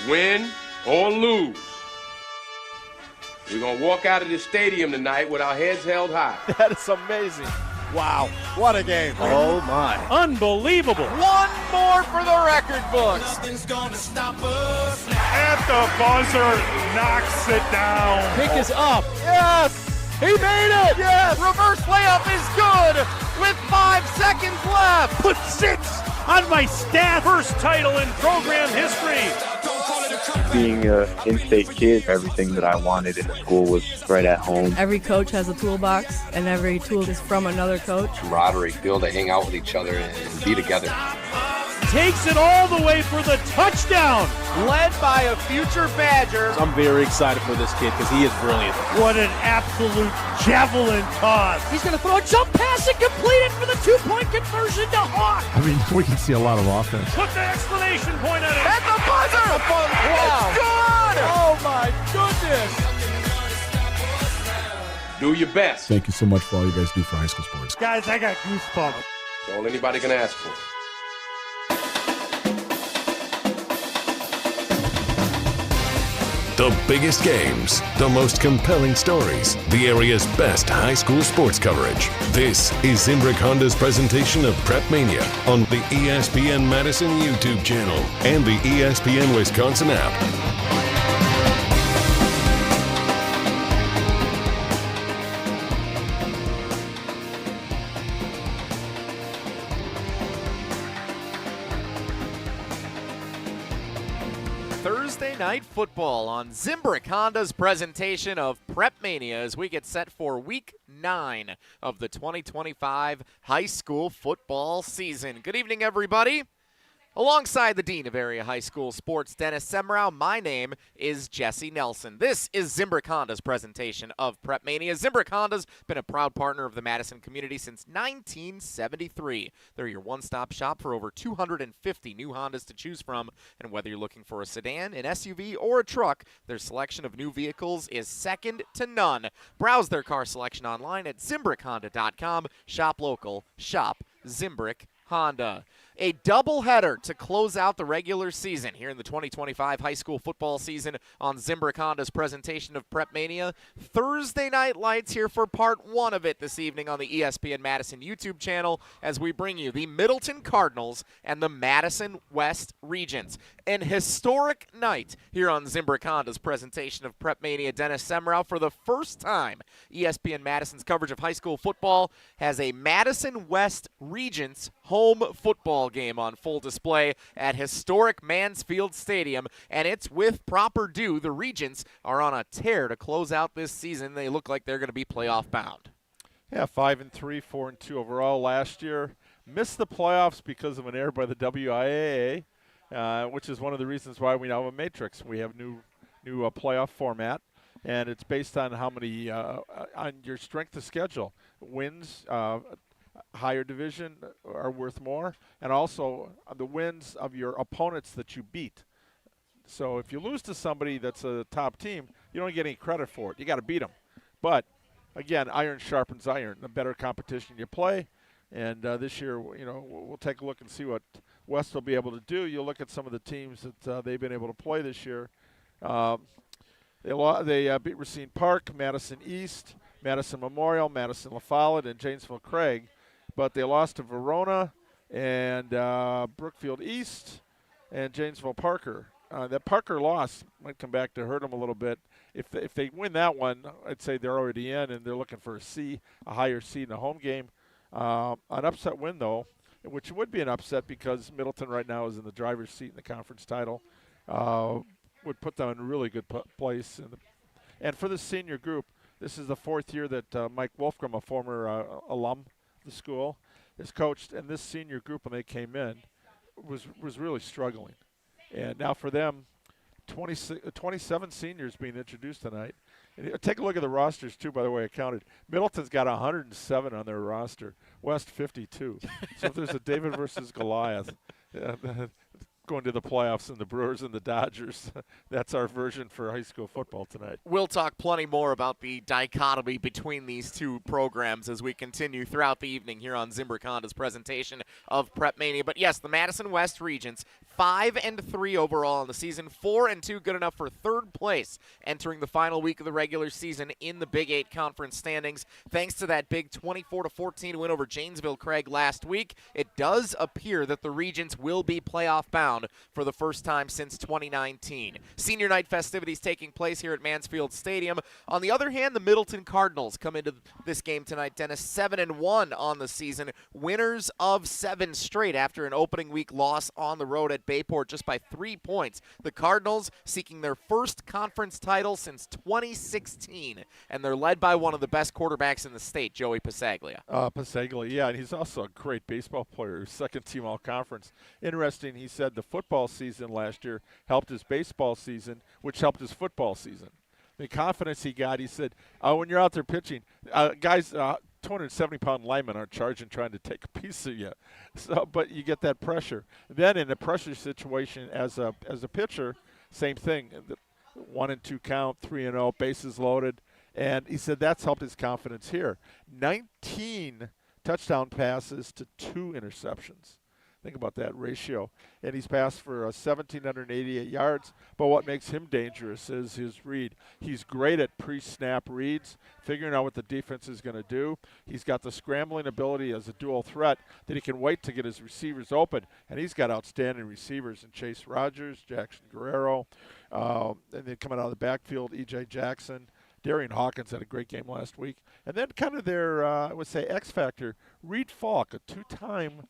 win or lose, we're going to walk out of this stadium tonight with our heads held high. That is amazing. Wow, what a game. Oh, my. Unbelievable. One more for the record books. Nothing's gonna stop us. At the buzzer, knocks it down. Pick is up. Yes, he made it. Yes, reverse layup is good with 5 seconds left. Put 6 on my stat. First title in program history. Being an in-state kid, everything that I wanted in school was right at home. Every coach has a toolbox, and every tool is from another coach. Camaraderie, be able to hang out with each other and be together. Takes it all the way for the touchdown. Led by a future Badger. I'm very excited for this kid because he is brilliant. What an absolute javelin toss. He's going to throw a jump pass and complete it for the 2-point conversion to Hawk. I mean, we can see a lot of offense. Put the exclamation point on it. At the buzzer. Wow. It's good. Oh, my goodness. Do your best. Thank you so much for all you guys do for high school sports. Guys, I got goosebumps. That's all anybody can ask for. The biggest games, the most compelling stories, the area's best high school sports coverage. This is Zimbrick Honda's presentation of PrepMania on the ESPN Madison YouTube channel and the ESPN Wisconsin app. Thursday night football on Zimbrick Honda's presentation of PrepMania as we get set for Week 9 of the 2025 high school football season. Good evening, everybody. Alongside the Dean of Area High School Sports, Dennis Semrau, my name is Jesse Nelson. This is Zimbrick Honda's presentation of PrepMania. Zimbrick Honda's been a proud partner of the Madison community since 1973. They're your one-stop shop for over 250 new Hondas to choose from. And whether you're looking for a sedan, an SUV, or a truck, their selection of new vehicles is second to none. Browse their car selection online at ZimbrickHonda.com. Shop local. Shop Zimbrick Honda. A doubleheader to close out the regular season here in the 2025 high school football season on Zimbrick Honda's presentation of PrepMania. Thursday night lights here for part 1 of it this evening on the ESPN Madison YouTube channel as we bring you the Middleton Cardinals and the Madison West Regents. An historic night here on Zimbrick Honda's presentation of PrepMania. Dennis Semrau, for the first time, ESPN Madison's coverage of high school football has a Madison West Regents home football game on full display at historic Mansfield Stadium, and it's with proper due. The Regents are on a tear to close out this season. They look like they're going to be playoff bound. Yeah, 5-3, 4-2 overall last year. Missed the playoffs because of an error by the WIAA, which is one of the reasons why we now have a matrix. We have new playoff format, and it's based on how many on your strength of schedule. Wins, higher division are worth more, and also the wins of your opponents that you beat. So if you lose to somebody that's a top team, you don't get any credit for it. You got to beat them. But again, iron sharpens iron. The better competition you play, and this year, we'll take a look and see what West will be able to do. You look at some of the teams that they've been able to play this year. They beat Racine Park, Madison East, Madison Memorial, Madison La Follette, and Janesville Craig. But they lost to Verona and Brookfield East and Janesville Parker. That Parker loss might come back to hurt them a little bit. If they win that one, I'd say they're already in, and they're looking for a higher seed in a home game. An upset win, though, which would be an upset because Middleton right now is in the driver's seat in the conference title, would put them in a really good place. And for the senior group, this is the 4th year that Mike Wolfgram, a former alum, the school is coached, and this senior group when they came in was really struggling. And now for them, 27 seniors being introduced tonight. And take a look at the rosters too, by the way I counted. Middleton's got 107 on their roster, West 52. So if there's a David versus Goliath going to the playoffs and the Brewers and the Dodgers, that's our version for high school football tonight. We'll talk plenty more about the dichotomy between these two programs as we continue throughout the evening here on Zimbrick Honda's presentation of PrepMania. But yes, the Madison West Regents 5-3 overall in the season, 4-2 good enough for third place entering the final week of the regular season in the Big 8 conference standings. Thanks to that big 24-14 win over Janesville Craig last week, it does appear that the Regents will be playoff bound for the first time since 2019. Senior night festivities taking place here at Mansfield Stadium. On the other hand, the Middleton Cardinals come into this game tonight, Dennis, 7-1 on the season, winners of 7 straight after an opening week loss on the road at Bayport just by 3 points. The Cardinals seeking their first conference title since 2016, and they're led by one of the best quarterbacks in the state, Joey Passaglia. Passaglia, yeah, and he's also a great baseball player, second team all-conference. Interesting, he said the football season last year helped his baseball season, which helped his football season. The confidence he got, he said, when you're out there pitching, guys, 270-pound linemen aren't charging trying to take a piece of you. So, but you get that pressure. Then in a pressure situation as a pitcher, same thing. 1-2 count, 3-0, bases loaded. And he said that's helped his confidence here. 19 touchdown passes to 2 interceptions. Think about that ratio. And he's passed for 1,788 yards. But what makes him dangerous is his read. He's great at pre-snap reads, figuring out what the defense is going to do. He's got the scrambling ability as a dual threat that he can wait to get his receivers open. And he's got outstanding receivers in Chase Rogers, Jackson Guerrero, and then coming out of the backfield, E.J. Jackson. Darian Hawkins had a great game last week. And then kind of their, I would say, X factor, Reed Falk, a 2-time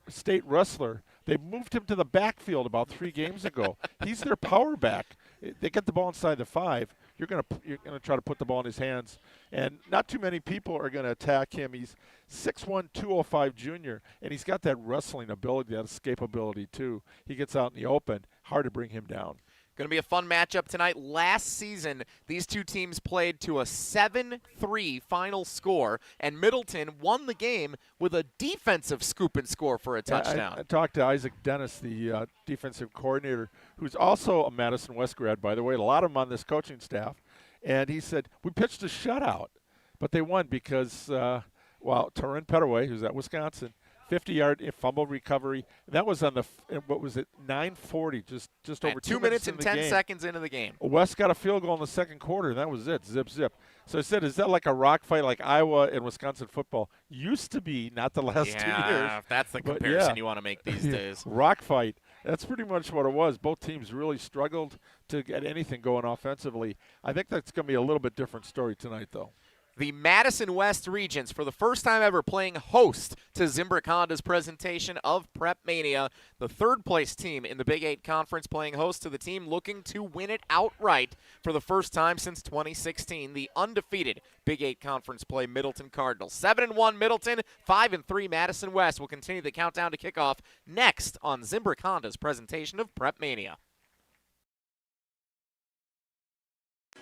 state wrestler. They moved him to the backfield about 3 games ago. He's their power back. They get the ball inside the 5. You're gonna try to put the ball in his hands, and not too many people are gonna attack him. He's 6'1", 205 junior, and he's got that wrestling ability, that escapability too. He gets out in the open. Hard to bring him down. Going to be a fun matchup tonight. Last season, these two teams played to a 7-3 final score, and Middleton won the game with a defensive scoop and score for a touchdown. I talked to Isaac Dennis, the defensive coordinator, who's also a Madison West grad, by the way. A lot of them on this coaching staff. And he said, we pitched a shutout, but they won because, Torrin Petaway, who's at Wisconsin, 50-yard fumble recovery. That was on the, 9:40, just over 2 minutes and 10 seconds into the game. West got a field goal in the second quarter, and that was it, zip, zip. So I said, is that like a rock fight like Iowa and Wisconsin football? Used to be, not the last 2 years. If that's the comparison you want to make these days. Rock fight. That's pretty much what it was. Both teams really struggled to get anything going offensively. I think that's going to be a little bit different story tonight, though. The Madison West Regents, for the first time ever, playing host to Zimbrick Honda's presentation of PrepMania. The third-place team in the Big 8 Conference playing host to the team looking to win it outright for the first time since 2016. The undefeated Big 8 Conference play Middleton Cardinals. 7-1 Middleton, 5-3 Madison West. Will continue the countdown to kickoff next on Zimbrick Honda's presentation of PrepMania.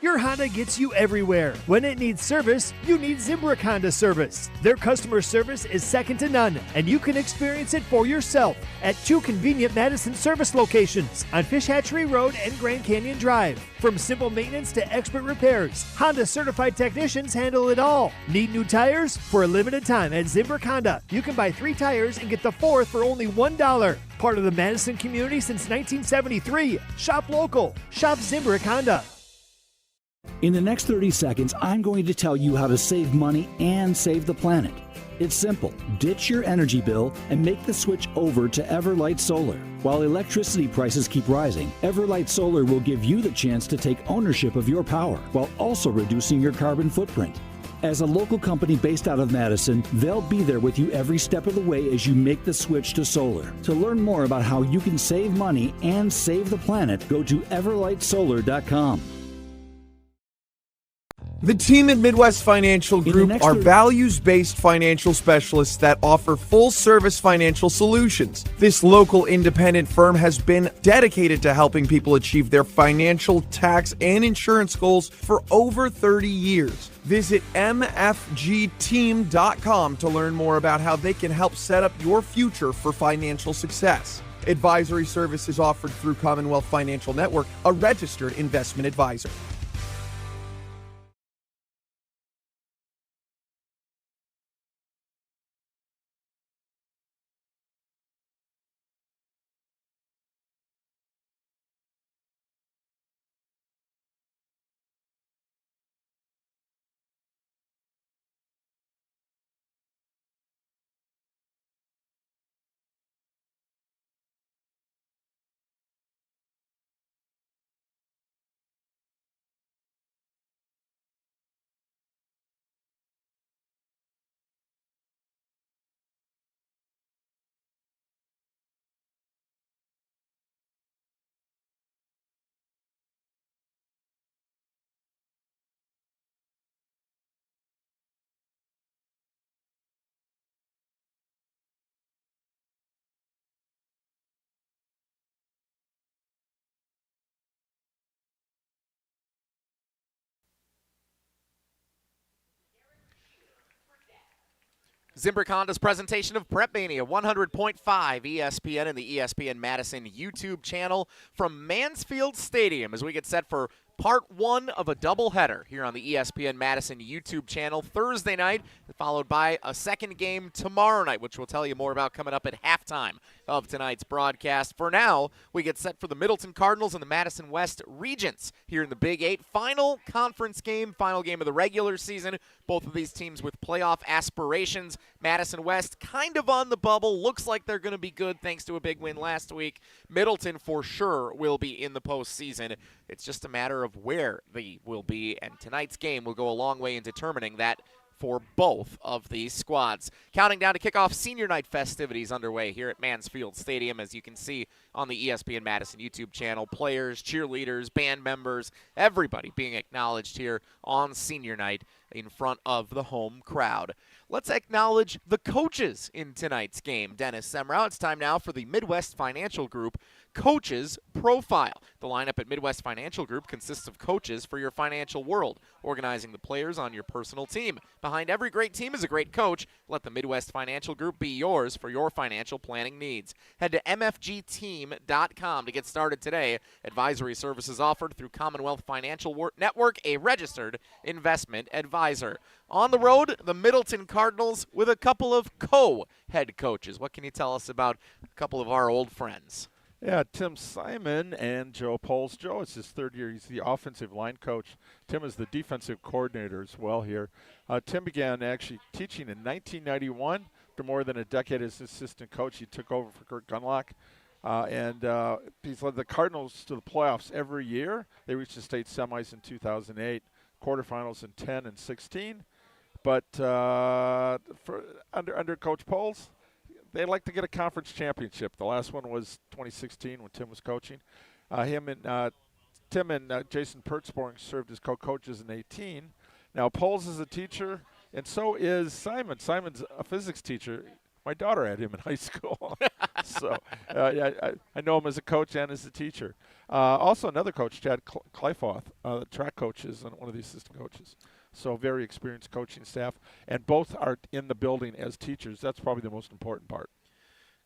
Your Honda gets you everywhere. When it needs service, you need Zimbrick Honda service. Their customer service is second to none, and you can experience it for yourself at 2 convenient Madison service locations on Fish Hatchery Road and Grand Canyon Drive. From simple maintenance to expert repairs, Honda certified technicians handle it all. Need new tires? For a limited time at Zimbrick Honda, you can buy 3 tires and get the 4th for only $1. Part of the Madison community since 1973. Shop local. Shop Zimbrick Honda. In the next 30 seconds, I'm going to tell you how to save money and save the planet. It's simple. Ditch your energy bill and make the switch over to Everlight Solar. While electricity prices keep rising, Everlight Solar will give you the chance to take ownership of your power while also reducing your carbon footprint. As a local company based out of Madison, they'll be there with you every step of the way as you make the switch to solar. To learn more about how you can save money and save the planet, go to everlightsolar.com. The team at Midwest Financial Group are values-based financial specialists that offer full-service financial solutions. This local independent firm has been dedicated to helping people achieve their financial, tax, and insurance goals for over 30 years. Visit mfgteam.com to learn more about how they can help set up your future for financial success. Advisory services offered through Commonwealth Financial Network, a registered investment advisor. Zimbrick Honda's presentation of PrepMania, 100.5 ESPN and the ESPN Madison YouTube channel from Mansfield Stadium as we get set for part one of a doubleheader here on the ESPN Madison YouTube channel Thursday night, followed by a second game tomorrow night, which we'll tell you more about coming up at halftime of tonight's broadcast. For now, we get set for the Middleton Cardinals and the Madison West Regents here in the Big Eight. Final conference game, final game of the regular season. Both of these teams with playoff aspirations. Madison West kind of on the bubble. Looks like they're going to be good thanks to a big win last week. Middleton for sure will be in the postseason. It's just a matter of where they will be, and tonight's game will go a long way in determining that for both of these squads. Counting down to kick off senior night festivities underway here at Mansfield Stadium, as you can see on the ESPN Madison YouTube channel. Players, cheerleaders, band members, everybody being acknowledged here on senior night in front of the home crowd. Let's acknowledge the coaches in tonight's game. Dennis Semrau, it's time now for the Midwest Financial Group Coaches Profile. The lineup at Midwest Financial Group consists of coaches for your financial world, organizing the players on your personal team. Behind every great team is a great coach. Let the Midwest Financial Group be yours for your financial planning needs. Head to mfgteam.com to get started today. Advisory services offered through Commonwealth Financial Network, a registered investment advisor. On the road, the Middleton Cardinals with a couple of co-head coaches. What can you tell us about a couple of our old friends? Yeah, Tim Simon and Joe Poles. Joe is his third year. He's the offensive line coach. Tim is the defensive coordinator as well here. Tim began actually teaching in 1991. After more than a decade as assistant coach, he took over for Kurt Gunlock. He's led the Cardinals to the playoffs every year. They reached the state semis in 2008, quarterfinals in 10 and 16. But under Coach Poles, they like to get a conference championship. The last one was 2016 when Tim was coaching. Tim and Jason Pertzborn served as co-coaches in 18. Now Poles is a teacher, and so is Simon. Simon's a physics teacher. My daughter had him in high school. So I know him as a coach and as a teacher. Also another coach, Chad Kleifoth, track coach, is one of the assistant coaches. So very experienced coaching staff, and both are in the building as teachers. That's probably the most important part.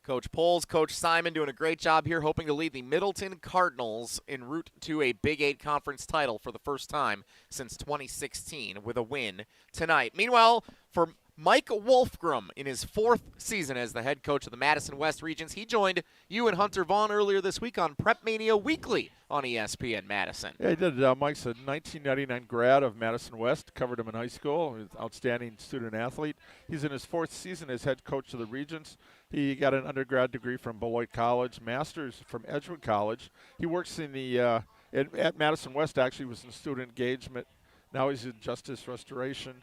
Coach Poles, Coach Simon doing a great job here, hoping to lead the Middleton Cardinals en route to a Big Eight conference title for the first time since 2016 with a win tonight. Meanwhile, for Mike Wolfgram in his fourth season as the head coach of the Madison West Regents, he joined you and Hunter Vaughn earlier this week on PrepMania Weekly on ESPN Madison. Yeah, he did. Mike's a 1999 grad of Madison West, covered him in high school. He was an outstanding student-athlete. He's in his fourth season as head coach of the Regents. He got an undergrad degree from Beloit College, master's from Edgewood College. He works in the at Madison West, actually, was in student engagement. Now he's in justice restoration.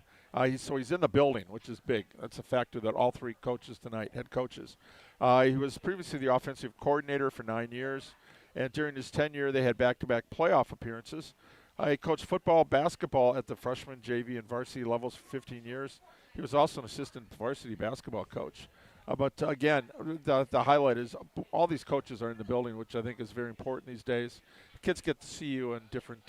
So he's in the building, which is big. That's a factor that all three coaches tonight, head coaches. He was previously the offensive coordinator for 9 years, and during his tenure, they had back-to-back playoff appearances. He coached football, basketball at the freshman, JV, and varsity levels for 15 years. He was also an assistant varsity basketball coach. But again, the highlight is all these coaches are in the building, which I think is very important these days. Kids get to see you in different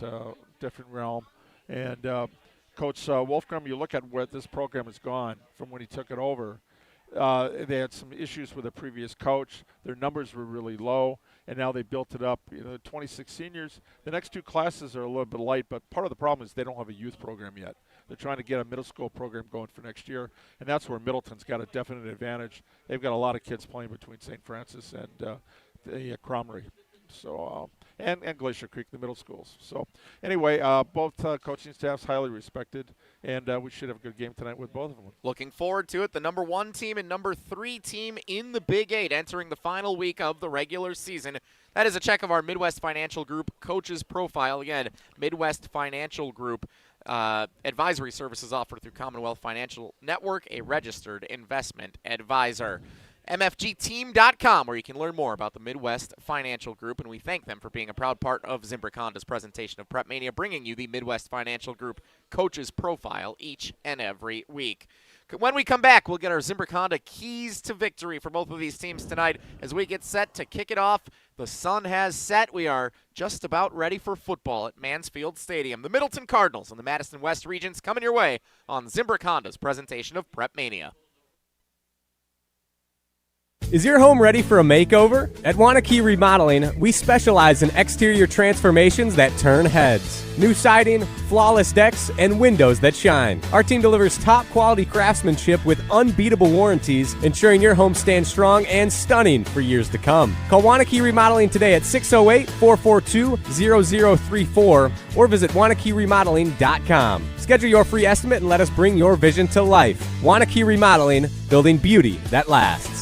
realm, and Coach Wolfgram, you look at where this program has gone from when he took it over. They had some issues with the previous coach. Their numbers were really low, and now they built it up. 26 seniors. The next two classes are a little bit light, but part of the problem is they don't have a youth program yet. They're trying to get a middle school program going for next year, and that's where Middleton's got a definite advantage. They've got a lot of kids playing between St. Francis and the Cromery. So and Glacier Creek, the middle schools. So anyway, both coaching staffs highly respected, and we should have a good game tonight with both of them. Looking forward to it. The number 1 team and number 3 team in the Big Eight entering the final week of the regular season. That is a check of our Midwest Financial Group coaches profile. Again, Midwest Financial Group advisory services offered through Commonwealth Financial Network, a registered investment advisor. mfgteam.com, where you can learn more about the Midwest Financial Group, and we thank them for being a proud part of Zimbrick Honda's presentation of PrepMania, bringing you the Midwest Financial Group coaches profile each and every week. When we come back, we'll get our Zimbrick Honda keys to victory for both of these teams tonight as we get set to kick it off. The sun has set. We are just about ready for football at Mansfield Stadium. The Middleton Cardinals and the Madison West Regents coming your way on Zimbrick Honda's presentation of PrepMania. Is your home ready for a makeover? At Wanakee Remodeling, we specialize in exterior transformations that turn heads. New siding, flawless decks, and windows that shine. Our team delivers top quality craftsmanship with unbeatable warranties, ensuring your home stands strong and stunning for years to come. Call Wanakee Remodeling today at 608-442-0034 or visit WanakeeRemodeling.com. Schedule your free estimate and let us bring your vision to life. Wanakee Remodeling, building beauty that lasts.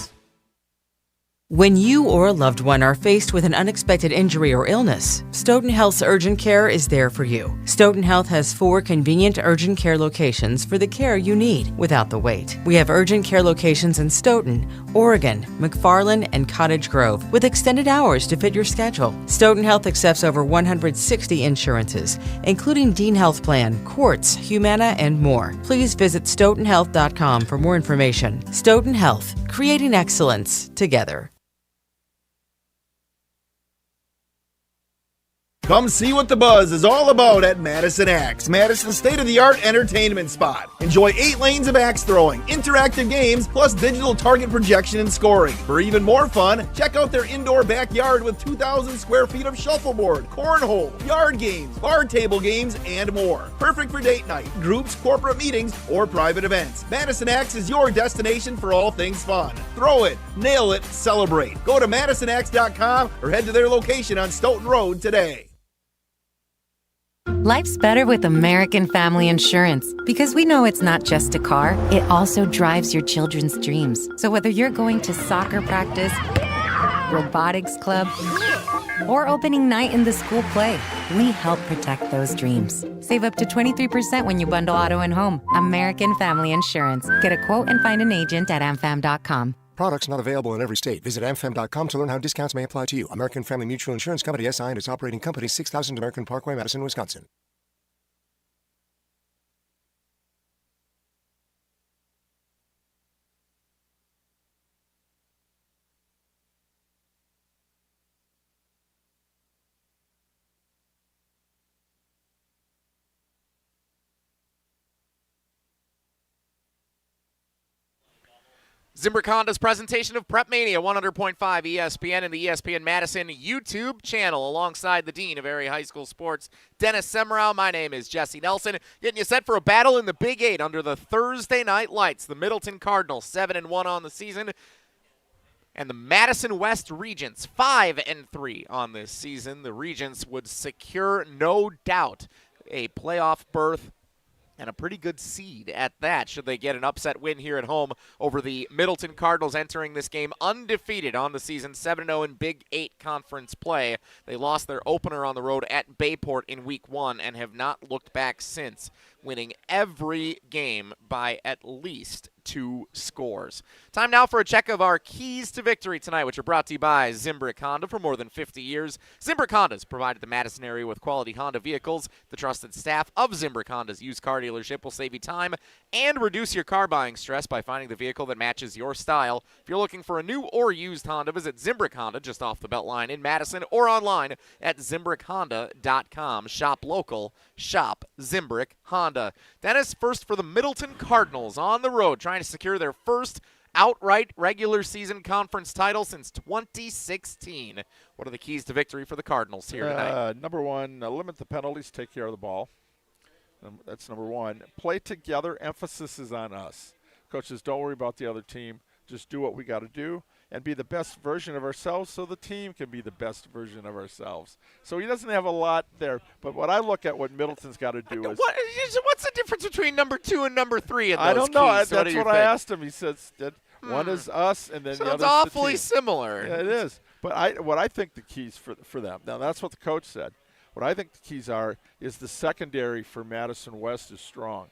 When you or a loved one are faced with an unexpected injury or illness, Stoughton Health's Urgent Care is there for you. Stoughton Health has 4 convenient urgent care locations for the care you need without the wait. We have urgent care locations in Stoughton, Oregon, McFarland, and Cottage Grove with extended hours to fit your schedule. Stoughton Health accepts over 160 insurances, including Dean Health Plan, Quartz, Humana, and more. Please visit stoughtonhealth.com for more information. Stoughton Health, creating excellence together. Come see what the buzz is all about at Madison Axe, Madison's state-of-the-art entertainment spot. Enjoy 8 lanes of axe throwing, interactive games, plus digital target projection and scoring. For even more fun, check out their indoor backyard with 2,000 square feet of shuffleboard, cornhole, yard games, bar table games, and more. Perfect for date night, groups, corporate meetings, or private events. Madison Axe is your destination for all things fun. Throw it, nail it, celebrate. Go to MadisonAxe.com or head to their location on Stoughton Road today. Life's better with American Family Insurance because we know it's not just a car, it also drives your children's dreams. So whether you're going to soccer practice, robotics club, or opening night in the school play, we help protect those dreams. Save up to 23% when you bundle auto and home. American Family Insurance. Get a quote and find an agent at amfam.com. Products not available in every state. Visit amfam.com to learn how discounts may apply to you. American Family Mutual Insurance Company, SI, and its operating company, 6000 American Parkway, Madison, Wisconsin. Zimbrick Honda's presentation of PrepMania, 100.5 ESPN and the ESPN Madison YouTube channel, alongside the Dean of Area High School Sports, Dennis Semrau. My name is Jesse Nelson, getting you set for a battle in the Big 8 under the Thursday night lights. The Middleton Cardinals, 7-1 on the season, and the Madison West Regents, 5-3 on this season. The Regents would secure, no doubt, a playoff berth and a pretty good seed at that, should they get an upset win here at home over the Middleton Cardinals, entering this game undefeated on the season, 7-0 in Big 8 conference play. They lost their opener on the road at Bayport in Week 1 and have not looked back since, winning every game by at least 2 scores. Time now for a check of our keys to victory tonight, which are brought to you by Zimbrick Honda. For more than 50 years, Zimbrick Honda's provided the Madison area with quality Honda vehicles. The trusted staff of Zimbrick Honda's used car dealership will save you time and reduce your car buying stress by finding the vehicle that matches your style. If you're looking for a new or used Honda, visit Zimbrick Honda just off the Beltline in Madison or online at ZimbrickHonda.com. Shop local, shop Zimbrick Honda. Dennis, first for the Middleton Cardinals on the road, trying to secure their first outright regular season conference title since 2016. What are the keys to victory for the Cardinals here tonight? Number one, limit the penalties, take care of the ball. That's number one. Play together. Emphasis is on us. Coaches, don't worry about the other team. Just do what we got to do and be the best version of ourselves so the team can be the best version of ourselves. So he doesn't have a lot there. But what I look at what Middleton's got to do is what's the difference between number 2 and number 3 in those I don't know. keys? That's what I asked him. He says that one is us and then the other is awfully the team. Similar. Yeah, it is. But what I think the keys for them, now that's what the coach said. What I think the keys are is the secondary for Madison West is strong.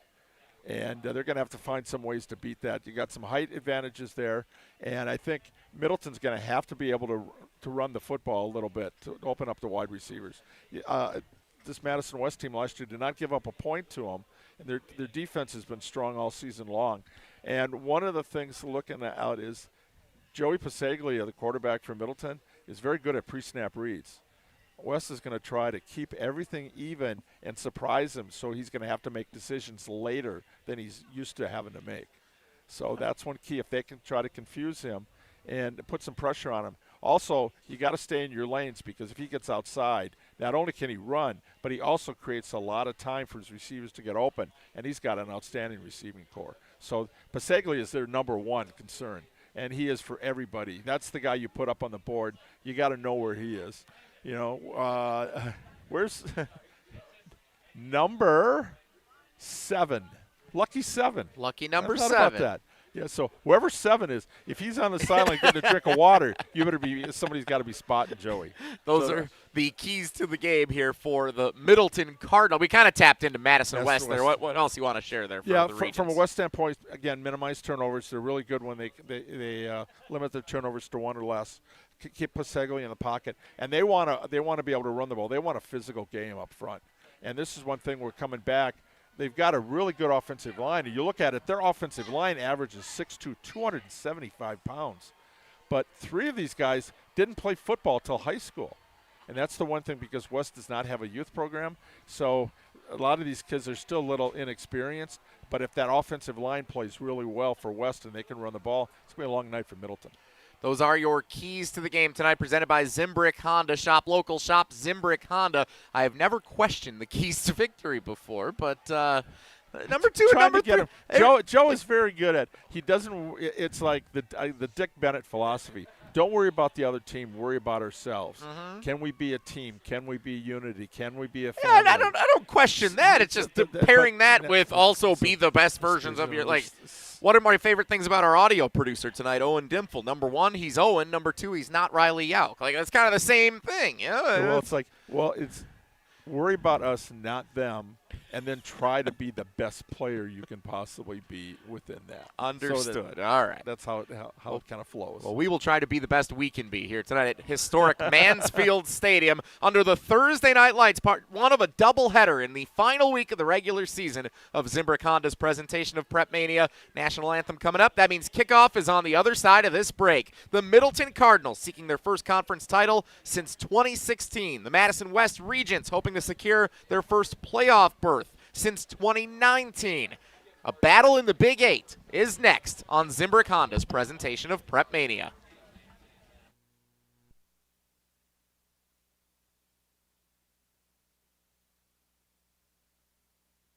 And they're going to have to find some ways to beat that. You got some height advantages there, and I think Middleton's going to have to be able to run the football a little bit to open up the wide receivers. This Madison West team last year did not give up a point to them, and their defense has been strong all season long. And one of the things looking out is Joey Pasaglia, the quarterback for Middleton, is very good at pre-snap reads. West is going to try to keep everything even and surprise him, so he's going to have to make decisions later than he's used to having to make. So that's one key. If they can try to confuse him and put some pressure on him. Also, you got to stay in your lanes because if he gets outside, not only can he run, but he also creates a lot of time for his receivers to get open, and he's got an outstanding receiving core. So Paseglia is their number one concern, and he is for everybody. That's the guy you put up on the board. You got to know where he is. You know, where's number 7? Lucky 7. Lucky number 7. About that. Yeah, so whoever 7 is, if he's on the sideline getting a drink of water, somebody's got to be spotting Joey. Those are the keys to the game here for the Middleton Cardinals. We kind of tapped into Madison West there. What else you want to share there? From a West standpoint, again, minimize turnovers. They're really good when they limit their turnovers to 1 or less. Keep Paseglia in the pocket, and they want to be able to run the ball. They want a physical game up front, and this is one thing we're coming back. They've got a really good offensive line. And you look at it, their offensive line averages 6'2", 275 pounds. But 3 of these guys didn't play football till high school. And that's the one thing because West does not have a youth program. So a lot of these kids are still a little inexperienced. But if that offensive line plays really well for West and they can run the ball, it's going to be a long night for Middleton. Those are your keys to the game tonight, presented by Zimbrick Honda. Shop local, shop Zimbrick Honda. I have never questioned the keys to victory before, but number 2 and number 3. Joe is very good at. He doesn't. It's like the Dick Bennett philosophy. Don't worry about the other team. Worry about ourselves. Mm-hmm. Can we be a team? Can we be unity? Can we be a family? Yeah, I don't question that. It's just pairing that with also be the best versions of your One of my favorite things about our audio producer tonight, Owen Dimple. Number 1, he's Owen. Number 2, he's not Riley Yauk. That's kind of the same thing. Yeah. Well, it's worry about us, not them, and then try to be the best player you can possibly be within that. Understood. All right. That's how it kind of flows. Well, we will try to be the best we can be here tonight at historic Mansfield Stadium under the Thursday Night Lights, part 1 of a doubleheader in the final week of the regular season of Zimbrick Honda's presentation of PrepMania. National anthem coming up. That means kickoff is on the other side of this break. The Middleton Cardinals seeking their first conference title since 2016. The Madison West Regents hoping to secure their first playoff berth since 2019. A battle in the Big 8 is next on Zimbrick Honda's presentation of PrepMania.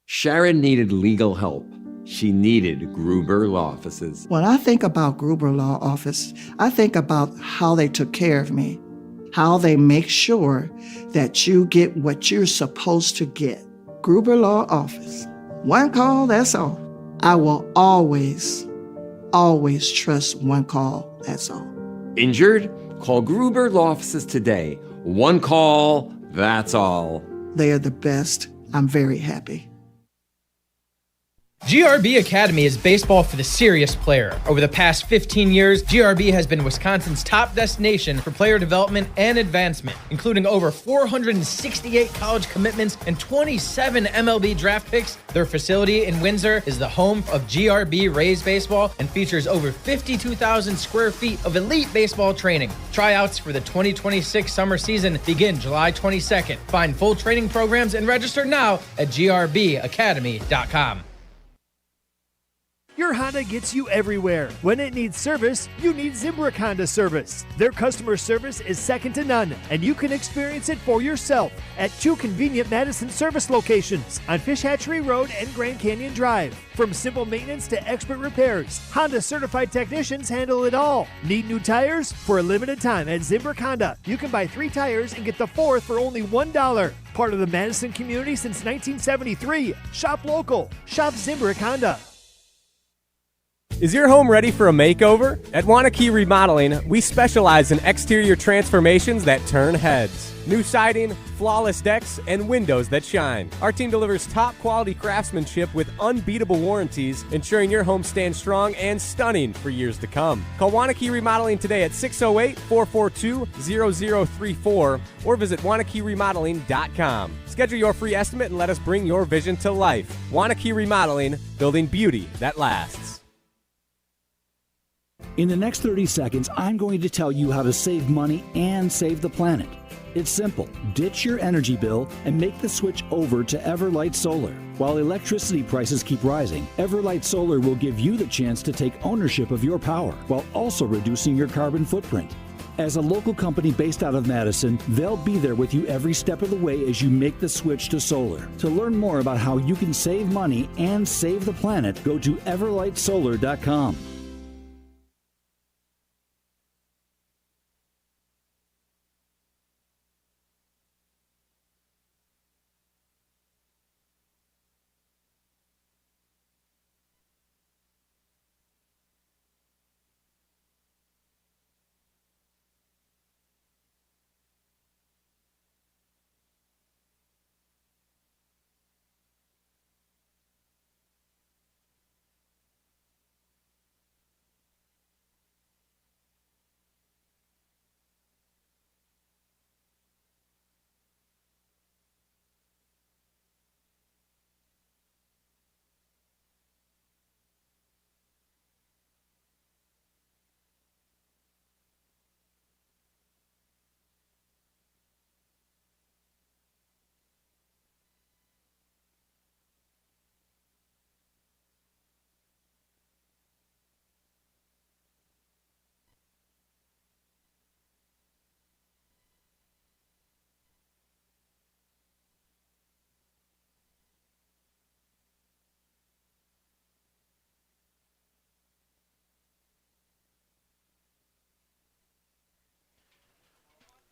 Sharon needed legal help. She needed Gruber Law Offices. When I think about Gruber Law Office, I think about how they took care of me, how they make sure that you get what you're supposed to get. Gruber Law Office. One call, that's all. I will always trust one call, that's all. Injured? Call Gruber Law Offices today. One call, that's all. They are the best. I'm very happy. GRB Academy is baseball for the serious player. Over the past 15 years, GRB has been Wisconsin's top destination for player development and advancement, including over 468 college commitments and 27 MLB draft picks. Their facility in Windsor is the home of GRB Rays baseball and features over 52,000 square feet of elite baseball training. Tryouts for the 2026 summer season begin July 22nd. Find full training programs and register now at grbacademy.com. Your Honda gets you everywhere. When it needs service, you need Zimbrick Honda service. Their customer service is second to none, and you can experience it for yourself at 2 convenient Madison service locations on Fish Hatchery Road and Grand Canyon Drive. From simple maintenance to expert repairs, Honda certified technicians handle it all. Need new tires? For a limited time at Zimbrick Honda, you can buy 3 tires and get the 4th for only $1. Part of the Madison community since 1973. Shop local. Shop Zimbrick Honda. Is your home ready for a makeover? At Wanakee Remodeling, we specialize in exterior transformations that turn heads. New siding, flawless decks, and windows that shine. Our team delivers top quality craftsmanship with unbeatable warranties, ensuring your home stands strong and stunning for years to come. Call Wanakee Remodeling today at 608-442-0034 or visit WanakeeRemodeling.com. Schedule your free estimate and let us bring your vision to life. Wanakee Remodeling, building beauty that lasts. In the next 30 seconds, I'm going to tell you how to save money and save the planet. It's simple. Ditch your energy bill and make the switch over to Everlight Solar. While electricity prices keep rising, Everlight Solar will give you the chance to take ownership of your power while also reducing your carbon footprint. As a local company based out of Madison, they'll be there with you every step of the way as you make the switch to solar. To learn more about how you can save money and save the planet, go to everlightsolar.com.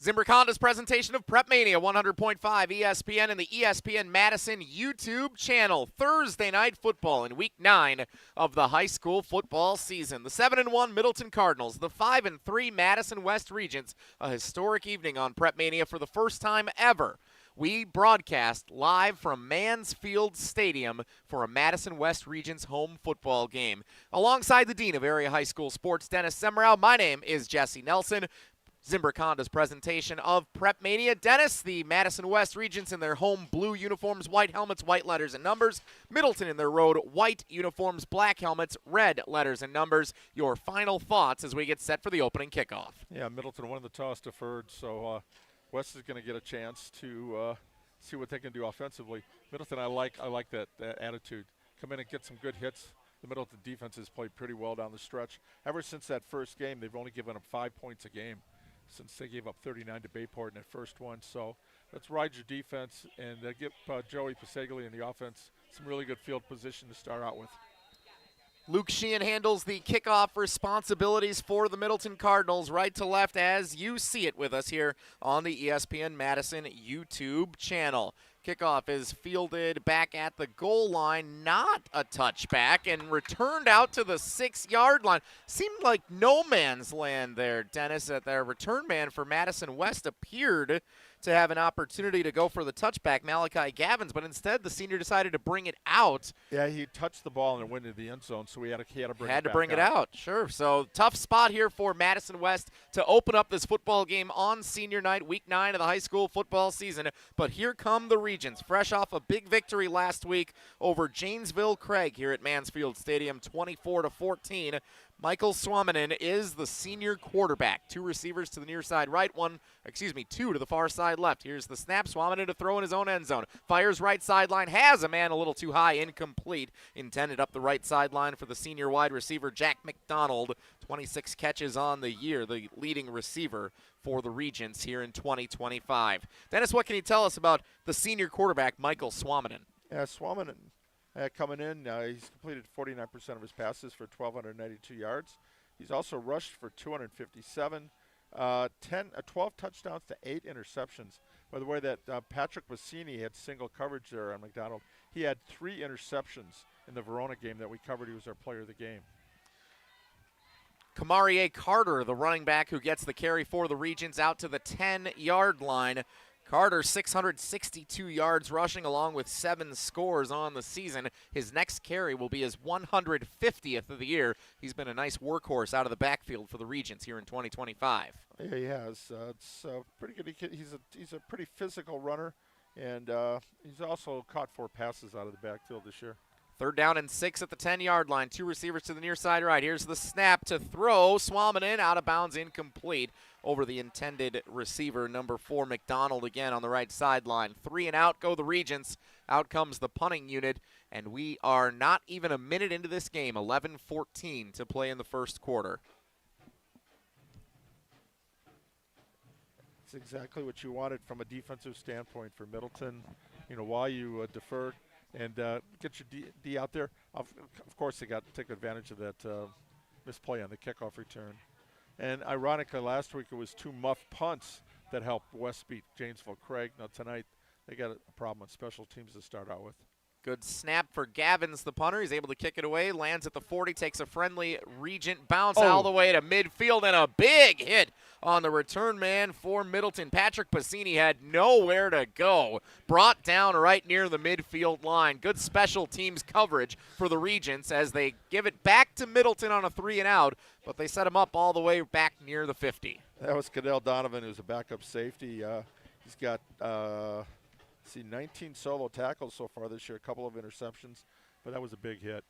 Zimbrick Honda's presentation of PrepMania 100.5 ESPN and the ESPN Madison YouTube channel. Thursday night football in Week 9 of the high school football season. The 7-1 Middleton Cardinals, the 5-3 Madison West Regents. A historic evening on PrepMania for the first time ever. We broadcast live from Mansfield Stadium for a Madison West Regents home football game. Alongside the Dean of Area High School Sports, Dennis Semrau, my name is Jesse Nelson. Zimbrick Honda's presentation of PrepMania. Dennis, the Madison West Regents in their home blue uniforms, white helmets, white letters and numbers. Middleton in their road white uniforms, black helmets, red letters and numbers. Your final thoughts as we get set for the opening kickoff. Yeah, Middleton won the toss deferred, so West is going to get a chance to see what they can do offensively. Middleton, I like that attitude. Come in and get some good hits. The Middleton defense has played pretty well down the stretch. Ever since that first game, they've only given up 5 points a game, since they gave up 39 to Bayport in that first one. So let's ride your defense and give Joey Pasaglia in the offense some really good field position to start out with. Luke Sheehan handles the kickoff responsibilities for the Middleton Cardinals, right to left as you see it with us here on the ESPN Madison YouTube channel. Kickoff is fielded back at the goal line, not a touchback, and returned out to the 6-yard line. Seemed like no man's land there, Dennis, that their return man for Madison West appeared to have an opportunity to go for the touchback, Malachi Gavins, but instead the senior decided to bring it out. Yeah, he touched the ball and it went into the end zone, so he had to bring it out. Sure. So tough spot here for Madison West to open up this football game on senior night, Week 9 of the high school football season. But here come the Regents, fresh off a big victory last week over Janesville Craig here at Mansfield Stadium, 24-14. Michael Swamanen is the senior quarterback. 2 receivers to the near side right, 2 to the far side left. Here's the snap. Swamanen to throw in his own end zone. Fires right sideline, has a man a little too high, incomplete. Intended up the right sideline for the senior wide receiver, Jack McDonald. 26 catches on the year, the leading receiver for the Regents here in 2025. Dennis, what can you tell us about the senior quarterback, Michael Swamanen? Yeah, Swamanen. Coming in, he's completed 49% of his passes for 1,292 yards. He's also rushed for 257, 12 touchdowns to 8 interceptions. By the way, that Patrick Bassini had single coverage there on McDonald. He had 3 interceptions in the Verona game that we covered. He was our player of the game. Kamarie Carter, the running back who gets the carry for the Regents, out to the 10-yard line. Carter, 662 yards rushing, along with 7 scores on the season. His next carry will be his 150th of the year. He's been a nice workhorse out of the backfield for the Regents here in 2025. Yeah, he has. It's pretty good. He's a pretty physical runner, and he's also caught 4 passes out of the backfield this year. 3rd down and 6 at the 10-yard line. 2 receivers to the near side right. Here's the snap to throw. Swaminan out of bounds, incomplete over the intended receiver, number 4, McDonald, again on the right sideline. 3 and out go the Regents. Out comes the punting unit, and we are not even a minute into this game. 11-14 to play in the first quarter. It's exactly what you wanted from a defensive standpoint for Middleton. While you defer and get your D out there. Of course, they got to take advantage of that misplay on the kickoff return. And ironically, last week it was 2 muff punts that helped West beat Janesville Craig. Now tonight they got a problem on special teams to start out with. Good snap for Gavins, the punter. He's able to kick it away, lands at the 40, takes a friendly Regent bounce all the way to midfield, and a big hit on the return man for Middleton. Patrick Passini had nowhere to go. Brought down right near the midfield line. Good special teams coverage for the Regents as they give it back to Middleton on a 3 and out, but they set him up all the way back near the 50. That was Cadell Donovan, who's a backup safety. He's got 19 solo tackles so far this year, a couple of interceptions, but that was a big hit.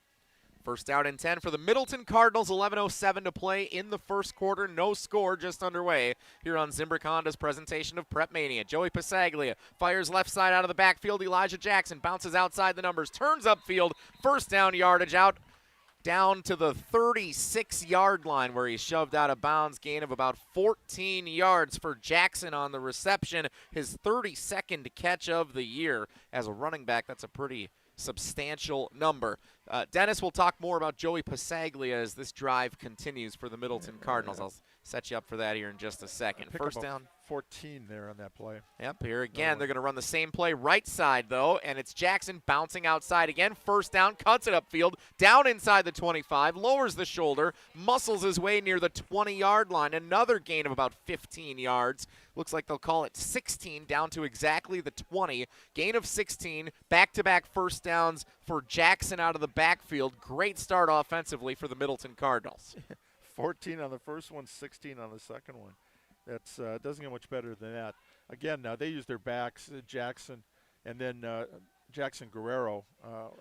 First down and 10 for the Middleton Cardinals. 11:07 to play in the first quarter. No score, just underway here on Zimbrick Honda's presentation of PrepMania. Joey Pasaglia fires left side out of the backfield. Elijah Jackson bounces outside the numbers, turns upfield. First down yardage out down to the 36-yard line where he's shoved out of bounds. Gain of about 14 yards for Jackson on the reception. His 32nd catch of the year as a running back. That's a pretty substantial number. Dennis will talk more about Joey Pasaglia as this drive continues for the Middleton Cardinals. I'll set you up for that here in just a second. First down. 14 there on that play. Yep, here again, they're going to run the same play right side, though, and it's Jackson bouncing outside again. First down, cuts it upfield, down inside the 25, lowers the shoulder, muscles his way near the 20-yard line. Another gain of about 15 yards. Looks like they'll call it 16, down to exactly the 20. Gain of 16, back-to-back first downs for Jackson out of the backfield. Great start offensively for the Middleton Cardinals. 14 on the first one, 16 on the second one. That's doesn't get much better than that. Again, they use their backs, Jackson, and then Jackson Guerrero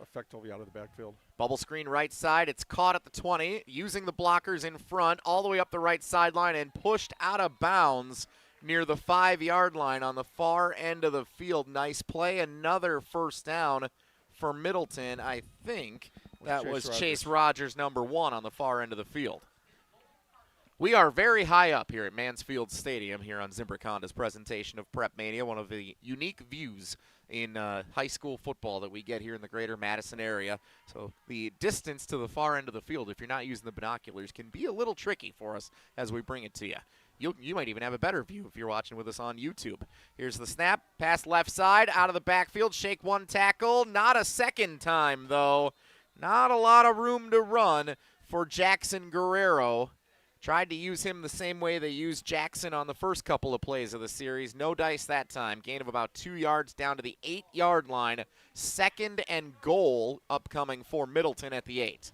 effectively out of the backfield. Bubble screen right side. It's caught at the 20, using the blockers in front, all the way up the right sideline and pushed out of bounds near the 5-yard line on the far end of the field. Nice play. Another first down for Middleton. I think that was Chase Rogers, number 1, on the far end of the field. We are very high up here at Mansfield Stadium here on Zimbrick Honda's presentation of PrepMania, one of the unique views in high school football that we get here in the greater Madison area. So the distance to the far end of the field, if you're not using the binoculars, can be a little tricky for us as we bring it to you. You might even have a better view if you're watching with us on YouTube. Here's the snap, pass left side, out of the backfield, shake one tackle. Not a second time, though. Not a lot of room to run for Jackson Guerrero. Tried to use him the same way they used Jackson on the first couple of plays of the series. No dice that time. Gain of about 2 yards down to the 8-yard line. 2nd and goal upcoming for Middleton at the 8.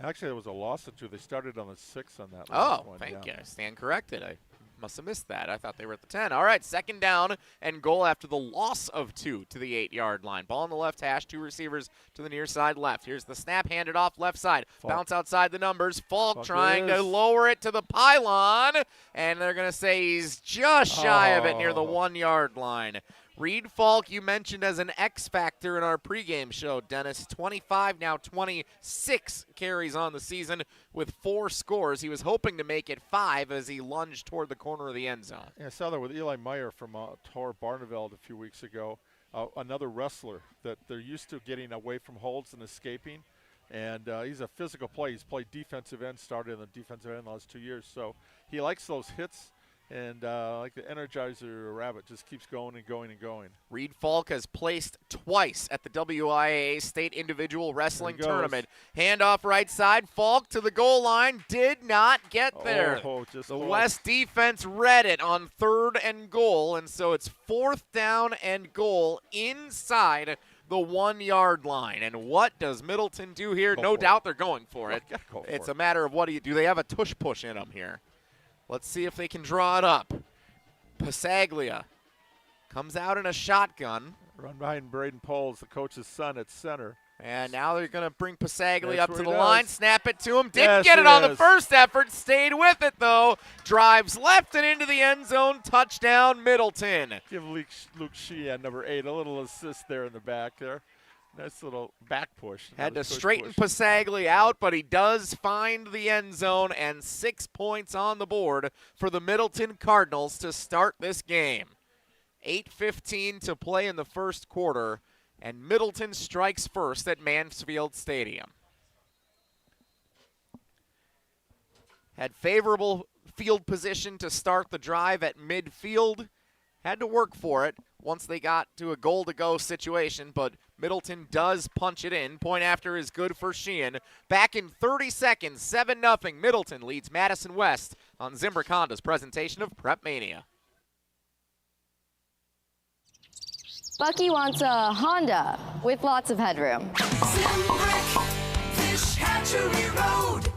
Actually, there was a loss or 2. They started on the 6 on that last one. Thank you. I stand corrected. I must have missed that. I thought they were at the 10. All right, 2nd down and goal after the loss of 2 to the 8-yard line. Ball on the left hash, 2 receivers to the near side left. Here's the snap, handed off left side. Falk. Bounce outside the numbers. Falk trying to lower it to the pylon, and they're going to say he's just shy of it near the 1-yard line. Reed Falk, you mentioned as an X factor in our pregame show, Dennis. 25, now 26 carries on the season with 4 scores. He was hoping to make it 5 as he lunged toward the corner of the end zone. Yeah, I saw that with Eli Meyer from Tor Barneveld a few weeks ago. Another wrestler that they're used to getting away from holds and escaping. And he's a physical player. He's played defensive end, started in the defensive end the last 2 years. So he likes those hits. And like the Energizer Rabbit, just keeps going and going and going. Reed Falk has placed twice at the WIAA State Individual Wrestling Tournament. Handoff right side. Falk to the goal line. Did not get there. The West defense read it on 3rd and goal. And so it's 4th down and goal inside the 1-yard line. And what does Middleton do here? No doubt they're going for it. It's a matter of what do they have a tush push in them here. Let's see if they can draw it up. Pasaglia comes out in a shotgun. Run behind Braden Poles, the coach's son, at center. And now they're going to bring Pasaglia That's up to the where he line, does. snap it to him. Didn't Yes, get it he on the is. first effort, stayed with it though. Drives left and into the end zone, touchdown Middleton. Give Luke Sheehan, number 8, a little assist there in the back there. Nice little back push. Had to Another push straighten push. Pasaglia out, but he does find the end zone, and 6 points on the board for the Middleton Cardinals to start this game. 8:15 to play in the first quarter, and Middleton strikes first at Mansfield Stadium. Had favorable field position to start the drive at midfield. Had to work for it once they got to a goal-to-go situation, but Middleton does punch it in. Point after is good for Sheehan. Back in 30 seconds, 7-0. Middleton leads Madison West on Zimbrick Honda's presentation of PrepMania. Bucky wants a Honda with lots of headroom. Zimbrick, Fish Hatchery Road.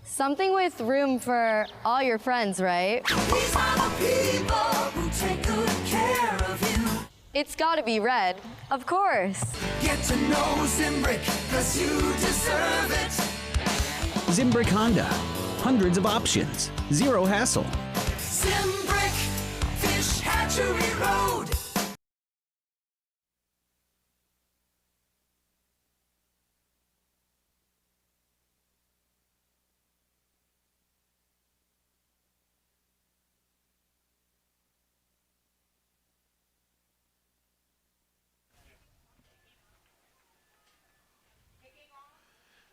Something with room for all your friends, right? These are the people who take good care of you. It's gotta be red, of course. Get to know Zimbrick, 'cause you deserve it. Zimbrick Honda. Hundreds of options. Zero hassle. Zimbrick, Fish Hatchery Road.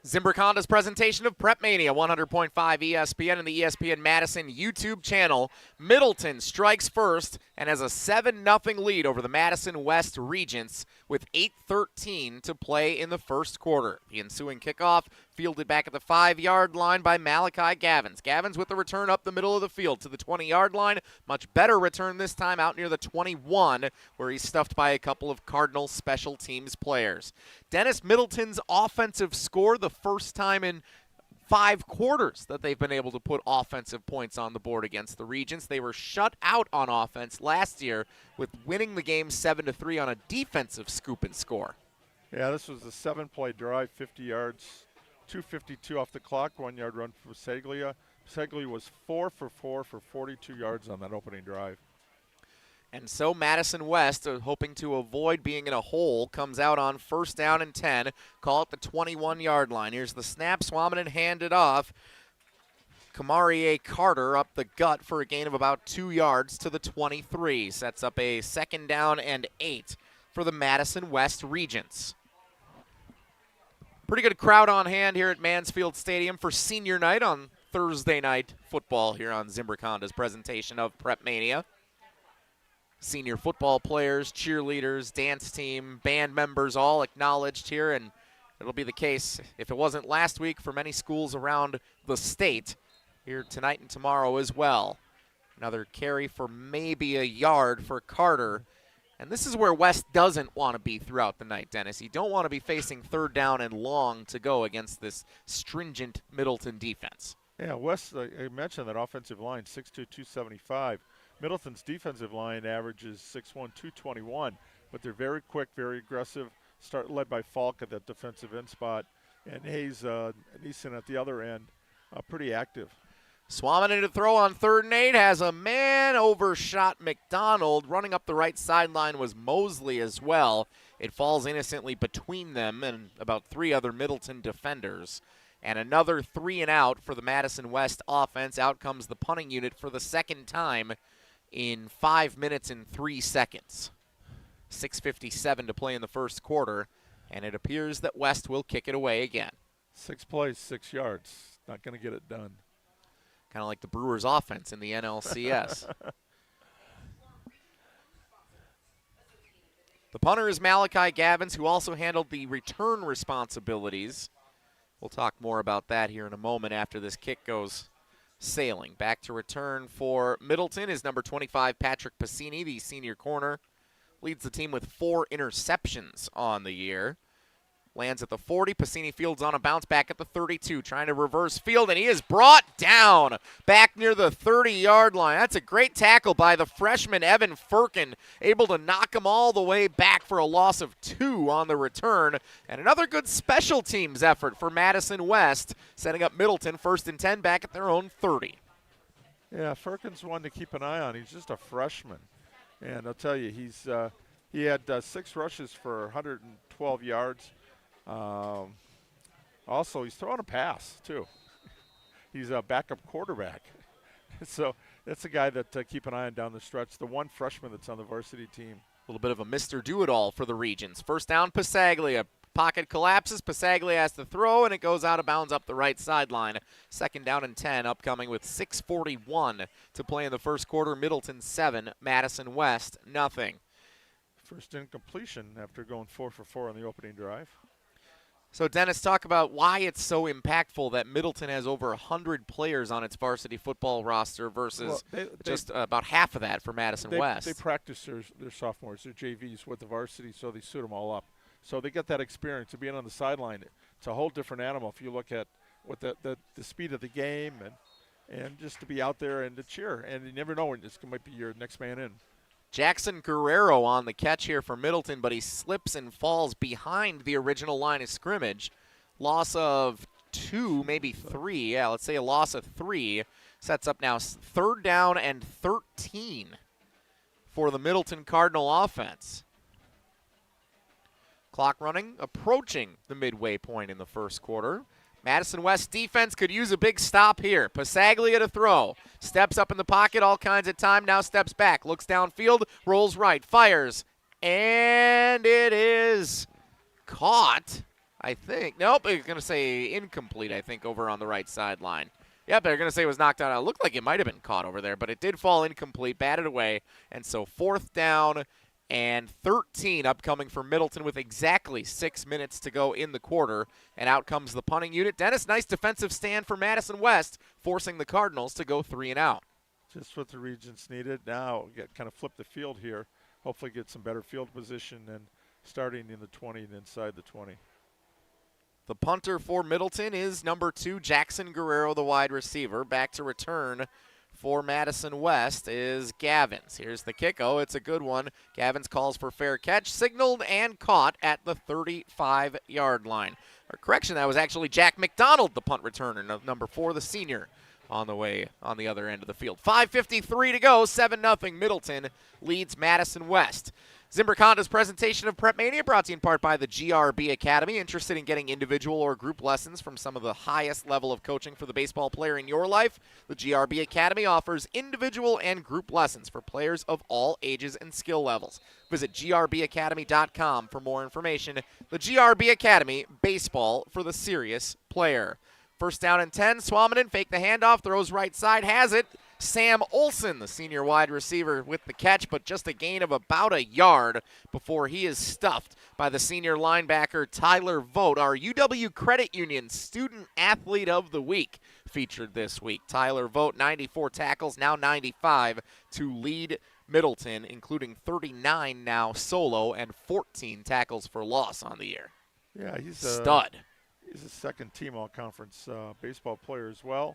Zimbrick Honda's presentation of PrepMania, 100.5 ESPN and the ESPN Madison YouTube channel. Middleton strikes first and has a 7-0 lead over the Madison West Regents with 8:13 to play in the first quarter. The ensuing kickoff fielded back at the 5-yard line by Malachi Gavins. Gavins with the return up the middle of the field to the 20-yard line. Much better return this time out near the 21, where he's stuffed by a couple of Cardinals special teams players. Dennis, Middleton's offensive score, the first time in 5 quarters that they've been able to put offensive points on the board against the Regents. They were shut out on offense last year with winning the game 7-3 on a defensive scoop and score. Yeah, this was a 7-play drive, 50 yards, 2:52 off the clock, 1-yard run for Pasaglia. Pasaglia was 4 for 4 for 42 yards on that opening drive. And so Madison West, hoping to avoid being in a hole, comes out on 1st down and 10. Call it the 21-yard line. Here's the snap. Swaminan handed off. Kamarie Carter up the gut for a gain of about 2 yards to the 23. Sets up a 2nd down and 8 for the Madison West Regents. Pretty good crowd on hand here at Mansfield Stadium for senior night on Thursday night football here on Zimbrick Honda's presentation of PrepMania. Senior football players, cheerleaders, dance team, band members all acknowledged here, and it'll be the case, if it wasn't last week, for many schools around the state here tonight and tomorrow as well. Another carry for maybe a yard for Carter. And this is where West doesn't want to be throughout the night, Dennis. You don't want to be facing 3rd down and long to go against this stringent Middleton defense. Yeah, West, I mentioned that offensive line, 6'2", 275. Middleton's defensive line averages 6'1", 221, but they're very quick, very aggressive. Led by Falk at that defensive end spot, and Hayes Neeson at the other end, pretty active. Swaminan to throw on 3rd and 8, has a man overshot McDonald. Running up the right sideline was Mosley as well. It falls innocently between them and about 3 other Middleton defenders. And another 3 and out for the Madison West offense. Out comes the punting unit for the 2nd time in 5 minutes and 3 seconds. 6:57 to play in the first quarter, and it appears that West will kick it away again. 6 plays, 6 yards. Not going to get it done. Kind of like the Brewers' offense in the NLCS. The punter is Malachi Gavins, who also handled the return responsibilities. We'll talk more about that here in a moment after this kick goes sailing. Back to return for Middleton is number 25, Patrick Pacini, the senior corner. Leads the team with 4 interceptions on the year. Lands at the 40. Passini fields on a bounce back at the 32. Trying to reverse field, and he is brought down back near the 30-yard line. That's a great tackle by the freshman Evan Firkin, able to knock him all the way back for a loss of 2 on the return. And another good special teams effort for Madison West, setting up Middleton 1st and 10 back at their own 30. Yeah, Firkin's one to keep an eye on. He's just a freshman. And I'll tell you, he had 6 rushes for 112 yards. Also, he's throwing a pass, too. He's a backup quarterback. So that's a guy that keep an eye on down the stretch, the one freshman that's on the varsity team. A little bit of a Mr. Do-It-All for the Regions. First down, Passaglia. Pocket collapses. Passaglia has to throw, and it goes out of bounds up the right sideline. 2nd down and 10, upcoming with 6:41 to play in the first quarter. Middleton 7, Madison West nothing. First incompletion after going 4 for 4 on the opening drive. So, Dennis, talk about why it's so impactful that Middleton has over 100 players on its varsity football roster versus just about half of that for Madison West. They practice their sophomores, their JVs with the varsity, so they suit them all up. So they get that experience of being on the sideline. It's a whole different animal if you look at what the speed of the game and just to be out there and to cheer. And you never know when this might be your next man in. Jackson Guerrero on the catch here for Middleton, but he slips and falls behind the original line of scrimmage. Loss of 2, maybe 3. Yeah, let's say a loss of 3. Sets up now 3rd down and 13 for the Middleton Cardinal offense. Clock running, approaching the midway point in the first quarter. Madison West defense could use a big stop here. Passaglia to throw. Steps up in the pocket, all kinds of time, now steps back. Looks downfield, rolls right, fires. And it is caught, I think. Nope, they're going to say incomplete, I think, over on the right sideline. Yep, they're going to say it was knocked out. It looked like it might have been caught over there, but it did fall incomplete, batted away. And so 4th down and 13 upcoming for Middleton with exactly 6 minutes to go in the quarter. And out comes the punting unit. Dennis, nice defensive stand for Madison West, forcing the Cardinals to go 3 and out. Just what the Regents needed. Now kind of flip the field here. Hopefully get some better field position and starting in the 20 and inside the 20. The punter for Middleton is number 2, Jackson Guerrero, the wide receiver. Back to return for Madison West is Gavins. Here's the kick. Oh, it's a good one. Gavins calls for fair catch, signaled and caught at the 35-yard line. Or correction, that was actually Jack McDonald, the punt returner, number 4, the senior, on the way on the other end of the field. 5:53 to go, 7-0. Middleton leads Madison West. Zimbrick Honda's presentation of PrepMania brought to you in part by the GRB Academy. Interested in getting individual or group lessons from some of the highest level of coaching for the baseball player in your life? The GRB Academy offers individual and group lessons for players of all ages and skill levels. Visit grbacademy.com for more information. The GRB Academy, baseball for the serious player. First down and 10, Swaminen fake the handoff, throws right side, has it. Sam Olson, the senior wide receiver, with the catch, but just a gain of about a yard before he is stuffed by the senior linebacker Tyler Vogt, our UW Credit Union Student Athlete of the Week, featured this week. Tyler Vogt, 94 tackles, now 95 to lead Middleton, including 39 now solo and 14 tackles for loss on the year. Yeah, he's a stud. He's a second-team all-conference baseball player as well.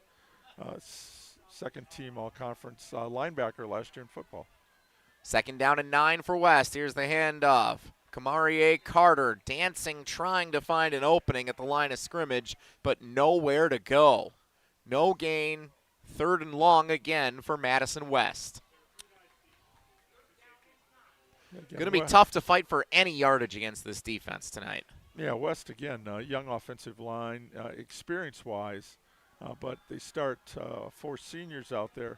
Second-team all-conference linebacker last year in football. 2nd down and 9 for West. Here's the handoff. Kamarie Carter dancing, trying to find an opening at the line of scrimmage, but nowhere to go. No gain. 3rd and long again for Madison West. Going to be tough to fight for any yardage against this defense tonight. Yeah, West, again, young offensive line, experience-wise. But they start 4 seniors out there.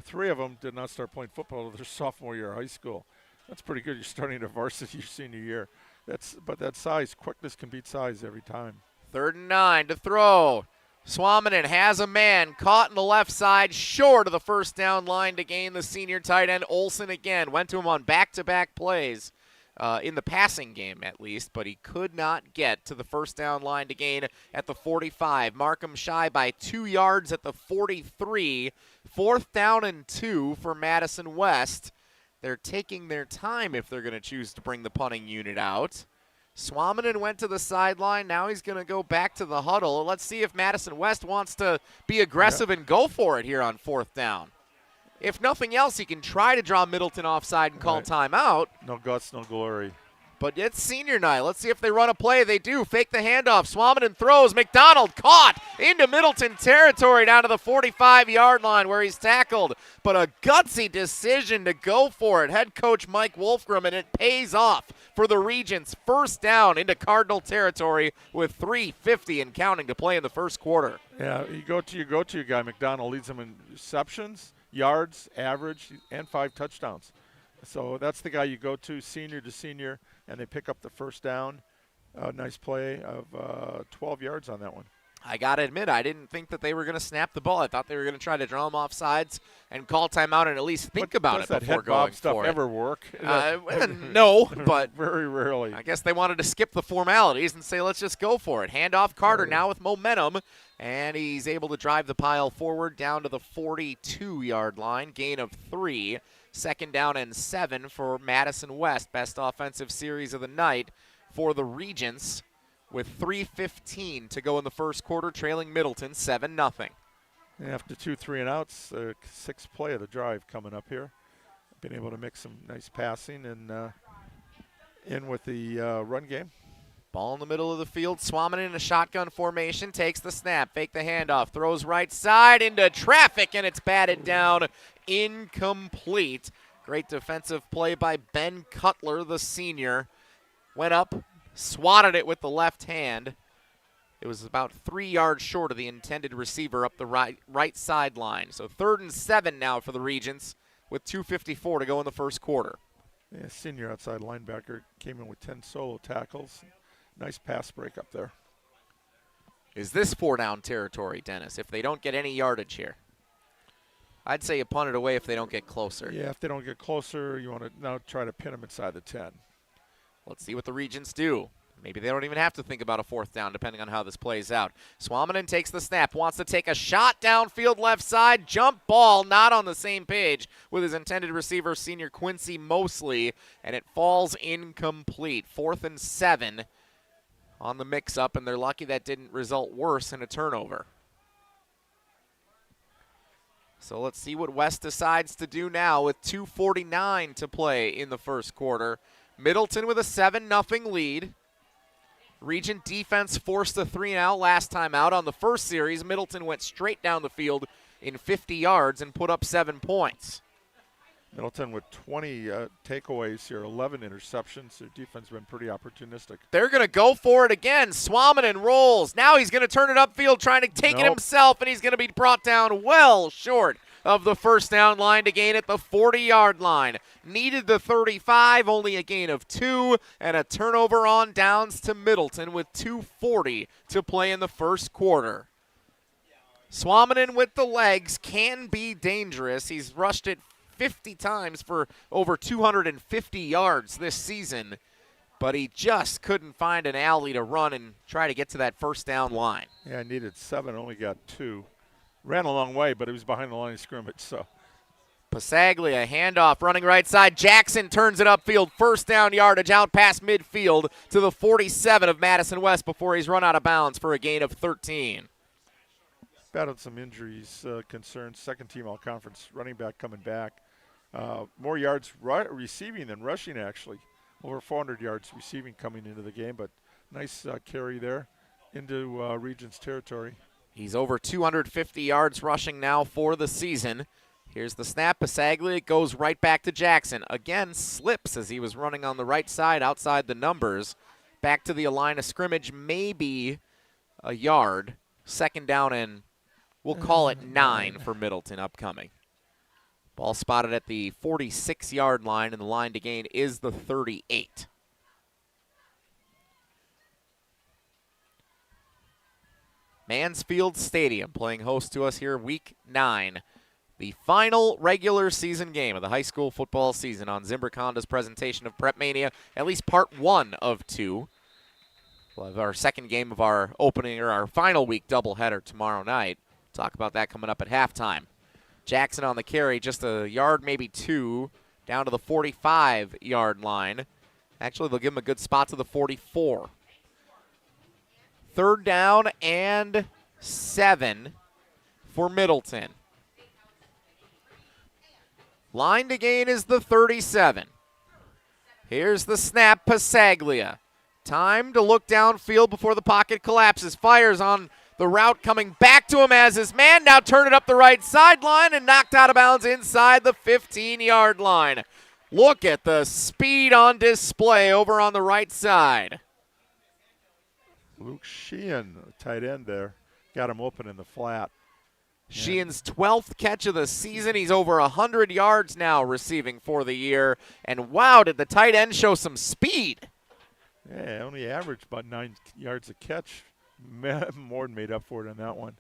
3 of them did not start playing football until their sophomore year of high school. That's pretty good. You're starting a varsity your senior year. But that size, quickness can beat size every time. 3rd and 9 to throw. Swaminen has a man caught in the left side, short of the first down line to gain the senior tight end. Olson again went to him on back-to-back plays. In the passing game, at least, but he could not get to the first down line to gain at the 45. Markham shy by 2 yards at the 43. 4th down and 2 for Madison West. They're taking their time if they're going to choose to bring the punting unit out. Swaminen went to the sideline. Now he's going to go back to the huddle. Let's see if Madison West wants to be aggressive and go for it here on 4th down. If nothing else, he can try to draw Middleton offside and call timeout. No guts, no glory. But it's senior night. Let's see if they run a play. They do. Fake the handoff. Swaminen throws. McDonald caught into Middleton territory down to the 45-yard line where he's tackled. But a gutsy decision to go for it. Head coach Mike Wolfgram, and it pays off for the Regents. 1st down into Cardinal territory with 3:50 and counting to play in the first quarter. Yeah, you go to your guy. McDonald leads them in receptions, yards, average, and 5 touchdowns. So that's the guy you go to senior, and they pick up the 1st down. Nice play of 12 yards on that one. I got to admit, I didn't think that they were going to snap the ball. I thought they were going to try to draw him off sides and call timeout and at least think about it before going stuff for it. Ever work? No, but very rarely. I guess they wanted to skip the formalities and say, let's just go for it. Handoff Carter now with momentum, and he's able to drive the pile forward down to the 42-yard line. Gain of 3. 2nd down and 7 for Madison West. Best offensive series of the night for the Regents with 3:15 to go in the first quarter, trailing Middleton 7-0. After 2 3-and-outs, 6th play of the drive coming up here. Been able to mix some nice passing and in with the run game. Ball in the middle of the field. Swaminen in a shotgun formation. Takes the snap. Fake the handoff. Throws right side into traffic, and it's batted down. Incomplete. Great defensive play by Ben Cutler, the senior. Went up, swatted it with the left hand. It was about 3 yards short of the intended receiver up the right sideline. So 3rd and 7 now for the Regents with 2:54 to go in the first quarter. Yeah, senior outside linebacker came in with 10 solo tackles. Nice pass break up there. Is this 4-down territory, Dennis, if they don't get any yardage here? I'd say you punt it away if they don't get closer. Yeah, if they don't get closer, you want to now try to pin them inside the 10. Let's see what the Regents do. Maybe they don't even have to think about a 4th down, depending on how this plays out. Swaminen takes the snap, wants to take a shot downfield left side. Jump ball, not on the same page with his intended receiver, senior Quincy Mosley, and it falls incomplete. 4th and 7 on the mix-up, and they're lucky that didn't result worse in a turnover. So let's see what West decides to do now with 2:49 to play in the first quarter. Middleton with a 7-0 lead. Regent defense forced a 3-and-out last time out. On the first series, Middleton went straight down the field in 50 yards and put up 7 points. Middleton with 20 takeaways here, 11 interceptions. Their defense has been pretty opportunistic. They're going to go for it again. Swaminen rolls. Now he's going to turn it upfield, trying to take it himself, and he's going to be brought down well short of the 1st down line to gain at the 40-yard line. Needed the 35, only a gain of 2, and a turnover on downs to Middleton with 2:40 to play in the first quarter. Swaminen with the legs can be dangerous. He's rushed it 50 times for over 250 yards this season, but he just couldn't find an alley to run and try to get to that 1st down line. Yeah, I needed 7, only got 2. Ran a long way, but it was behind the line of scrimmage. So Pasaglia, handoff, running right side. Jackson turns it upfield. 1st down yardage out past midfield to the 47 of Madison West before he's run out of bounds for a gain of 13. Battled some injuries, concerns. 2nd team all-conference running back coming back. More yards receiving than rushing, actually. Over 400 yards receiving coming into the game, but nice carry there into Regents territory. He's over 250 yards rushing now for the season. Here's the snap. Pasaglia goes right back to Jackson. Again, slips as he was running on the right side outside the numbers. Back to the line of scrimmage, maybe a yard. 2nd down and we'll call it 9 for Middleton upcoming. Ball spotted at the 46-yard line, and the line to gain is the 38. Mansfield Stadium playing host to us here week 9. The final regular season game of the high school football season on Zimbrick Honda's presentation of PrepMania, at least part 1 of 2. We'll have our 2nd game of our opening or our final week doubleheader tomorrow night. Talk about that coming up at halftime. Jackson on the carry, just a yard, maybe 2, down to the 45-yard line. Actually, they'll give him a good spot to the 44. 3rd down and 7 for Middleton. Line to gain is the 37. Here's the snap, Passaglia. Time to look downfield before the pocket collapses. Fires on the route coming back to him as his man. Now turn it up the right sideline and knocked out of bounds inside the 15-yard line. Look at the speed on display over on the right side. Luke Sheehan, tight end there, got him open in the flat. Sheehan's 12th catch of the season. He's over 100 yards now receiving for the year. And wow, did the tight end show some speed. Yeah, only averaged about 9 yards a catch. More than made up for it on that one.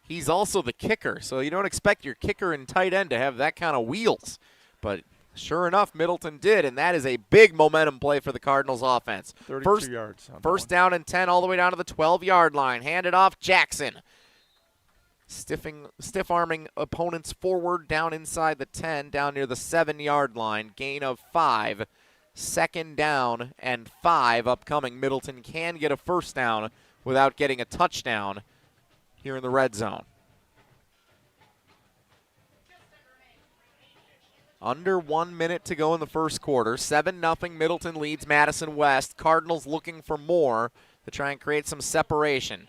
He's also the kicker, so you don't expect your kicker and tight end to have that kind of wheels. But sure enough, Middleton did, and that is a big momentum play for the Cardinals offense. 32 yards. First down and 10 all the way down to the 12-yard line. Handed off Jackson. Stiff-arming opponents forward down inside the 10, down near the 7-yard line. Gain of 5. 2nd down and 5 upcoming. Middleton can get a first down without getting a touchdown here in the red zone. Under 1 minute to go in the first quarter. 7-0 Middleton leads Madison West. Cardinals looking for more to try and create some separation.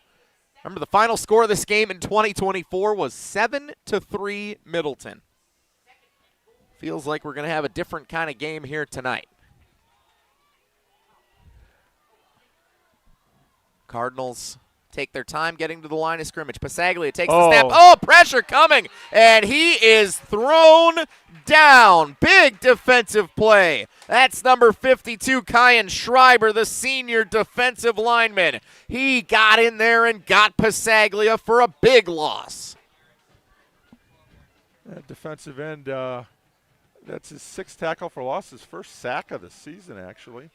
Remember, the final score of this game in 2024 was 7-3 Middleton. Feels like we're going to have a different kind of game here tonight. Cardinals take their time getting to the line of scrimmage. Passaglia takes the snap. Oh, pressure coming, and he is thrown down. Big defensive play. That's number 52, Kyan Schreiber, the senior defensive lineman. He got in there and got Passaglia for a big loss. That defensive end, that's his 6th tackle for loss, his first sack of the season, actually.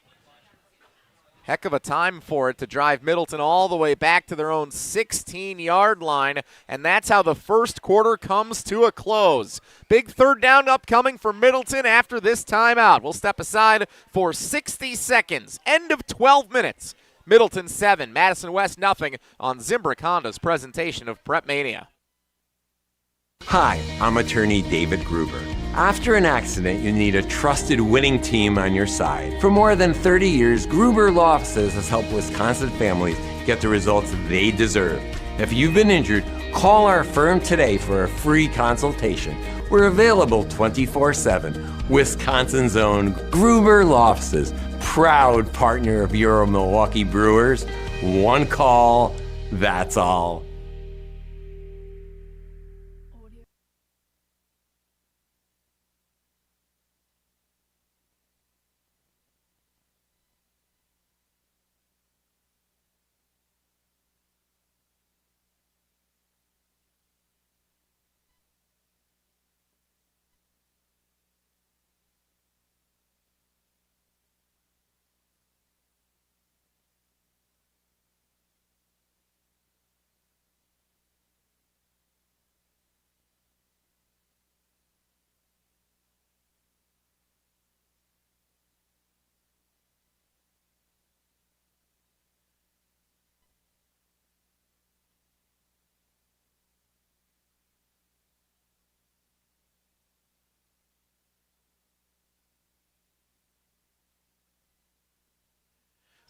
Heck of a time for it to drive Middleton all the way back to their own 16-yard line, and that's how the first quarter comes to a close. Big 3rd down upcoming for Middleton after this timeout. We'll step aside for 60 seconds. End of 12 minutes. Middleton 7, Madison West nothing on Zimbrick Honda's presentation of PrepMania. Hi, I'm attorney David Gruber. After an accident, you need a trusted winning team on your side. For more than 30 years, Gruber Law Offices has helped Wisconsin families get the results they deserve. If you've been injured, call our firm today for a free consultation. We're available 24/7. Wisconsin's own Gruber Law Offices, proud partner of your Milwaukee Brewers. One call, that's all.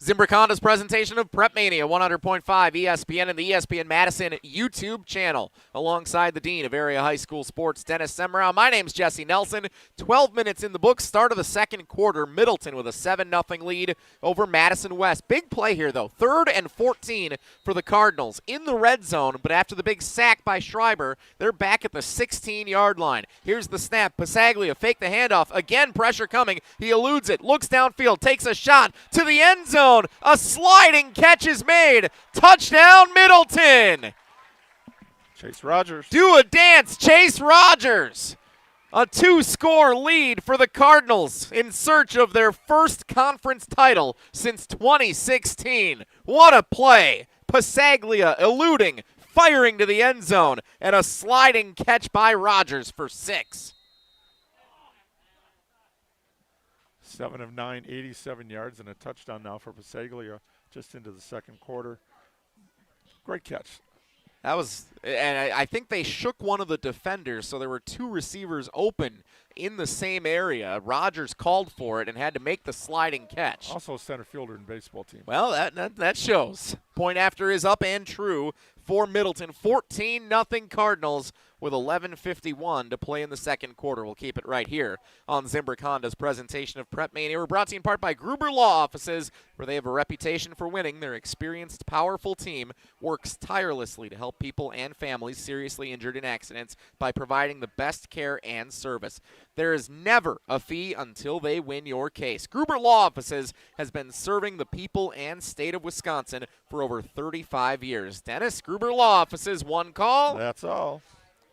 Zimbrick Honda's presentation of PrepMania, 100.5 ESPN and the ESPN Madison YouTube channel. Alongside the Dean of Area High School Sports, Dennis Semrau. My name's Jesse Nelson. 12 minutes in the books, start of the second quarter. Middleton with a 7-0 lead over Madison West. Big play here, though. 3rd and 14 for the Cardinals in the red zone, but after the big sack by Schreiber, they're back at the 16-yard line. Here's the snap. Passaglia fake the handoff. Again, pressure coming. He eludes it, looks downfield, takes a shot to the end zone. A sliding catch is made. Touchdown, Middleton. Chase Rogers. Do a dance, Chase Rogers. A 2-score lead for the Cardinals in search of their first conference title since 2016. What a play. Passaglia eluding, firing to the end zone, and a sliding catch by Rogers for 6. 7 of 9, 87 yards, and a touchdown now for Pasaglia just into the second quarter. Great catch. That was, and I think they shook one of the defenders, so there were two receivers open in the same area. Rogers called for it and had to make the sliding catch. Also a center fielder in baseball team. Well, that shows. Point after is up and true for Middleton. 14-0 Cardinals with 11:51 to play in the second quarter. We'll keep it right here on Zimbrick Honda's presentation of PrepMania. We're brought to you in part by Gruber Law Offices, where they have a reputation for winning. Their experienced, powerful team works tirelessly to help people and families seriously injured in accidents by providing the best care and service. There is never a fee until they win your case. Gruber Law Offices has been serving the people and state of Wisconsin for over 35 years. Dennis, Gruber Law Offices, one call. That's all.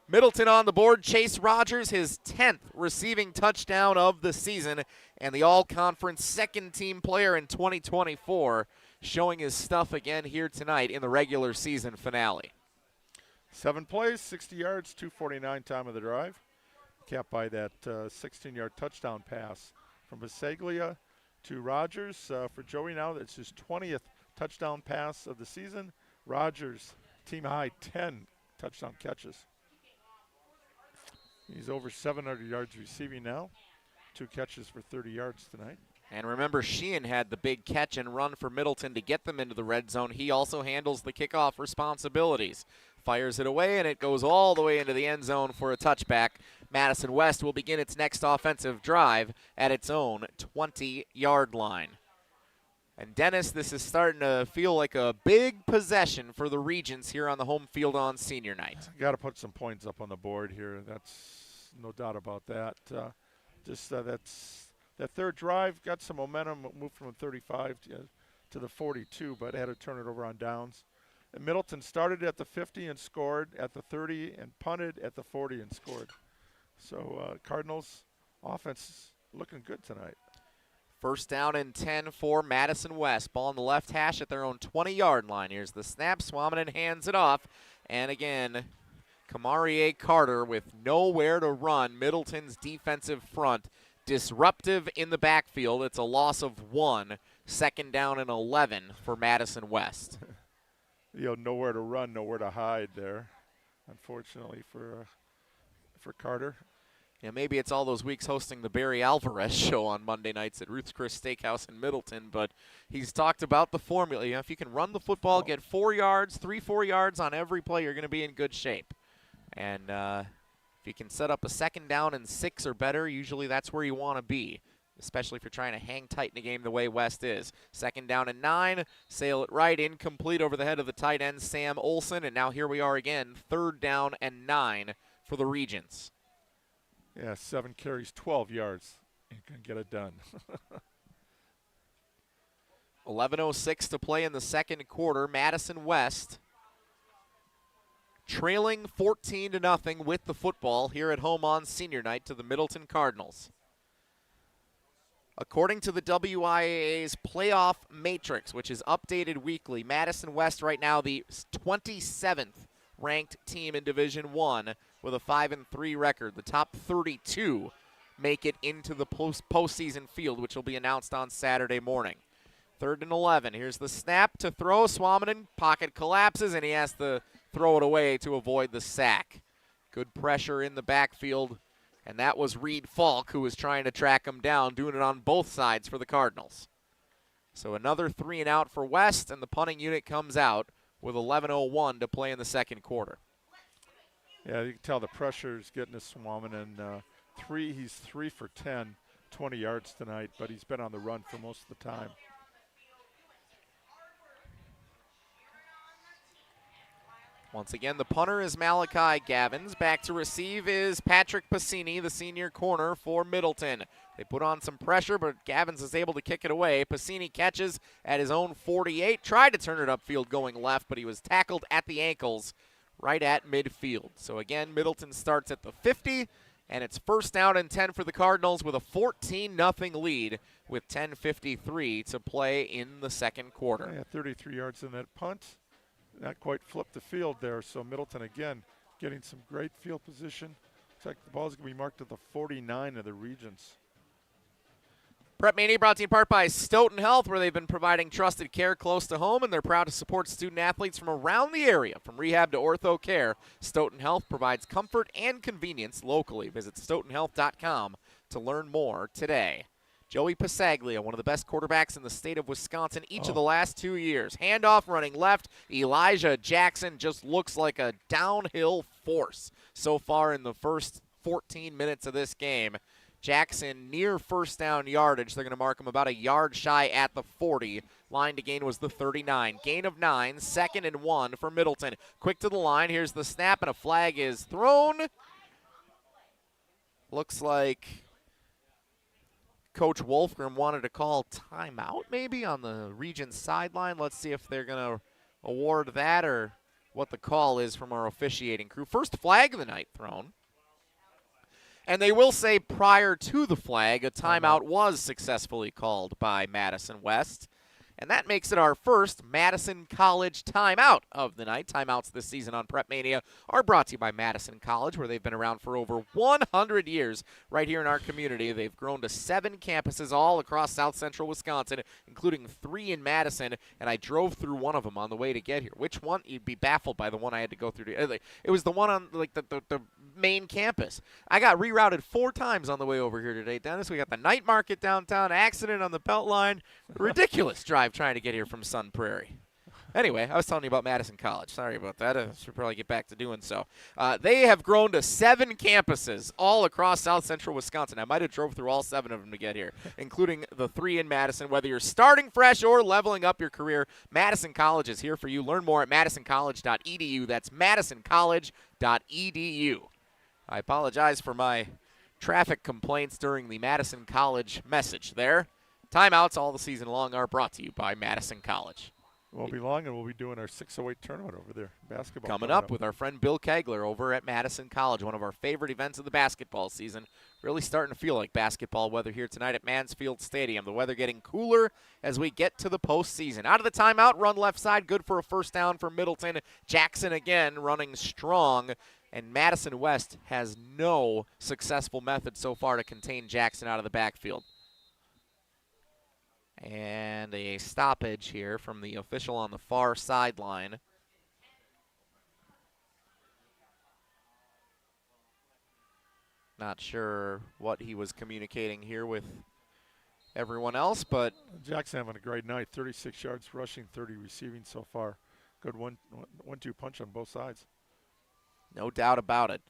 Middleton on the board. Chase Rogers, his 10th receiving touchdown of the season, and the all-conference second-team player in 2024, showing his stuff again here tonight in the regular season finale. 7 plays, 60 yards, 2:49 time of the drive. Capped by that 16-yard touchdown pass from Pasaglia to Rogers. For Joey now, that's his 20th touchdown pass of the season. Rogers, team high 10 touchdown catches. He's over 700 yards receiving now. 2 catches for 30 yards tonight. And remember, Sheehan had the big catch and run for Middleton to get them into the red zone. He also handles the kickoff responsibilities. Fires it away, and it goes all the way into the end zone for a touchback. Madison West will begin its next offensive drive at its own 20-yard line. And Dennis, this is starting to feel like a big possession for the Regents here on the home field on senior night. Got to put some points up on the board here. That's no doubt about that. That third drive got some momentum, moved from 35 to the 42, but had to turn it over on downs. And Middleton started at the 50 and scored at the 30 and punted at the 40 and scored. So Cardinals offense looking good tonight. First down and 10 for Madison West. Ball on the left hash at their own 20-yard line. Here's the snap. Swaminan hands it off. And again, Kamarie Carter with nowhere to run. Middleton's defensive front disruptive in the backfield. It's a loss of 1. Second down and 11 for Madison West. Nowhere to run, nowhere to hide there, unfortunately for Carter. Yeah, maybe it's all those weeks hosting the Barry Alvarez show on Monday nights at Ruth's Chris Steakhouse in Middleton, but he's talked about the formula. If you can run the football, get 4 yards, 3-4 yards on every play, you're going to be in good shape. And if you can set up a second down and 6 or better, usually that's where you want to be, especially if you're trying to hang tight in a game the way West is. Second down and 9, sail it right, incomplete over the head of the tight end, Sam Olson, and now here we are again, third down and 9 for the Regents. Yeah, 7 carries, 12 yards. Ain't gonna get it done. 11:06 to play in the second quarter. Madison West trailing 14-0 with the football here at home on senior night to the Middleton Cardinals. According to the WIAA's playoff matrix, which is updated weekly, Madison West right now the 27th ranked team in Division I with a 5-3 record. The top 32 make it into the postseason field, which will be announced on Saturday morning. 3rd and 11. Here's the snap to throw. Swaminan, pocket collapses, and he has to throw it away to avoid the sack. Good pressure in the backfield, and that was Reed Falk who was trying to track him down, doing it on both sides for the Cardinals. So another 3 and out for West, and the punting unit comes out with 11:01 to play in the second quarter. Yeah, you can tell the pressure is getting to Swaminan. He's 3 for 10, 20 yards tonight, but he's been on the run for most of the time. Once again, the punter is Malachi Gavins. Back to receive is Patrick Passini, the senior corner for Middleton. They put on some pressure, but Gavins is able to kick it away. Passini catches at his own 48. Tried to turn it upfield going left, but he was tackled at the ankles right at midfield. So again, Middleton starts at the 50, and it's first down and 10 for the Cardinals with a 14-0 lead with 10:53 to play in the second quarter. Yeah, 33 yards in that punt. Not quite flipped the field there, so Middleton again getting some great field position. Looks like the ball's going to be marked at the 49 of the Regents. PrepMania brought to you in part by Stoughton Health, where they've been providing trusted care close to home, and they're proud to support student-athletes from around the area. From rehab to ortho care, Stoughton Health provides comfort and convenience locally. Visit stoughtonhealth.com to learn more today. Joey Passaglia, one of the best quarterbacks in the state of Wisconsin each of the last 2 years. Handoff running left. Elijah Jackson just looks like a downhill force so far in the first 14 minutes of this game. Jackson near first down yardage. They're going to mark him about a yard shy at the 40. Line to gain was the 39. Gain of 9, 2nd and 1 for Middleton. Quick to the line. Here's the snap, and a flag is thrown. Looks like Coach Wolfgram wanted to call timeout maybe on the Regents sideline. Let's see if they're going to award that or what the call is from our officiating crew. First flag of the night thrown. And they will say prior to the flag, a timeout was successfully called by Madison West. And that makes it our first Madison College timeout of the night. Timeouts this season on PrepMania are brought to you by Madison College, where they've been around for over 100 years right here in our community. They've grown to 7 campuses all across south central Wisconsin, including 3 in Madison, and I drove through one of them on the way to get here. Which one? You'd be baffled by the one I had to go through. It was the one on the main campus. I got rerouted 4 times on the way over here today, Dennis. We got the night market downtown, accident on the Beltline, ridiculous drive trying to get here from Sun Prairie. Anyway, I was telling you about Madison College. Sorry about that. I should probably get back to doing so. They have grown to 7 campuses all across south central Wisconsin. I might have drove through all 7 of them to get here, including the 3 in Madison. Whether you're starting fresh or leveling up your career, Madison College is here for you. Learn more at madisoncollege.edu. That's madisoncollege.edu. I apologize for my traffic complaints during the Madison College message there. Timeouts all the season long are brought to you by Madison College. Won't be long, and we'll be doing our 608 tournament over there, basketball. Coming up with our friend Bill Kegler over at Madison College, one of our favorite events of the basketball season. Really starting to feel like basketball weather here tonight at Mansfield Stadium. The weather getting cooler as we get to the postseason. Out of the timeout, run left side, good for a first down for Middleton. Jackson again running strong, and Madison West has no successful method so far to contain Jackson out of the backfield. And a stoppage here from the official on the far sideline. Not sure what he was communicating here with everyone else, but Jackson having a great night. 36 yards rushing, 30 receiving so far. Good one-two punch on both sides. No doubt about it.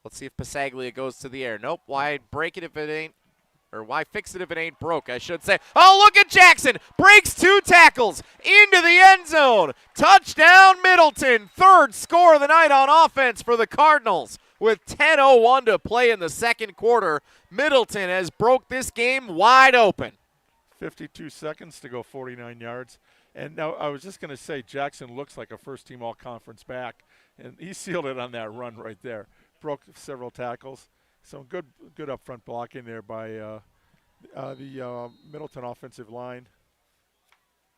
Let's see if Passaglia goes to the air. Nope. Why break it if it ain't? Or why fix it if it ain't broke, I should say. Oh, look at Jackson. Breaks 2 tackles into the end zone. Touchdown, Middleton. 3rd score of the night on offense for the Cardinals. With 10:01 to play in the second quarter, Middleton has broke this game wide open. 52 seconds to go 49 yards. And now I was just going to say Jackson looks like a first-team all-conference back, and he sealed it on that run right there. Broke several tackles. Some good up front blocking there by the Middleton offensive line.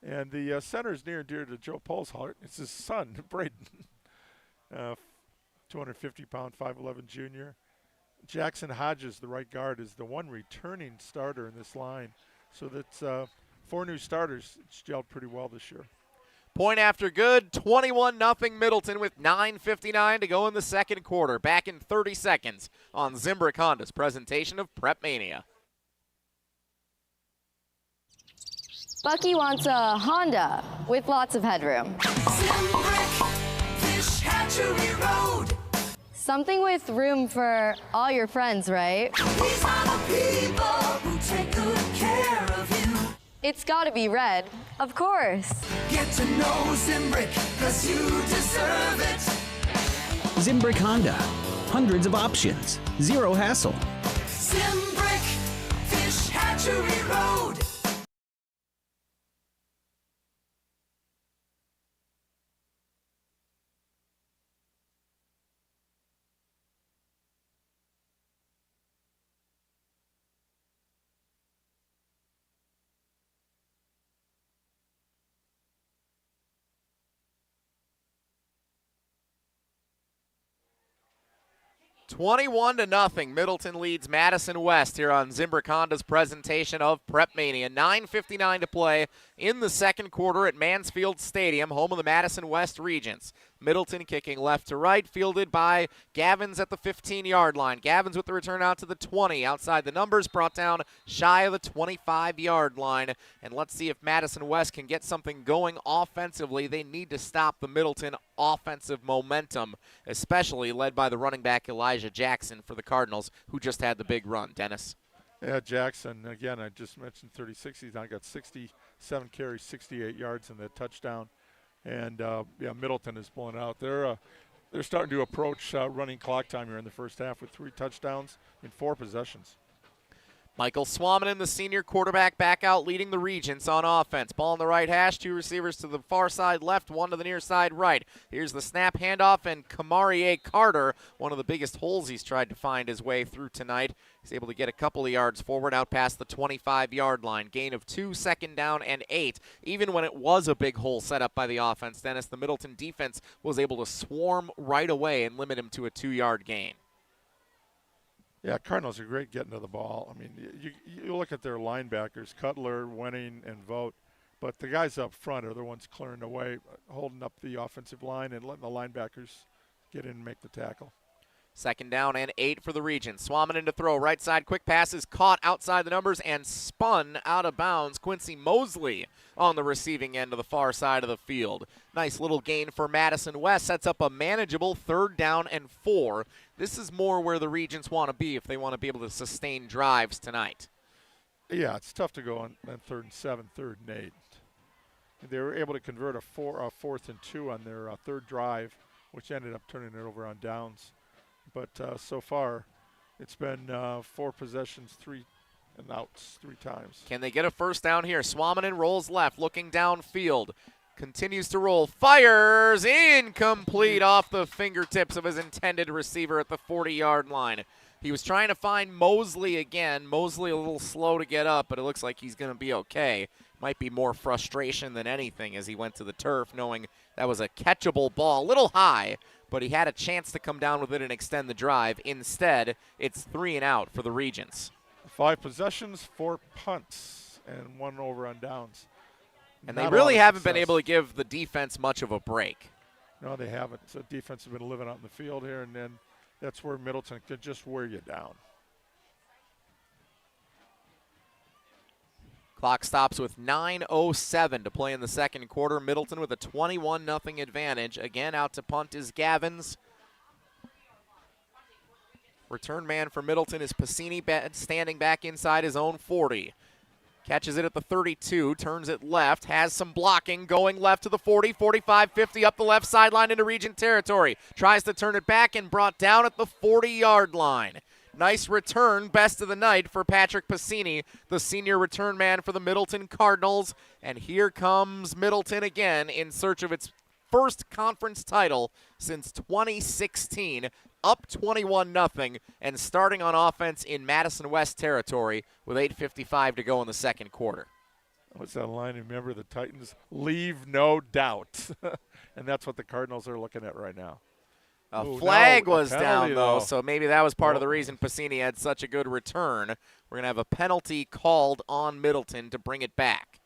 And the center is near and dear to Joe Pohl's heart. It's his son, Braden. 250-pound, 5'11 junior. Jackson Hodges, the right guard, is the one returning starter in this line. So that's 4 new starters. It's gelled pretty well this year. Point after good, 21-0 Middleton with 9:59 to go in the second quarter. Back in 30 seconds on Zimbrick Honda's presentation of PrepMania. Bucky wants a Honda with lots of headroom. Zimbrick, Fish Hatchery Road. Something with room for all your friends, right? These are the people who take good care of you. It's gotta be red, of course. Get to know Zimbrick, 'cause you deserve it. Zimbrick Honda. Hundreds of options. Zero hassle. Zimbrick, Fish Hatchery Road. 21-0. Middleton leads Madison West here on Zimbrick Honda's presentation of PrepMania. 9:59 to play in the second quarter at Mansfield Stadium, home of the Madison West Regents. Middleton kicking left to right, fielded by Gavins at the 15-yard line. Gavins with the return out to the 20. Outside the numbers, brought down shy of the 25-yard line. And let's see if Madison West can get something going offensively. They need to stop the Middleton offensive momentum, especially led by the running back Elijah Jackson for the Cardinals, who just had the big run. Dennis? Yeah, Jackson, again, I just mentioned 36. He's now got 67 carries, 68 yards in that touchdown. And, yeah, Middleton is pulling out. They're starting to approach running clock time here in the first half with 3 touchdowns in 4 possessions. Michael Swamanen, the senior quarterback, back out leading the Regents on offense. Ball on the right hash, 2 receivers to the far side left, 1 to the near side right. Here's the snap handoff, and Kamarie Carter, one of the biggest holes he's tried to find his way through tonight. He's able to get a couple of yards forward out past the 25-yard line. Gain of 2, second down, and 8. Even when it was a big hole set up by the offense, Dennis, the Middleton defense was able to swarm right away and limit him to a 2-yard gain. Yeah, Cardinals are great getting to the ball. I mean, you look at their linebackers, Cutler, Wenning, and Vogt, but the guys up front are the ones clearing away, holding up the offensive line and letting the linebackers get in and make the tackle. Second down and 8 for the Regents. Swamanen to throw. Right side, quick pass is caught outside the numbers and spun out of bounds. Quincy Mosley on the receiving end of the far side of the field. Nice little gain for Madison West. Sets up a manageable 3rd down and 4. This is more where the Regents want to be if they want to be able to sustain drives tonight. Yeah, it's tough to go on 3rd and 7, 3rd and 8. They were able to convert a 4th and 2 on their 3rd drive, which ended up turning it over on downs. But so far, it's been 4 possessions, 3 and outs 3 times. Can they get a first down here? Swamanen rolls left, looking downfield. Continues to roll, fires, incomplete off the fingertips of his intended receiver at the 40-yard line. He was trying to find Mosley again. Mosley a little slow to get up, but it looks like he's going to be okay. Might be more frustration than anything as he went to the turf, knowing that was a catchable ball, a little high, but he had a chance to come down with it and extend the drive. Instead, it's 3 and out for the Regents. 5 possessions, 4 punts, and 1 over on downs. And they really haven't been able to give the defense much of a break. No, they haven't. So defense has been living out in the field here, and then that's where Middleton could just wear you down. Clock stops with 9:07 to play in the second quarter. Middleton with a 21-0 advantage. Again, out to punt is Gavins. Return man for Middleton is Passini, standing back inside his own 40. Catches it at the 32, turns it left, has some blocking, going left to the 40, 45, 50, up the left sideline into Regent territory. Tries to turn it back and brought down at the 40-yard line. Nice return, best of the night for Patrick Passini, the senior return man for the Middleton Cardinals. And here comes Middleton again in search of its first conference title since 2016. Up 21-0 and starting on offense in Madison West territory with 8:55 to go in the second quarter. What's that line? Remember, the Titans leave no doubt. And that's what the Cardinals are looking at right now. A flag was down, though, so maybe that was part of the reason Passini had such a good return. We're going to have a penalty called on Middleton to bring it back.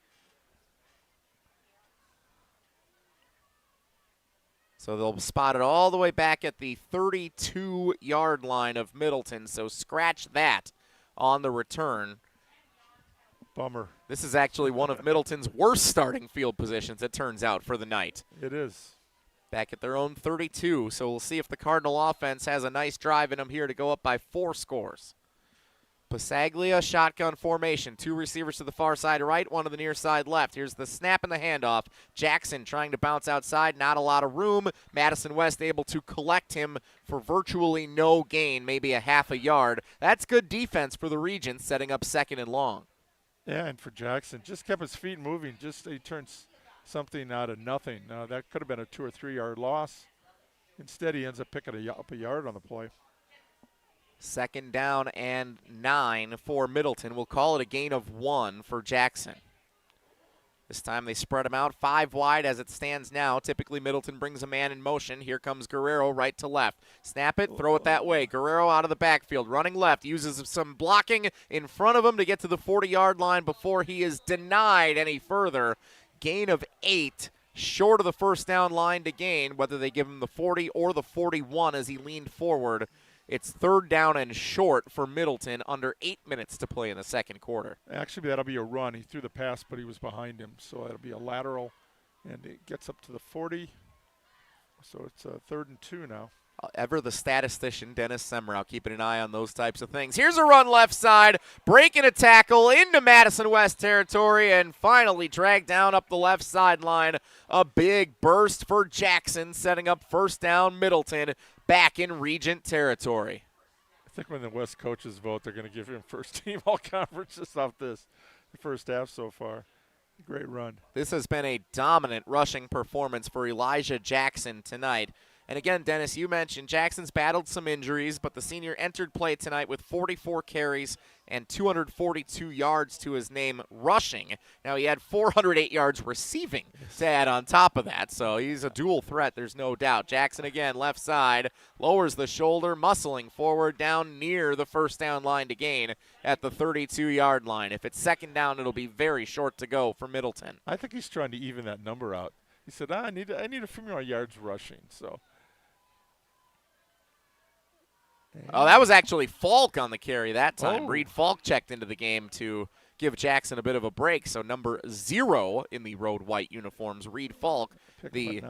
So they'll spot it all the way back at the 32-yard line of Middleton. So scratch that on the return. Bummer. This is actually one of Middleton's worst starting field positions, it turns out, for the night. It is. Back at their own 32. So we'll see if the Cardinal offense has a nice drive in them here to go up by 4 scores. Passaglia, shotgun formation. 2 receivers to the far side right, 1 to the near side left. Here's the snap and the handoff. Jackson trying to bounce outside, not a lot of room. Madison West able to collect him for virtually no gain, maybe a half a yard. That's good defense for the Regents, setting up 2nd and long. Yeah, and for Jackson, just kept his feet moving. He turns something out of nothing. That could have been a 2 or 3 yard loss. Instead, he ends up picking up a yard on the play. 2nd down and 9 for Middleton. We'll call it a gain of 1 for Jackson. This time they spread him out 5 wide as it stands now. Typically Middleton brings a man in motion. Here comes Guerrero right to left. Snap it, throw it that way. Guerrero out of the backfield, running left, uses some blocking in front of him to get to the 40-yard line before he is denied any further. Gain of 8, short of the first down line to gain, whether they give him the 40 or the 41 as he leaned forward. It's 3rd down and short for Middleton, under 8 minutes to play in the second quarter. Actually, that'll be a run. He threw the pass, but he was behind him, so that'll be a lateral, and it gets up to the 40. So it's 3rd and 2 now. Ever the statistician, Dennis Semrau, keeping an eye on those types of things. Here's a run left side, breaking a tackle into Madison West territory, and finally dragged down up the left sideline. A big burst for Jackson, setting up first down Middleton, back in Regent territory. I think when the West coaches vote, they're going to give him first team all conferences off this. The first half so far. Great run. This has been a dominant rushing performance for Elijah Jackson tonight. And again, Dennis, you mentioned Jackson's battled some injuries, but the senior entered play tonight with 44 carries and 242 yards to his name rushing. Now, he had 408 yards receiving to add on top of that, so he's a dual threat, there's no doubt. Jackson again, left side, lowers the shoulder, muscling forward down near the first down line to gain at the 32-yard line. If it's second down, it'll be very short to go for Middleton. I think he's trying to even that number out. He said, I need a few more yards rushing, so. Oh, that was actually Falk on the carry that time. Oh. Reed Falk checked into the game to give Jackson a bit of a break. So number 0 in the road white uniforms, Reed Falk, the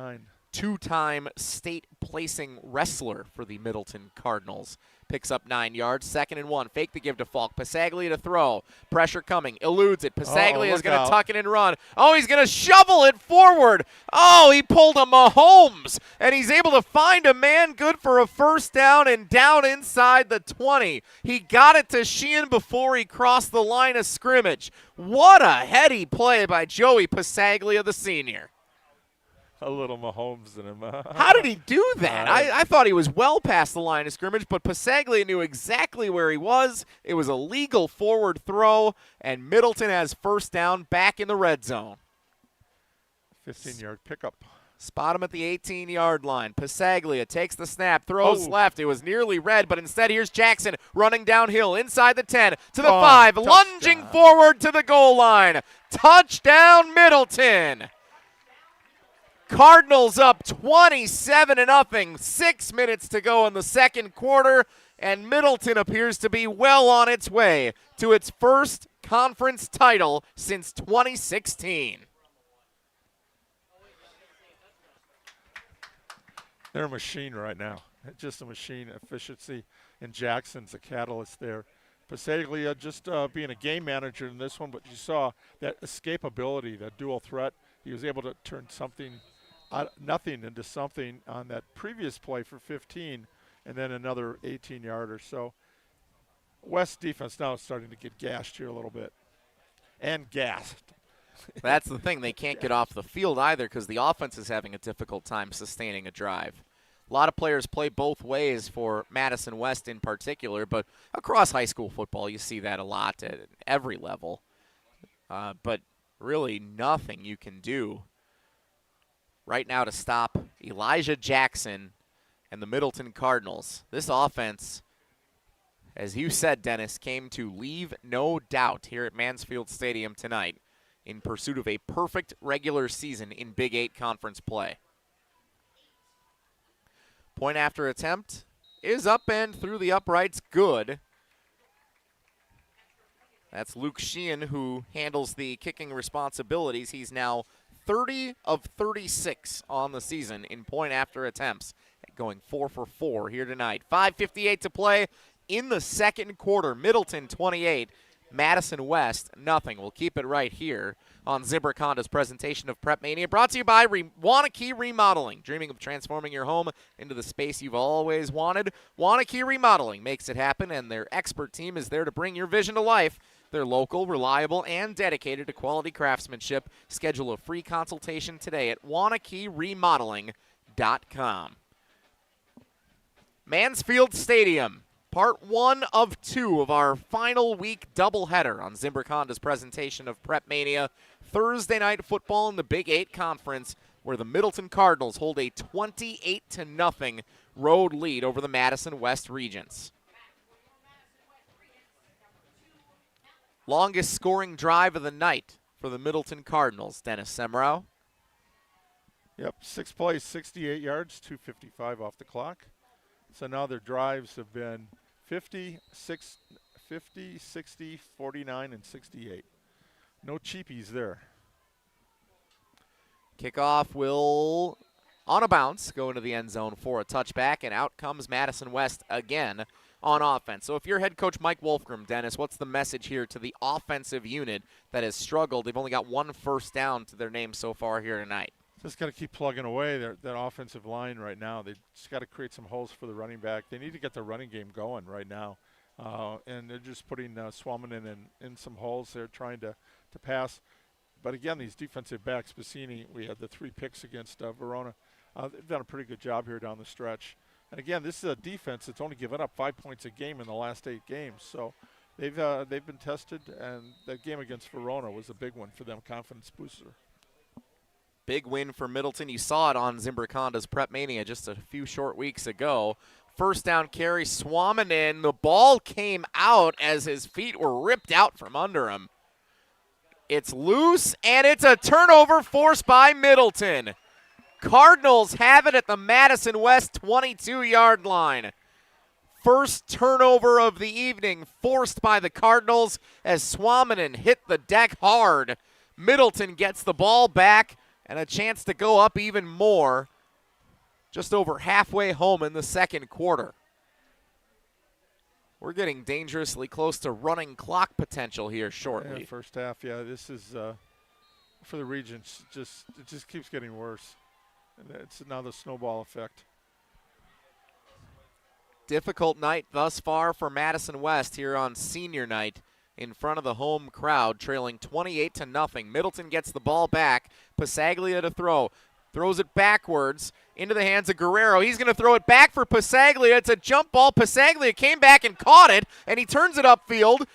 2-time state placing wrestler for the Middleton Cardinals. Picks up 9 yards, 2nd and 1. Fake the give to Falk. Pasaglia to throw. Pressure coming. Eludes it. Pasaglia is going to tuck it and run. Oh, he's going to shovel it forward. Oh, he pulled a Mahomes. And he's able to find a man good for a first down and down inside the 20. He got it to Sheehan before he crossed the line of scrimmage. What a heady play by Joey Pasaglia, the senior. A little Mahomes in him. How did he do that? I thought he was well past the line of scrimmage, but Pasaglia knew exactly where he was. It was a legal forward throw, and Middleton has first down back in the red zone. 15-yard pickup. Spot him at the 18-yard line. Pasaglia takes the snap, throws left. It was nearly red, but instead here's Jackson running downhill inside the 10 to the 5, lunging forward to the goal line. Touchdown, Middleton. Cardinals up 27-0, 6 minutes to go in the second quarter, and Middleton appears to be well on its way to its first conference title since 2016. They're a machine right now. Just a machine. Efficiency, and Jackson's a catalyst there. Pasaglia just being a game manager in this one, but you saw that escapability, that dual threat. He was able to turn nothing into something on that previous play for 15, and then another 18-yard or so. West defense now is starting to get gashed here a little bit, and gassed. That's the thing. They can't get off the field either because the offense is having a difficult time sustaining a drive. A lot of players play both ways for Madison West in particular, but across high school football you see that a lot at every level. But really nothing you can do right now to stop Elijah Jackson and the Middleton Cardinals. This offense, as you said, Dennis, came to leave no doubt here at Mansfield Stadium tonight in pursuit of a perfect regular season in Big 8 conference play. Point after attempt is up and through the uprights, good. That's Luke Sheehan who handles the kicking responsibilities. He's now 30 of 36 on the season in point after attempts, going 4 for 4 here tonight. 5:58 to play in the second quarter. Middleton 28, Madison West nothing. We'll keep it right here on Zimbrick Honda's presentation of PrepMania, brought to you by Wanakee Remodeling. Dreaming of transforming your home into the space you've always wanted? Wanakee Remodeling makes it happen, and their expert team is there to bring your vision to life. They're local, reliable, and dedicated to quality craftsmanship. Schedule a free consultation today at WanakeeRemodeling.com. Mansfield Stadium, part 1 of 2 of our final week doubleheader on Zimbrick Honda's presentation of PrepMania. Thursday night football in the Big 8 Conference, where the Middleton Cardinals hold a 28-0 road lead over the Madison West Regents. Longest scoring drive of the night for the Middleton Cardinals, Dennis Semrau. Yep, sixth place, 68 yards, 2:55 off the clock. So now their drives have been 50, 60, 49, and 68. No cheapies there. Kickoff will, on a bounce, go into the end zone for a touchback, and out comes Madison West again on offense. So if you're head coach Mike Wolfgram, Dennis, what's the message here to the offensive unit that has struggled? They've only got one first down to their name so far here tonight. Just got to keep plugging away that offensive line right now. They just got to create some holes for the running back. They need to get the running game going right now. And they're just putting Swamanen in some holes there trying to pass. But again, these defensive backs, Bassini, we had the 3 picks against Verona. They've done a pretty good job here down the stretch. And again, this is a defense that's only given up 5 points a game in the last 8 games. So they've been tested, and that game against Verona was a big one for them, confidence booster. Big win for Middleton. You saw it on Zimbrick Honda's PrepMania just a few short weeks ago. First down carry, Swamanen. The ball came out as his feet were ripped out from under him. It's loose, and it's a turnover forced by Middleton. Cardinals have it at the Madison West 22-yard line. First turnover of the evening forced by the Cardinals as Swamanen hit the deck hard. Middleton gets the ball back and a chance to go up even more just over halfway home in the second quarter. We're getting dangerously close to running clock potential here shortly. Yeah, first half, yeah, this is for the Regents. It just keeps getting worse. And it's now the snowball effect. Difficult night thus far for Madison West here on senior night in front of the home crowd, trailing 28-0. Middleton gets the ball back. Passaglia to throw. Throws it backwards into the hands of Guerrero. He's going to throw it back for Passaglia. It's a jump ball. Passaglia came back and caught it, and he turns it upfield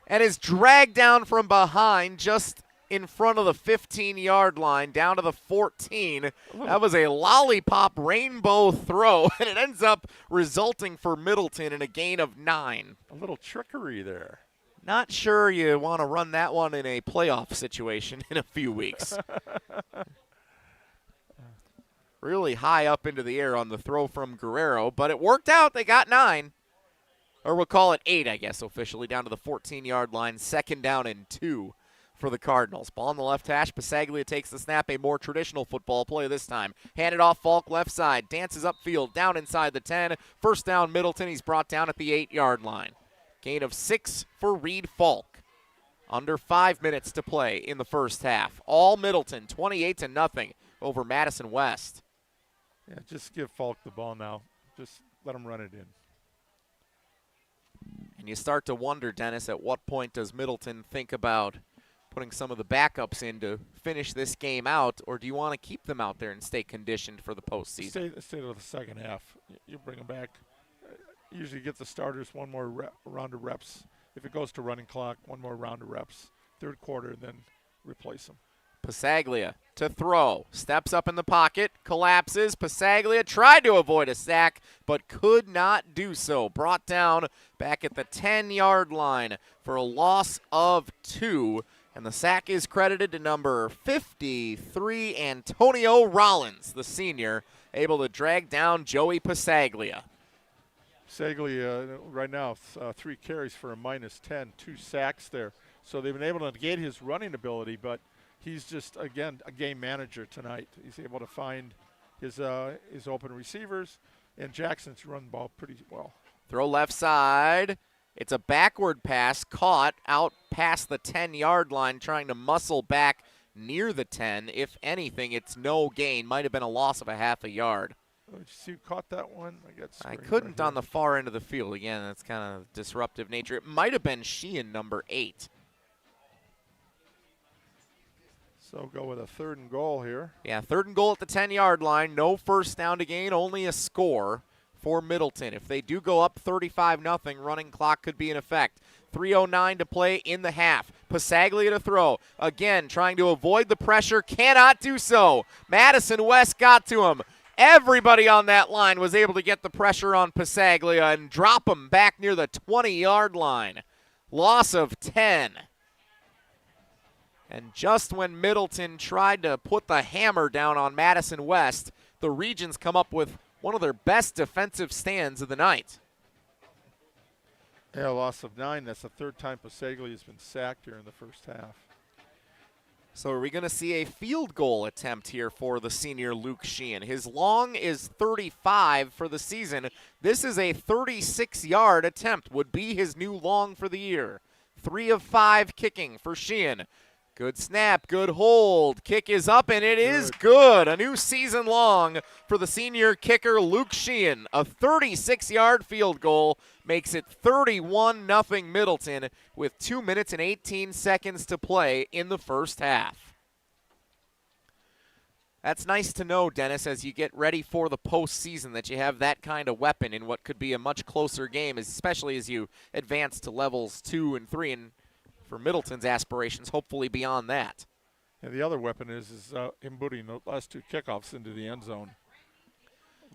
and is dragged down from behind just in front of the 15-yard line, down to the 14. That was a lollipop rainbow throw, and it ends up resulting for Middleton in a gain of 9. A little trickery there. Not sure you want to run that one in a playoff situation in a few weeks. Really high up into the air on the throw from Guerrero, but it worked out. They got 9. Or we'll call it 8, I guess, officially, down to the 14-yard line. Second down and 2 for the Cardinals. Ball on the left hash. Passaglia takes the snap, a more traditional football play this time. Handed off Falk left side. Dances upfield, down inside the 10. First down Middleton. He's brought down at the 8-yard line. Gain of 6 for Reed Falk. Under 5 minutes to play in the first half. All Middleton, 28-0 over Madison West. Yeah, just give Falk the ball now. Just let him run it in. And you start to wonder, Dennis, at what point does Middleton think about putting some of the backups in to finish this game out, or do you want to keep them out there and stay conditioned for the postseason? Stay to the second half. You bring them back. Usually get the starters one more round of reps. If it goes to running clock, one more round of reps. Third quarter, then replace them. Passaglia to throw. Steps up in the pocket, collapses. Passaglia tried to avoid a sack, but could not do so. Brought down back at the 10-yard line for a loss of 2. And the sack is credited to number 53, Antonio Rollins, the senior, able to drag down Joey Passaglia. Passaglia right now, 3 carries for a -10, 2 sacks there. So they've been able to negate his running ability, but he's just, again, a game manager tonight. He's able to find his open receivers, and Jackson's run the ball pretty well. Throw left side. It's a backward pass caught out past the 10-yard line, trying to muscle back near the 10. If anything, it's no gain. Might have been a loss of a half a yard. Did you see who caught that one? I couldn't on the far end of the field. Again, that's kind of disruptive nature. It might have been Sheehan, number 8. So go with a 3rd and goal here. Yeah, 3rd and goal at the 10-yard line. No first down to gain, only a score for Middleton. If they do go up 35-0, running clock could be in effect. 3:09 to play in the half. Passaglia to throw. Again, trying to avoid the pressure. Cannot do so. Madison West got to him. Everybody on that line was able to get the pressure on Passaglia and drop him back near the 20-yard line. Loss of 10. And just when Middleton tried to put the hammer down on Madison West, the Regions come up with one of their best defensive stands of the night. Yeah, loss of 9. That's the third time Passaglia has been sacked here in the first half. So are we going to see a field goal attempt here for the senior Luke Sheehan? His long is 35 for the season. This is a 36-yard attempt, would be his new long for the year. 3 of 5 kicking for Sheehan. Good snap, good hold. Kick is up, and it is good. A new season long for the senior kicker, Luke Sheehan. A 36-yard field goal makes it 31-0 Middleton with 2 minutes and 18 seconds to play in the first half. That's nice to know, Dennis, as you get ready for the postseason, that you have that kind of weapon in what could be a much closer game, especially as you advance to levels 2 and 3, and for Middleton's aspirations, hopefully beyond that. And the other weapon is him booting the last 2 kickoffs into the end zone.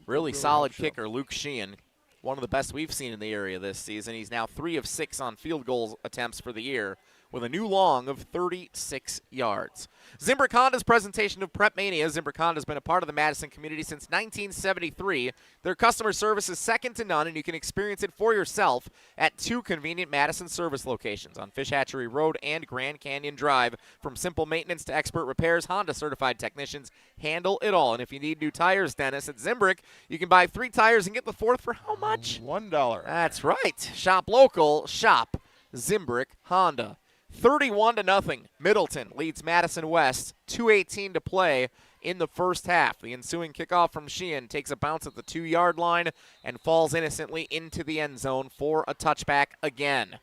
Really solid kicker, Luke Sheehan. One of the best we've seen in the area this season. He's now 3 of 6 on field goal attempts for the year with a new long of 36 yards. Zimbrick Honda's presentation of PrepMania. Zimbrick Honda has been a part of the Madison community since 1973. Their customer service is second to none, and you can experience it for yourself at 2 convenient Madison service locations on Fish Hatchery Road and Grand Canyon Drive. From simple maintenance to expert repairs, Honda-certified technicians handle it all. And if you need new tires, Dennis, at Zimbrick, you can buy 3 tires and get the 4th for how much? $1. That's right. Shop local. Shop Zimbrick Honda. 31-0. Middleton leads Madison West. 2:18 to play in the first half. The ensuing kickoff from Sheehan takes a bounce at the 2-yard line and falls innocently into the end zone for a touchback again.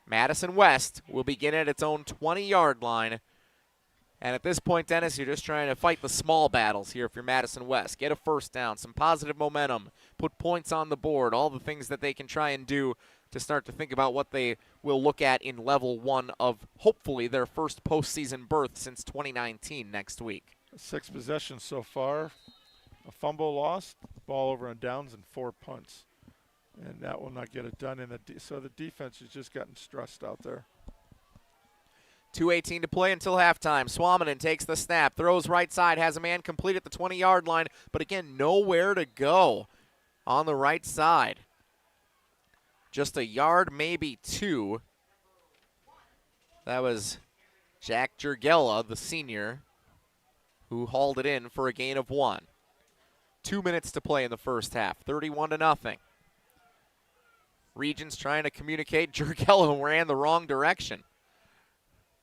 Madison West will begin at its own 20-yard line. And at this point, Dennis, you're just trying to fight the small battles here if you're Madison West. Get a first down, some positive momentum, put points on the board, all the things that they can try and do to start to think about what they will look at in level 1 of hopefully their first postseason berth since 2019 next week. 6 possessions so far, a fumble lost, ball over on downs, and 4 punts. And that will not get it done. So the defense has just gotten stressed out there. 2:18 to play until halftime. Swaminen takes the snap, throws right side, has a man complete at the 20-yard line, but again, nowhere to go on the right side. Just a yard, maybe 2. That was Jack Jurgella, the senior, who hauled it in for a gain of 1. 2 minutes to play in the first half, 31-0. Regions trying to communicate. Jurgella ran the wrong direction.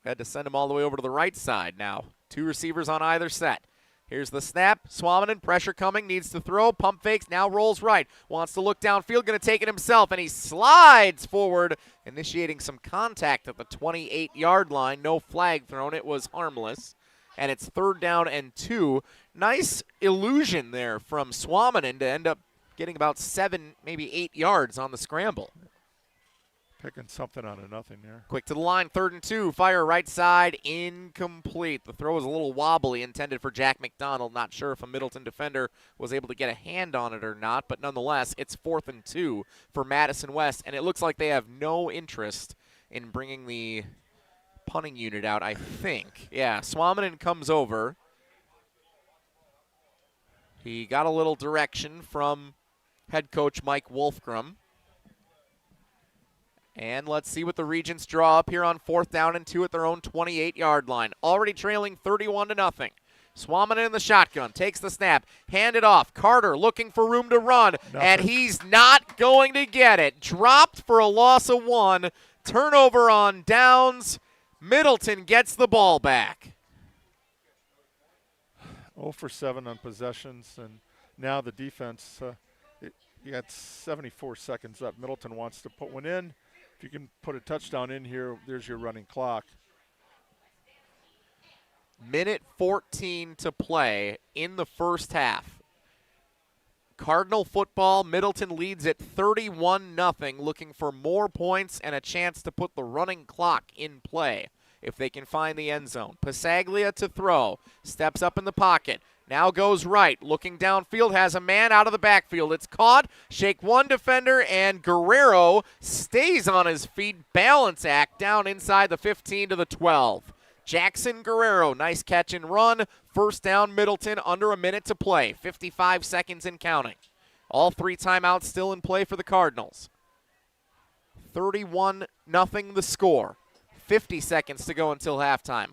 Had to send him all the way over to the right side now. 2 receivers on either set. Here's the snap. Swaminen, pressure coming, needs to throw. Pump fakes, now rolls right. Wants to look downfield, going to take it himself, and he slides forward, initiating some contact at the 28-yard line. No flag thrown. It was harmless. And it's 3rd down and 2. Nice illusion there from Swaminen to end up getting about 7, maybe 8 yards on the scramble. Picking something out of nothing there. Quick to the line, 3rd and 2. Fire right side, incomplete. The throw was a little wobbly, intended for Jack McDonald. Not sure if a Middleton defender was able to get a hand on it or not, but nonetheless, it's 4th and 2 for Madison West, and it looks like they have no interest in bringing the punting unit out, I think. Yeah, Swaminen comes over. He got a little direction from head coach Mike Wolfgram. And let's see what the Regents draw up here on 4th down and 2 at their own 28-yard line. Already trailing 31-0. Swaminen in the shotgun, takes the snap, hand it off. Carter looking for room to run, and he's not going to get it. Dropped for a loss of 1. Turnover on downs. Middleton gets the ball back. 0 for 7 on possessions, and now the defense, you got 74 seconds up. Middleton wants to put one in. If you can put a touchdown in here, there's your running clock. Minute 14 to play in the first half. Cardinal football. Middleton leads at 31-0, looking for more points and a chance to put the running clock in play if they can find the end zone. Pasaglia to throw. Steps up in the pocket. Now goes right. Looking downfield. Has a man out of the backfield. It's caught. Shake one defender, and Guerrero stays on his feet. Balance act down inside the 15 to the 12. Jackson Guerrero, nice catch and run. First down, Middleton, under a minute to play. 55 seconds and counting. All 3 timeouts still in play for the Cardinals. 31-0 the score. 50 seconds to go until halftime.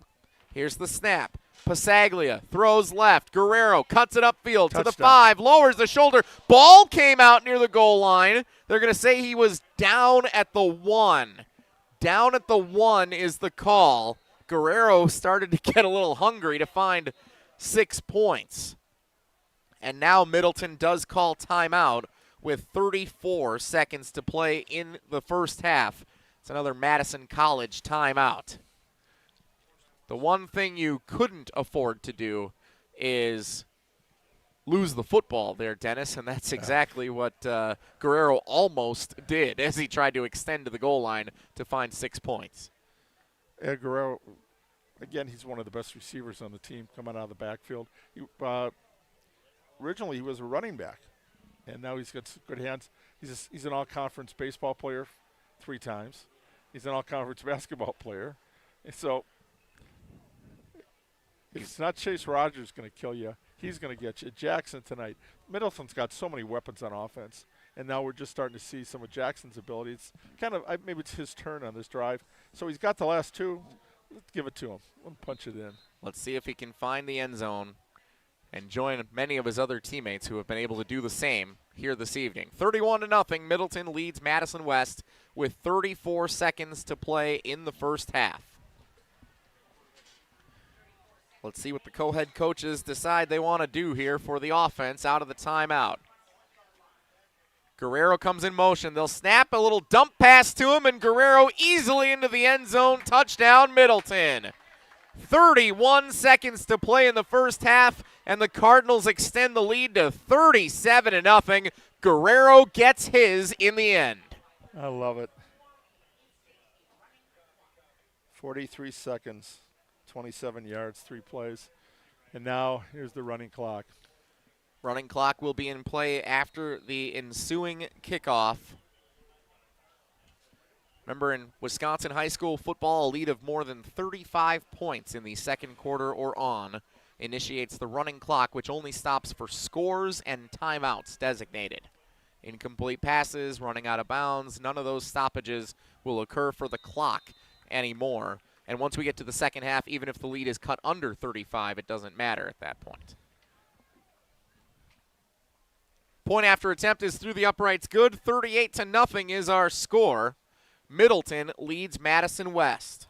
Here's the snap. Pasaglia throws left. Guerrero cuts it upfield to the 5, lowers the shoulder. Ball came out near the goal line. They're going to say he was down at the 1. Down at the 1 is the call. Guerrero started to get a little hungry to find 6 points. And now Middleton does call timeout with 34 seconds to play in the first half. It's another Madison College timeout. The one thing you couldn't afford to do is lose the football there, Dennis, and that's exactly what Guerrero almost did as he tried to extend to the goal line to find 6 points. Guerrero, again, he's one of the best receivers on the team coming out of the backfield. Originally, he was a running back, and now he's got good hands. He's an all-conference baseball player 3 times. He's an all-conference basketball player. And so if it's not Chase Rogers going to kill you, he's going to get you. Jackson tonight. Middleton's got so many weapons on offense, and now we're just starting to see some of Jackson's abilities. Kind of, maybe it's his turn on this drive. So he's got the last 2. Let's give it to him. Let him punch it in. Let's see if he can find the end zone and join many of his other teammates who have been able to do the same here this evening. 31-0, Middleton leads Madison West with 34 seconds to play in the first half. Let's see what the co-head coaches decide they want to do here for the offense out of the timeout. Guerrero comes in motion. They'll snap a little dump pass to him, and Guerrero easily into the end zone. Touchdown, Middleton. 31 seconds to play in the first half, and the Cardinals extend the lead to 37-0. Guerrero gets his in the end. I love it. 43 seconds, 27 yards, 3 plays. And now here's the running clock. Running clock will be in play after the ensuing kickoff. Remember, in Wisconsin high school football, a lead of more than 35 points in the second quarter or on initiates the running clock, which only stops for scores and timeouts designated. Incomplete passes, running out of bounds, none of those stoppages will occur for the clock anymore. And once we get to the second half, even if the lead is cut under 35, it doesn't matter at that point. Point after attempt is through the uprights good. 38-0 is our score. Middleton leads Madison West.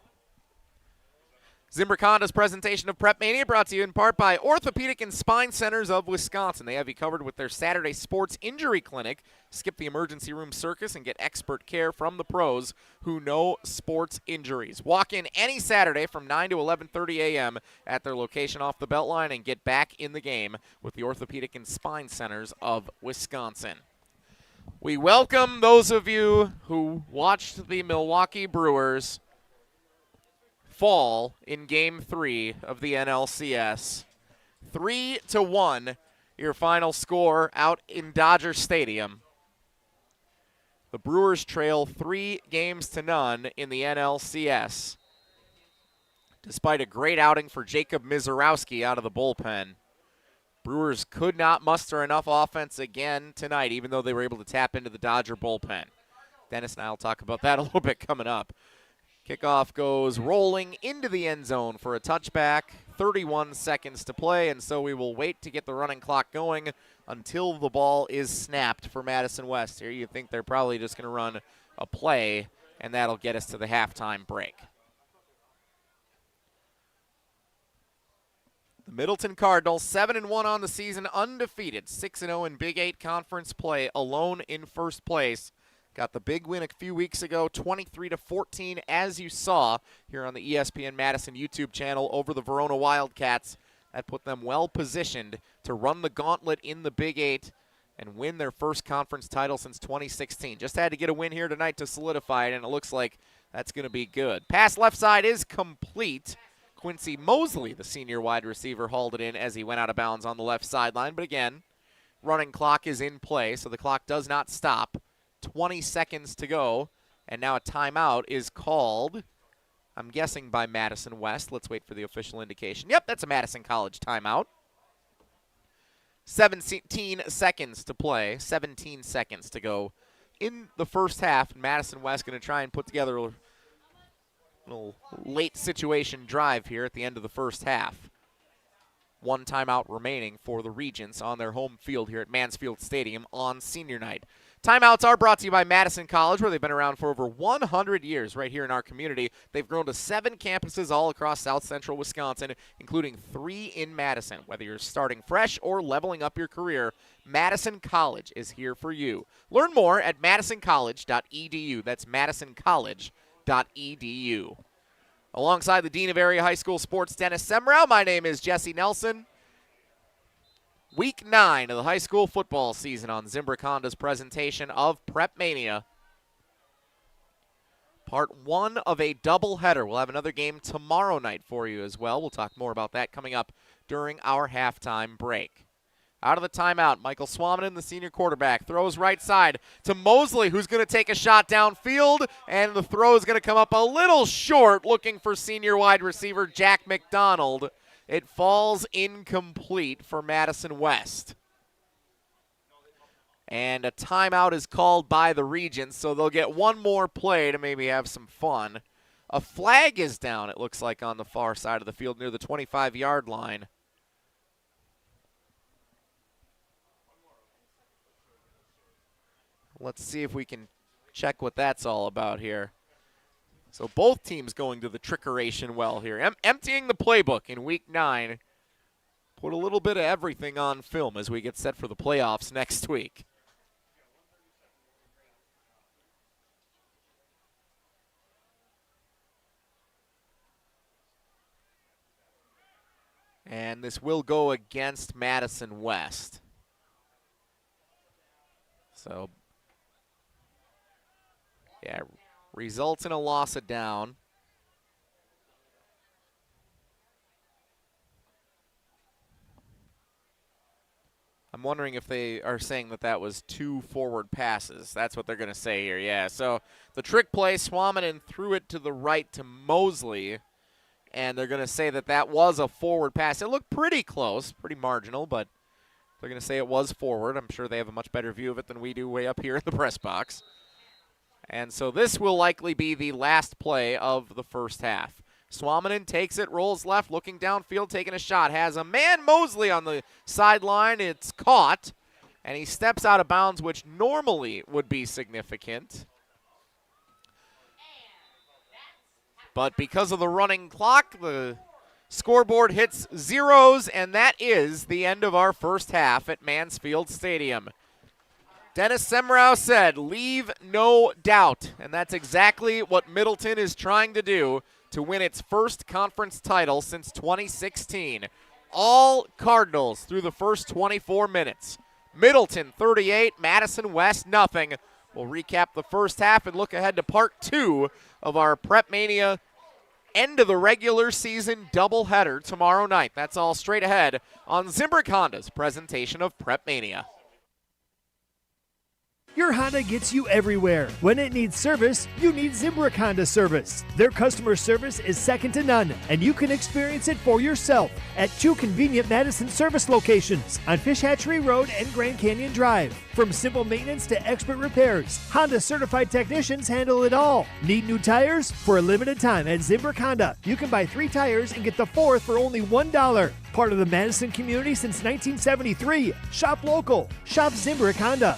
Zimbrick Honda's presentation of PrepMania brought to you in part by Orthopedic and Spine Centers of Wisconsin. They have you covered with their Saturday Sports Injury Clinic. Skip the emergency room circus and get expert care from the pros who know sports injuries. Walk in any Saturday from 9 to 11:30 a.m. at their location off the Beltline and get back in the game with the Orthopedic and Spine Centers of Wisconsin. We welcome those of you who watched the Milwaukee Brewers fall in Game 3 of the NLCS. 3-1, your final score out in Dodger Stadium. The Brewers trail 3-0 in the NLCS. Despite a great outing for Jacob Mizorowski out of the bullpen, Brewers could not muster enough offense again tonight, even though they were able to tap into the Dodger bullpen. Dennis and I will talk about that a little bit coming up. Kickoff goes rolling into the end zone for a touchback. 31 seconds to play, and so we will wait to get the running clock going until the ball is snapped for Madison West. Here you think they're probably just going to run a play, and that'll get us to the halftime break. The Middleton Cardinals, 7-1 on the season, undefeated, 6-0 in Big 8 conference play, alone in first place. Got the big win a few weeks ago, 23-14, as you saw here on the ESPN Madison YouTube channel over the Verona Wildcats. That put them well positioned to run the gauntlet in the Big 8 and win their first conference title since 2016. Just had to get a win here tonight to solidify it, and it looks like that's going to be good. Pass left side is complete. Quincy Mosley, the senior wide receiver, hauled it in as he went out of bounds on the left sideline. But again, running clock is in play, so the clock does not stop. 20 seconds to go, and now a timeout is called, I'm guessing, by Madison West. Let's wait for the official indication. Yep, that's a Madison College timeout. 17 seconds to play, 17 seconds to go in the first half. Madison West going to try and put together a little late situation drive here at the end of the first half. One timeout remaining for the Regents on their home field here at Mansfield Stadium on senior night. Timeouts are brought to you by Madison College, where they've been around for over 100 years right here in our community. They've grown to 7 campuses all across south central Wisconsin, including 3 in Madison. Whether you're starting fresh or leveling up your career, Madison College is here for you. Learn more at madisoncollege.edu. That's madisoncollege.edu. Alongside the Dean of Area High School Sports, Dennis Semrau, my name is Jesse Nelson. Week 9 of the high school football season on Zimbrick Honda's presentation of PrepMania. Part 1 of a doubleheader. We'll have another game tomorrow night for you as well. We'll talk more about that coming up during our halftime break. Out of the timeout, Michael Swamanen, the senior quarterback, throws right side to Mosley, who's going to take a shot downfield, and the throw is going to come up a little short, looking for senior wide receiver Jack McDonald. It falls incomplete for Madison West. And a timeout is called by the Regents, so they'll get one more play to maybe have some fun. A flag is down, it looks like, on the far side of the field near the 25-yard line. Let's see if we can check what that's all about here. So both teams going to the trickeration well here. Emptying the playbook in Week 9. Put a little bit of everything on film as we get set for the playoffs next week. And this will go against Madison West. So, yeah, results in a loss of down. I'm wondering if they are saying that that was 2 forward passes. That's what they're going to say here, yeah. So the trick play, Swamanen threw it to the right to Mosley, and they're going to say that that was a forward pass. It looked pretty close, pretty marginal, but they're going to say it was forward. I'm sure they have a much better view of it than we do way up here in the press box. And so this will likely be the last play of the first half. Swamanen takes it, rolls left, looking downfield, taking a shot. Has a man, Mosley, on the sideline. It's caught, and he steps out of bounds, which normally would be significant. But because of the running clock, the scoreboard hits zeros, and that is the end of our first half at Mansfield Stadium. Dennis Semrau said, leave no doubt, and that's exactly what Middleton is trying to do to win its first conference title since 2016. All Cardinals through the first 24 minutes. Middleton 38, Madison West nothing. We'll recap the first half and look ahead to part 2 of our PrepMania end of the regular season doubleheader tomorrow night. That's all straight ahead on Zimbrick Honda's presentation of PrepMania. Your Honda gets you everywhere. When it needs service, you need Zimbrick Honda service. Their customer service is second to none, and you can experience it for yourself at 2 convenient Madison service locations on Fish Hatchery Road and Grand Canyon Drive. From simple maintenance to expert repairs, Honda certified technicians handle it all. Need new tires? For a limited time at Zimbrick Honda, you can buy 3 tires and get the 4th for only $1. Part of the Madison community since 1973. Shop local. Shop Zimbrick Honda.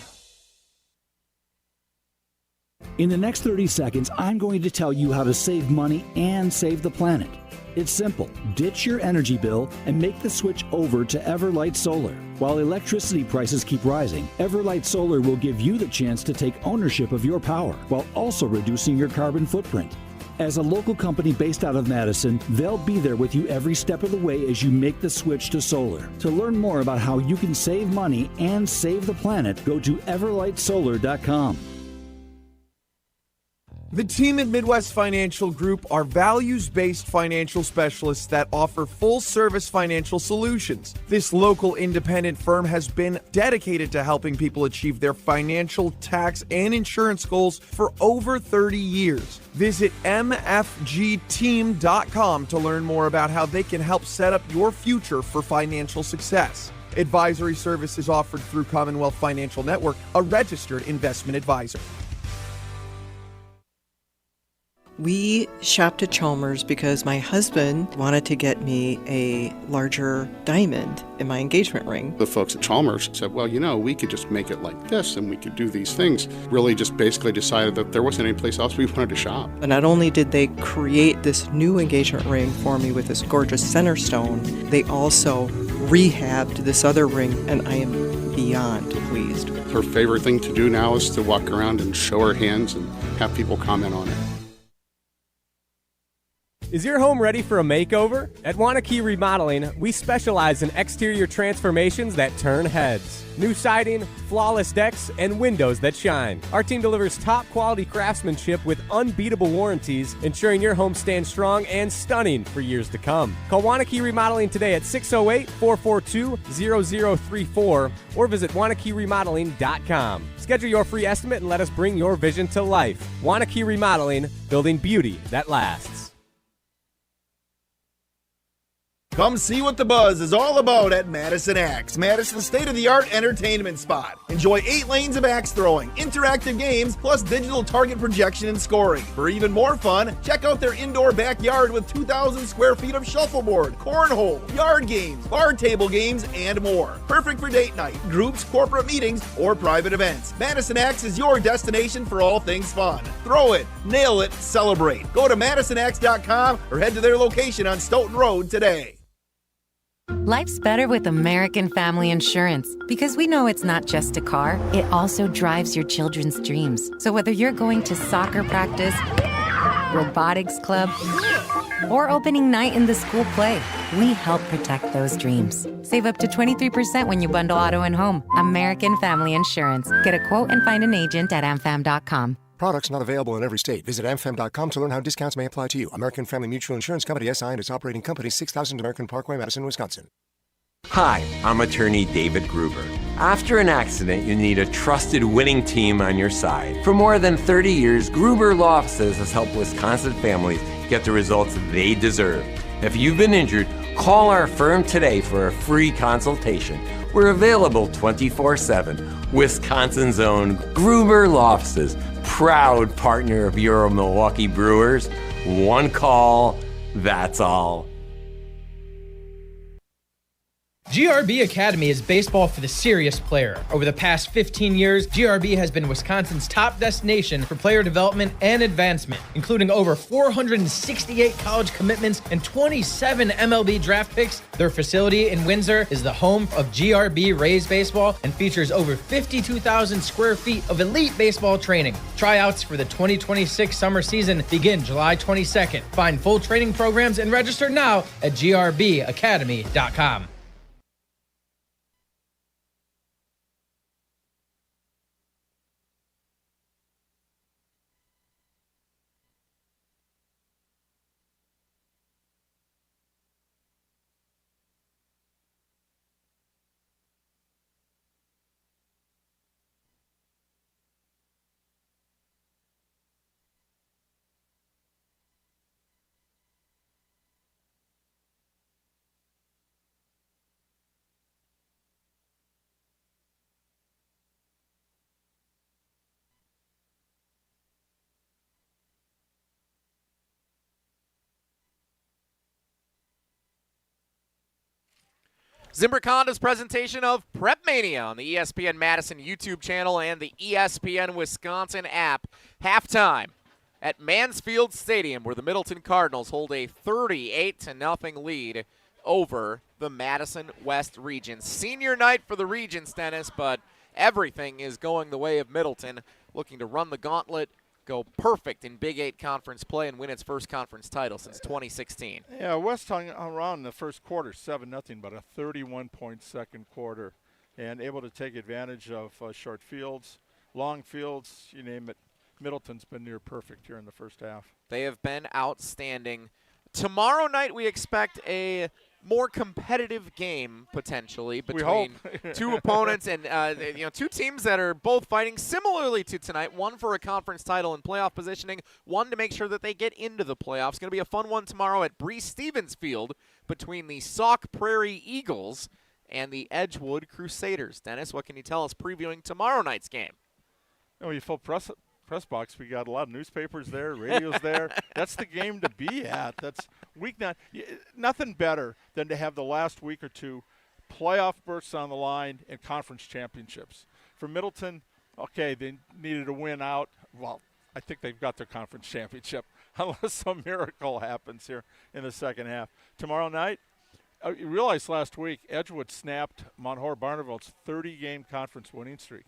In the next 30 seconds, I'm going to tell you how to save money and save the planet. It's simple. Ditch your energy bill and make the switch over to Everlight Solar. While electricity prices keep rising, Everlight Solar will give you the chance to take ownership of your power while also reducing your carbon footprint. As a local company based out of Madison, they'll be there with you every step of the way as you make the switch to solar. To learn more about how you can save money and save the planet, go to everlightsolar.com. The team at Midwest Financial Group are values-based financial specialists that offer full-service financial solutions. This local independent firm has been dedicated to helping people achieve their financial, tax, and insurance goals for over 30 years. Visit mfgteam.com to learn more about how they can help set up your future for financial success. Advisory services offered through Commonwealth Financial Network, a registered investment advisor. We shopped at Chalmers because my husband wanted to get me a larger diamond in my engagement ring. The folks at Chalmers said, well, we could just make it like this and we could do these things. Really just basically decided that there wasn't any place else we wanted to shop. And not only did they create this new engagement ring for me with this gorgeous center stone, they also rehabbed this other ring, and I am beyond pleased. Her favorite thing to do now is to walk around and show her hands and have people comment on it. Is your home ready for a makeover? At Wanakee Remodeling, we specialize in exterior transformations that turn heads. New siding, flawless decks, and windows that shine. Our team delivers top quality craftsmanship with unbeatable warranties, ensuring your home stands strong and stunning for years to come. Call Wanakee Remodeling today at 608-442-0034 or visit WanakeeRemodeling.com. Schedule your free estimate and let us bring your vision to life. Wanakee Remodeling, building beauty that lasts. Come see what the buzz is all about at Madison Axe, Madison's state-of-the-art entertainment spot. Enjoy 8 lanes of axe throwing, interactive games, plus digital target projection and scoring. For even more fun, check out their indoor backyard with 2,000 square feet of shuffleboard, cornhole, yard games, bar table games, and more. Perfect for date night, groups, corporate meetings, or private events. Madison Axe is your destination for all things fun. Throw it, nail it, celebrate. Go to MadisonAxe.com or head to their location on Stoughton Road today. Life's better with American Family Insurance because we know it's not just a car, it also drives your children's dreams. So whether you're going to soccer practice, robotics club, or opening night in the school play, we help protect those dreams. Save up to 23% when you bundle auto and home. American Family Insurance. Get a quote and find an agent at amfam.com. Products not available in every state. Visit amfam.com to learn how discounts may apply to you. American Family Mutual Insurance Company, SI, and its operating company, 6000 American Parkway, Madison, Wisconsin. Hi, I'm attorney David Gruber. After an accident, you need a trusted winning team on your side. For more than 30 years, Gruber Law Offices has helped Wisconsin families get the results they deserve. If you've been injured, call our firm today for a free consultation. We're available 24/7. Wisconsin's own Gruber Law Offices, proud partner of your Milwaukee Brewers. One call, that's all. GRB Academy is baseball for the serious player. Over the past 15 years, GRB has been Wisconsin's top destination for player development and advancement, including over 468 college commitments and 27 MLB draft picks. Their facility in Windsor is the home of GRB Rays baseball and features over 52,000 square feet of elite baseball training. Tryouts for the 2026 summer season begin July 22nd. Find full training programs and register now at grbacademy.com. Zimbrick Honda's presentation of PrepMania on the ESPN Madison YouTube channel and the ESPN Wisconsin app. Halftime at Mansfield Stadium, where the Middleton Cardinals hold a 38-0 lead over the Madison West region. Senior night for the regions, Dennis, but everything is going the way of Middleton, looking to run the gauntlet go perfect in Big 8 conference play and win its first conference title since 2016. Yeah, West hung around in the first quarter, 7-0, but a 31-point second quarter, and able to take advantage of short fields, long fields, you name it. Middleton's been near perfect here in the first half. They have been outstanding. Tomorrow night we expect a more competitive game potentially between two opponents and two teams that are both fighting similarly to tonight. One for a conference title and playoff positioning, one to make sure that they get into the playoffs. Going to be a fun one tomorrow at Breese Stevens Field between the Sauk Prairie Eagles and the Edgewood Crusaders. Dennis, what can you tell us previewing tomorrow night's game? Oh, you full press box. We got a lot of newspapers there, radios there. That's the game to be at. That's week 9. Nothing better than to have the last week or two playoff berths on the line and conference championships. For Middleton, okay, they needed a win out. Well, I think they've got their conference championship unless some miracle happens here in the second half. Tomorrow night, you realized last week Edgewood snapped Montour-Barneville's 30-game conference winning streak.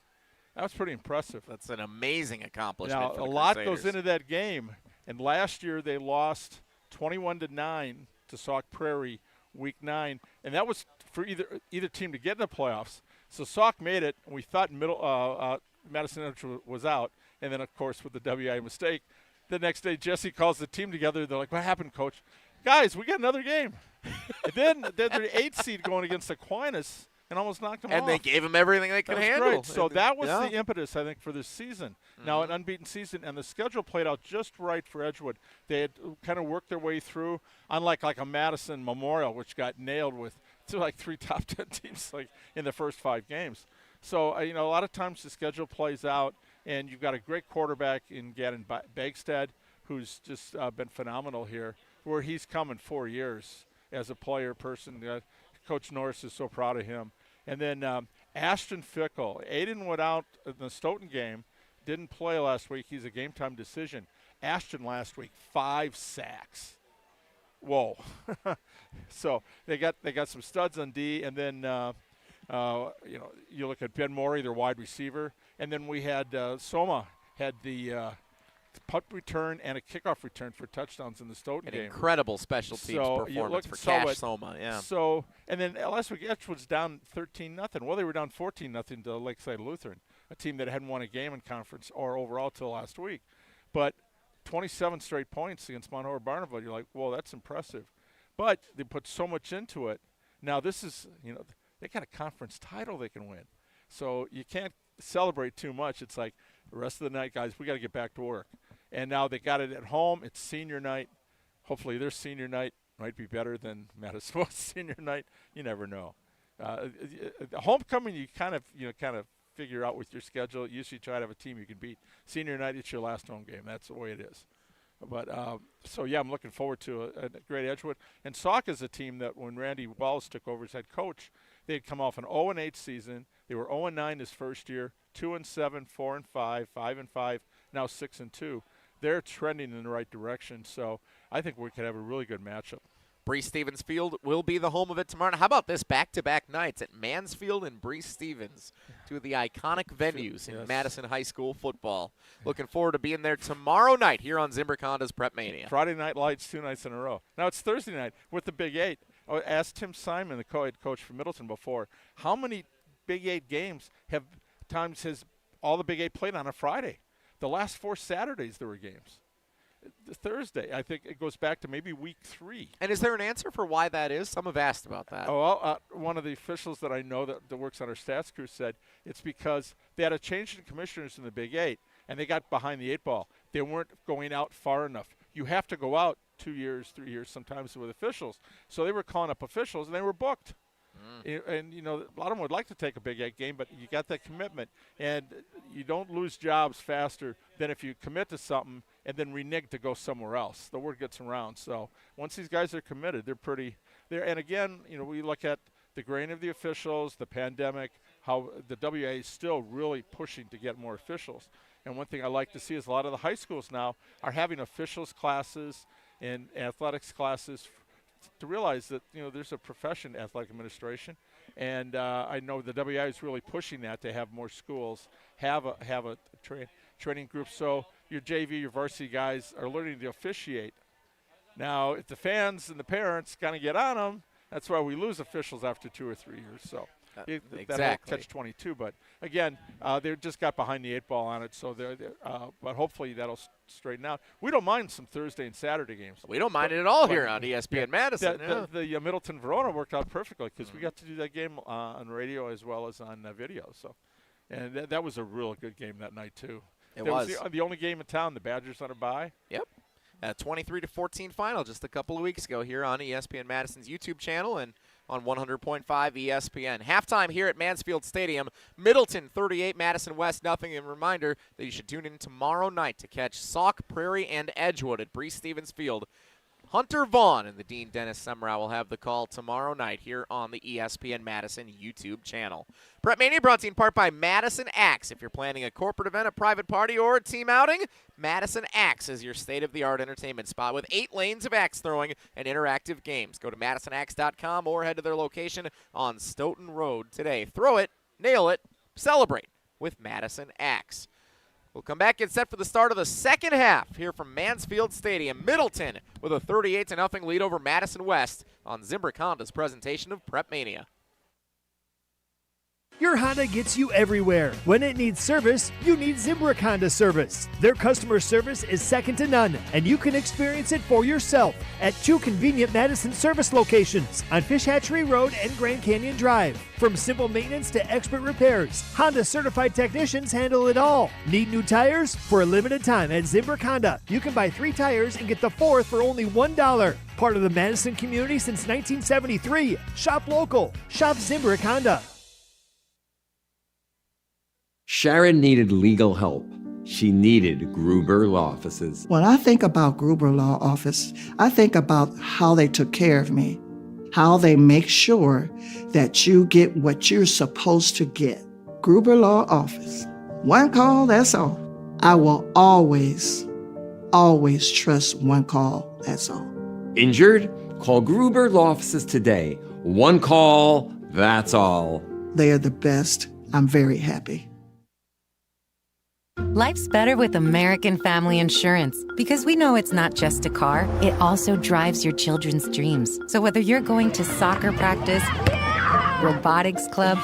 That was pretty impressive. That's an amazing accomplishment. Now, for the a lot Crusaders. goes into that game, and last year they lost 21-9 to Sauk Prairie week 9, and that was for either team to get in the playoffs. So Sauk made it, and we thought Madison was out, and then, of course, with the WI mistake, the next day Jesse calls the team together. They're like, what happened, Coach? Guys, we got another game. And then they're the 8th seed going against Aquinas, and almost knocked them off. And they gave him everything they could handle. Great. So that was the impetus, I think, for this season. Now, an unbeaten season, and the schedule played out just right for Edgewood. They had kind of worked their way through, unlike like a Madison Memorial, which got nailed with like 3 top 10 teams like in the first 5 games. So, a lot of times the schedule plays out, and you've got a great quarterback in Gadden Bagstad, who's just been phenomenal here, where he's come in 4 years as a player person. Coach Norris is so proud of him. And then Ashton Fickle. Aiden went out in the Stoughton game, didn't play last week. He's a game-time decision. Ashton last week, 5 sacks. Whoa. So they got some studs on D, and then you look at Ben Morey, their wide receiver, and then we had Soma had the punt return and a kickoff return for touchdowns in the Stoughton game. Incredible special teams performance for Cash Soma. Yeah. So, and then last week Edgewood's down 13-0. Well, they were down 14-0 to Lakeside Lutheran, a team that hadn't won a game in conference or overall till last week. But 27 straight points against Montour-Barneville. You're like, whoa, that's impressive. But they put so much into it. Now this is, they got a conference title they can win. So you can't celebrate too much. It's like the rest of the night, guys, we got to get back to work. And now they got it at home. It's senior night. Hopefully their senior night might be better than Madison's senior night. You never know. Homecoming, you kind of figure out with your schedule. Usually try to have a team you can beat. Senior night, it's your last home game. That's the way it is. But I'm looking forward to a great Edgewood. And Sauk is a team that when Randy Wells took over as head coach, they had come off an 0-8 season. They were 0-9 his first year, 2-7, 4-5, 5-5, now 6-2. They're trending in the right direction. So I think we could have a really good matchup. Breese Stevens Field will be the home of it tomorrow. How about this back-to-back nights at Mansfield and Breese Stevens, two of the iconic venues in Madison High School football. Looking forward to being there tomorrow night here on Zimbrick Honda's PrepMania. Friday night lights, 2 nights in a row. Now it's Thursday night with the Big 8. I asked Tim Simon, the co-head coach for Middleton before, how many Big 8 games has all the Big 8 played on a Friday? The last 4 Saturdays there were games. Thursday, I think it goes back to maybe week 3. And is there an answer for why that is? Some have asked about that. One of the officials that I know that works on our stats crew said it's because they had a change in commissioners in the Big 8, and they got behind the 8 ball. They weren't going out far enough. You have to go out 2 years, 3 years sometimes with officials. So they were calling up officials, and they were booked. And, a lot of them would like to take a Big 8 game, but you got that commitment. And you don't lose jobs faster than if you commit to something and then renege to go somewhere else. The word gets around. So once these guys are committed, they're pretty there. And again, we look at the grain of the officials, the pandemic, how the WA is still really pushing to get more officials. And one thing I like to see is a lot of the high schools now are having officials classes and athletics classes to realize that, there's a profession, athletic administration. And I know the WI is really pushing that to have more schools have a training group. So your JV, your varsity guys are learning to officiate. Now, if the fans and the parents kind of get on them, that's why we lose officials after 2 or 3 years. So that'll catch 22. But again, they just got behind the 8 ball on it. So but hopefully that'll straighten out. We don't mind some Thursday and Saturday games. We don't mind it at all here on ESPN Madison. The Middleton Verona worked out perfectly because we got to do that game on radio as well as on video. So, and that was a real good game that night too. It was the only game in town. The Badgers on a bye. Yep. 23-14 final just a couple of weeks ago here on ESPN Madison's YouTube channel and on 100.5 ESPN. Halftime here at Mansfield Stadium. Middleton 38, Madison West nothing. And a reminder that you should tune in tomorrow night to catch Sauk, Prairie, and Edgewood at Breese Stevens Field. Hunter Vaughn and the Dean Dennis Semrau will have the call tomorrow night here on the ESPN Madison YouTube channel. PrepMania brought to you in part by Madison Axe. If you're planning a corporate event, a private party, or a team outing, Madison Axe is your state-of-the-art entertainment spot with 8 lanes of axe throwing and interactive games. Go to MadisonAxe.com or head to their location on Stoughton Road today. Throw it, nail it, celebrate with Madison Axe. We'll come back and set for the start of the second half here from Mansfield Stadium. Middleton with a 38-0 lead over Madison West on Zimbrick Honda's presentation of PrepMania. Your Honda gets you everywhere. When it needs service, you need Zimbrick Honda service. Their customer service is second to none, and you can experience it for yourself at 2 convenient Madison service locations on Fish Hatchery Road and Grand Canyon Drive. From simple maintenance to expert repairs, Honda certified technicians handle it all. Need new tires? For a limited time at Zimbrick Honda, you can buy 3 tires and get the 4th for only $1. Part of the Madison community since 1973. Shop local. Shop Zimbrick Honda. Sharon needed legal help. She needed Gruber Law Offices. When I think about Gruber Law Office, I think about how they took care of me, how they make sure that you get what you're supposed to get. Gruber Law Office. One call, that's all. I will always, always trust one call, that's all. Injured? Call Gruber Law Offices today. One call, that's all. They are the best. I'm very happy. Life's better with American Family Insurance because we know it's not just a car, it also drives your children's dreams. So whether you're going to soccer practice, robotics club,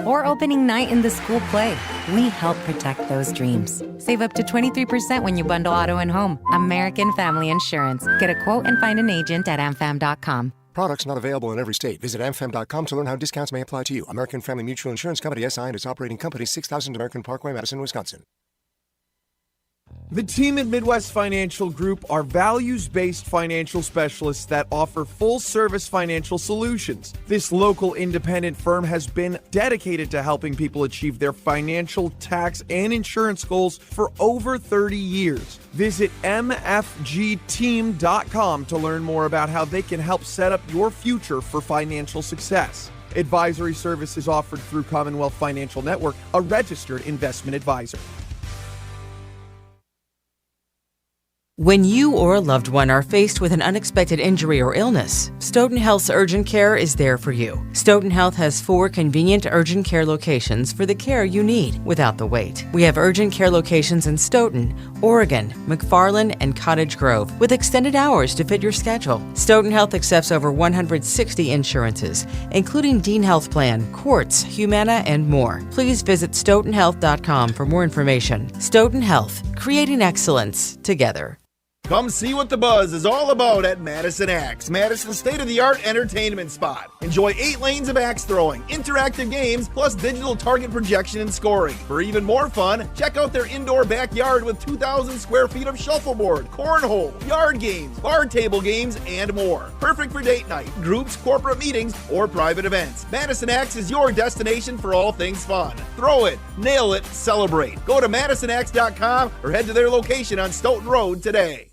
or opening night in the school play, we help protect those dreams. Save up to 23% when you bundle auto and home. American Family Insurance. Get a quote and find an agent at amfam.com. Products not available in every state. Visit amfam.com to learn how discounts may apply to you. American Family Mutual Insurance Company, SI, and its operating company, 6000 American Parkway, Madison, Wisconsin. The team at Midwest Financial Group are values-based financial specialists that offer full-service financial solutions. This local independent firm has been dedicated to helping people achieve their financial, tax, and insurance goals for over 30 years. Visit mfgteam.com to learn more about how they can help set up your future for financial success. Advisory services offered through Commonwealth Financial Network, a registered investment advisor. When you or a loved one are faced with an unexpected injury or illness, Stoughton Health's urgent care is there for you. Stoughton Health has 4 convenient urgent care locations for the care you need without the wait. We have urgent care locations in Stoughton, Oregon, McFarland, and Cottage Grove with extended hours to fit your schedule. Stoughton Health accepts over 160 insurances, including Dean Health Plan, Quartz, Humana, and more. Please visit stoughtonhealth.com for more information. Stoughton Health, creating excellence together. Come see what the buzz is all about at Madison Axe, Madison's state-of-the-art entertainment spot. Enjoy 8 lanes of axe throwing, interactive games, plus digital target projection and scoring. For even more fun, check out their indoor backyard with 2,000 square feet of shuffleboard, cornhole, yard games, bar table games, and more. Perfect for date night, groups, corporate meetings, or private events. Madison Axe is your destination for all things fun. Throw it, nail it, celebrate. Go to MadisonAxe.com or head to their location on Stoughton Road today.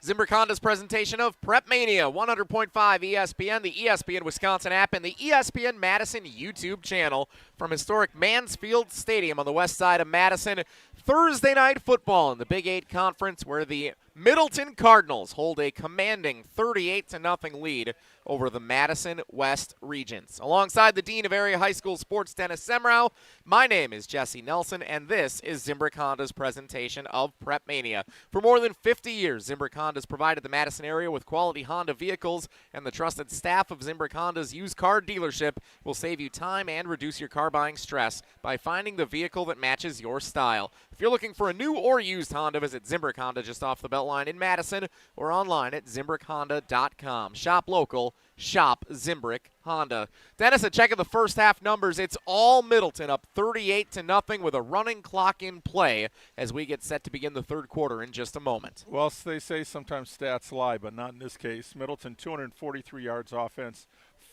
Zimbrick Honda's presentation of PrepMania, 100.5 ESPN, the ESPN Wisconsin app, and the ESPN Madison YouTube channel from historic Mansfield Stadium on the west side of Madison. Thursday night football in the Big 8 Conference, where the Middleton Cardinals hold a commanding 38-0 lead over the Madison West Regents. Alongside the Dean of Area High School Sports, Dennis Semrau, my name is Jesse Nelson, and this is Zimbrick Honda's presentation of PrepMania. For more than 50 years, Zimbrick Honda has provided the Madison area with quality Honda vehicles, and the trusted staff of Zimbrick Honda's used car dealership will save you time and reduce your car buying stress by finding the vehicle that matches your style. If you're looking for a new or used Honda, visit Zimbrick Honda just off the Beltline in Madison or online at ZimbrickHonda.com. Shop local, shop Zimbrick Honda. Dennis, a check of the first half numbers. It's all Middleton up 38-0 with a running clock in play as we get set to begin the third quarter in just a moment. Well, they say sometimes stats lie, but not in this case. Middleton, 243 yards offense,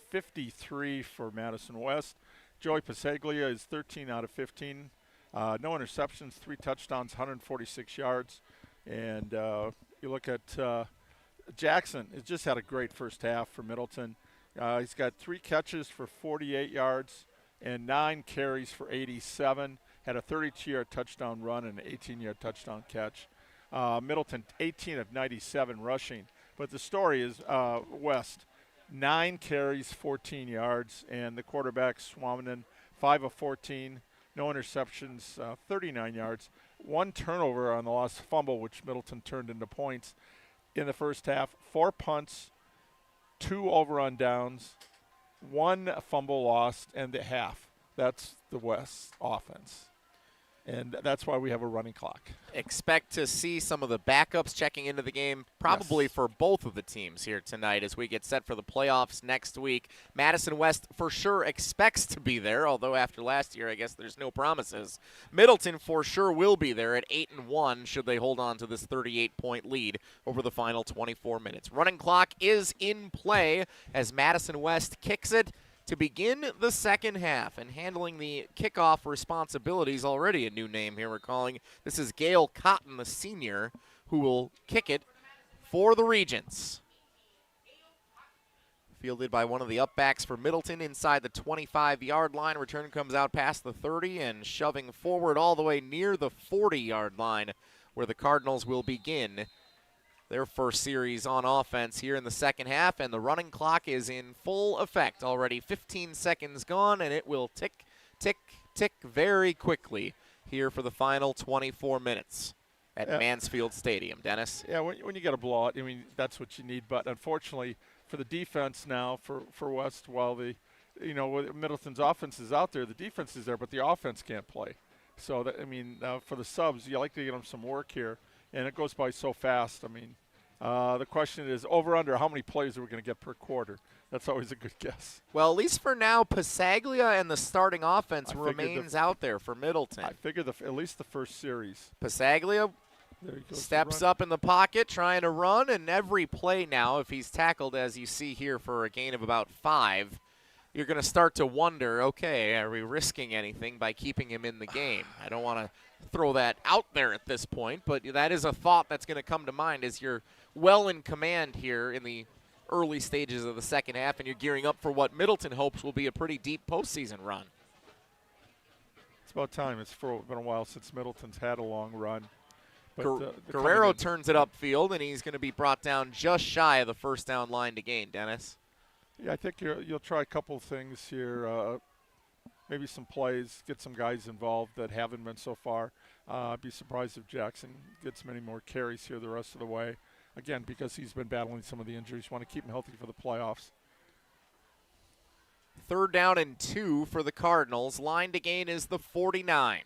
53 for Madison West. Joey Pasaglia is 13 out of 15. No interceptions, 3 touchdowns, 146 yards. And you look at Jackson, has just had a great first half for Middleton. He's got 3 catches for 48 yards and 9 carries for 87. Had a 32-yard touchdown run and an 18-yard touchdown catch. Middleton, 18 of 97 rushing. But the story is West, 9 carries, 14 yards. And the quarterback, Swamanen, 5 of 14. No interceptions, 39 yards. 1 turnover on the lost fumble, which Middleton turned into points in the first half. 4 punts, 2 overrun downs, 1 fumble lost, and a half. That's the West offense. And that's why we have a running clock. Expect to see some of the backups checking into the game, probably for both of the teams here tonight as we get set for the playoffs next week. Madison West for sure expects to be there, although after last year, I guess there's no promises. Middleton for sure will be there at 8-1 should they hold on to this 38-point lead over the final 24 minutes. Running clock is in play as Madison West kicks it to begin the second half, and handling the kickoff responsibilities, already a new name here we're calling. This is Gail Cotton, the senior, who will kick it for the Regents. Fielded by one of the upbacks for Middleton inside the 25-yard line. Return comes out past the 30 and shoving forward all the way near the 40-yard line where the Cardinals will begin their first series on offense here in the second half, and the running clock is in full effect. Already 15 seconds gone, and it will tick, tick, tick very quickly here for the final 24 minutes at Mansfield Stadium. Dennis? Yeah, when you get a blowout, I mean, that's what you need. But unfortunately for the defense now, for West, while Middleton's offense is out there, the defense is there, but the offense can't play. So, for the subs, you like to get them some work here. And it goes by so fast. I mean, the question is over-under, how many plays are we going to get per quarter? That's always a good guess. Well, at least for now, Pasaglia and the starting offense remains out there for Middleton. I figure at least the first series. Pasaglia steps up in the pocket trying to run, and every play now, if he's tackled, as you see here, for a gain of about 5, you're going to start to wonder, okay, are we risking anything by keeping him in the game? I don't want to throw that out there at this point, but that is a thought that's going to come to mind as you're well in command here in the early stages of the second half, and you're gearing up for what Middleton hopes will be a pretty deep postseason run. It's about time. It's been a while since Middleton's had a long run. But, Guerrero turns it upfield, and he's going to be brought down just shy of the first down line to gain. Dennis? Yeah, I think you'll try a couple of things here. Maybe some plays, get some guys involved that haven't been so far. I'd be surprised if Jackson gets many more carries here the rest of the way. Again, because he's been battling some of the injuries. You want to keep him healthy for the playoffs. 3rd down and 2 for the Cardinals. Line to gain is the 49.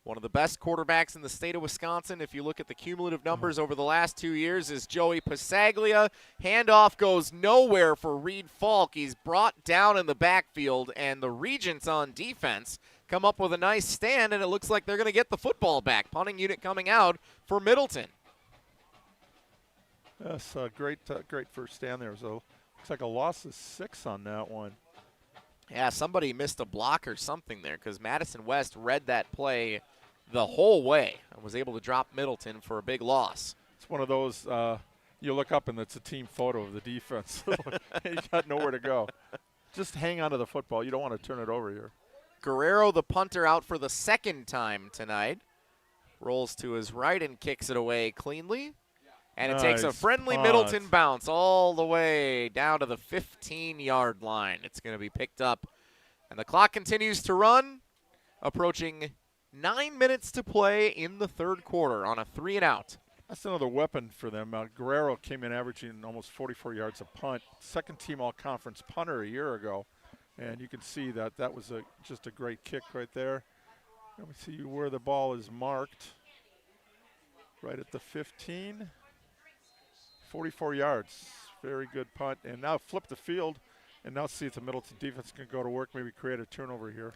One of the best quarterbacks in the state of Wisconsin, if you look at the cumulative numbers over the last 2 years, is Joey Pasaglia. Handoff goes nowhere for Reed Falk. He's brought down in the backfield, and the Regents on defense come up with a nice stand, and it looks like they're going to get the football back. Punting unit coming out for Middleton. That's a great first stand there. So looks like a loss of 6 on that one. Yeah, somebody missed a block or something there because Madison West read that play the whole way and was able to drop Middleton for a big loss. It's one of those, you look up and it's a team photo of the defense. You got nowhere to go. Just hang on to the football. You don't want to turn it over here. Guerrero, the punter, out for the second time tonight. Rolls to his right and kicks it away cleanly. And it takes a friendly punt. Middleton bounce all the way down to the 15-yard line. It's going to be picked up. And the clock continues to run, approaching 9 minutes to play in the third quarter on a 3-and-out. That's another weapon for them. Guerrero came in averaging almost 44 yards a punt. Second team all-conference punter a year ago. And you can see that was just a great kick right there. Let me see where the ball is marked. Right at the 15. 44 yards. Very good punt. And now flip the field. And now see if the Middleton defense can go to work, maybe create a turnover here.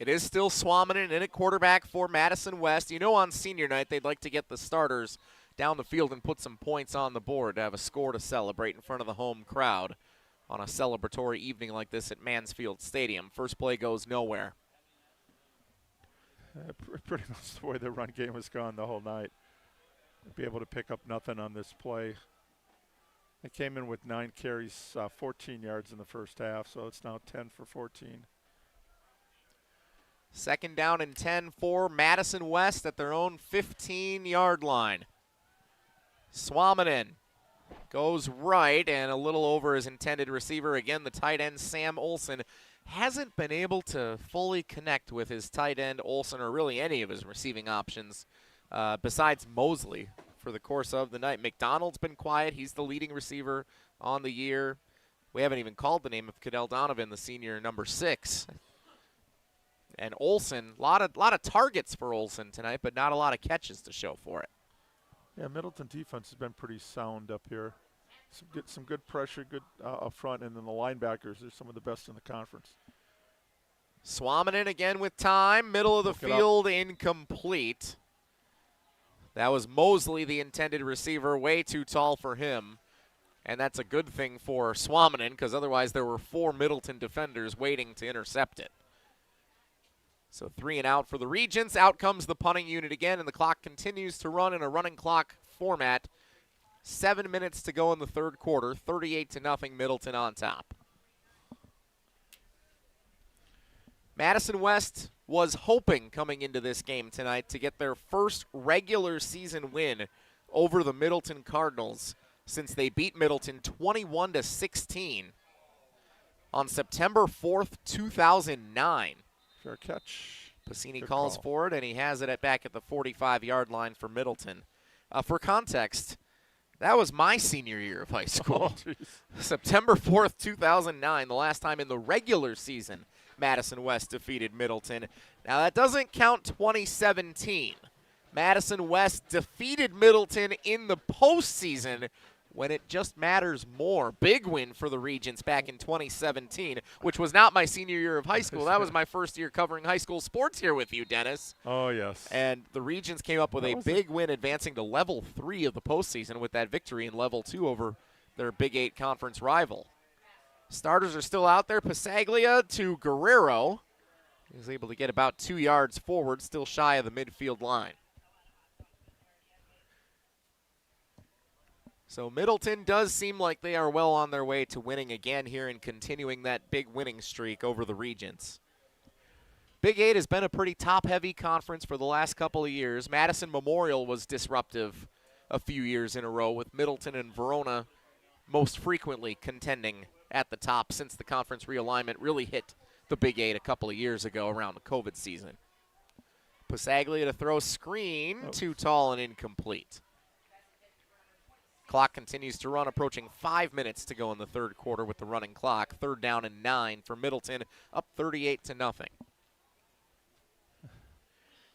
It is still Swaminen in at quarterback for Madison West. You know, on senior night, they'd like to get the starters down the field and put some points on the board to have a score to celebrate in front of the home crowd on a celebratory evening like this at Mansfield Stadium. First play goes nowhere. Pretty much the way the run game has gone the whole night. Be able to pick up nothing on this play. They came in with 9 carries, 14 yards in the first half, so it's now 10 for 14. Second down and 10 for Madison West at their own 15-yard line. Swaminen goes right and a little over his intended receiver. Again, the tight end, Sam Olson, hasn't been able to fully connect with his tight end, Olson, or really any of his receiving options besides Mosley for the course of the night. McDonald's been quiet. He's the leading receiver on the year. We haven't even called the name of Cadell Donovan, the senior, number 6. And Olson, a lot of targets for Olson tonight, but not a lot of catches to show for it. Yeah, Middleton defense has been pretty sound up here. Some good pressure, good up front, and then the linebackers are some of the best in the conference. Swaminen again with time. Middle of the field, incomplete. That was Mosley, the intended receiver, way too tall for him. And that's a good thing for Swaminen because otherwise there were 4 Middleton defenders waiting to intercept it. So 3-and-out for the Regents. Out comes the punting unit again, and the clock continues to run in a running clock format. 7 minutes to go in the third quarter. 38-0 Middleton on top. Madison West was hoping coming into this game tonight to get their first regular season win over the Middleton Cardinals since they beat Middleton 21-16 on September 4th, 2009. Fair catch. Pasini calls for it, and he has it back at the 45-yard line for Middleton. For context, that was my senior year of high school. Oh, September 4th, 2009, the last time in the regular season Madison West defeated Middleton. Now, that doesn't count 2017. Madison West defeated Middleton in the postseason when it just matters more. Big win for the Regents back in 2017, which was not my senior year of high school. That was my first year covering high school sports here with you, Dennis. Oh, yes. And the Regents came up with a big win, advancing to level 3 of the postseason with that victory in level 2 over their Big 8 conference rival. Starters are still out there. Pasaglia to Guerrero. He was able to get about 2 yards forward, still shy of the midfield line. So Middleton does seem like they are well on their way to winning again here and continuing that big winning streak over the Regents. Big 8 has been a pretty top-heavy conference for the last couple of years. Madison Memorial was disruptive a few years in a row, with Middleton and Verona most frequently contending at the top since the conference realignment really hit the Big 8 a couple of years ago around the COVID season. Pasaglia to throw screen, too tall and incomplete. Clock continues to run, approaching 5 minutes to go in the third quarter with the running clock. 3rd down and 9 for Middleton, up 38-0.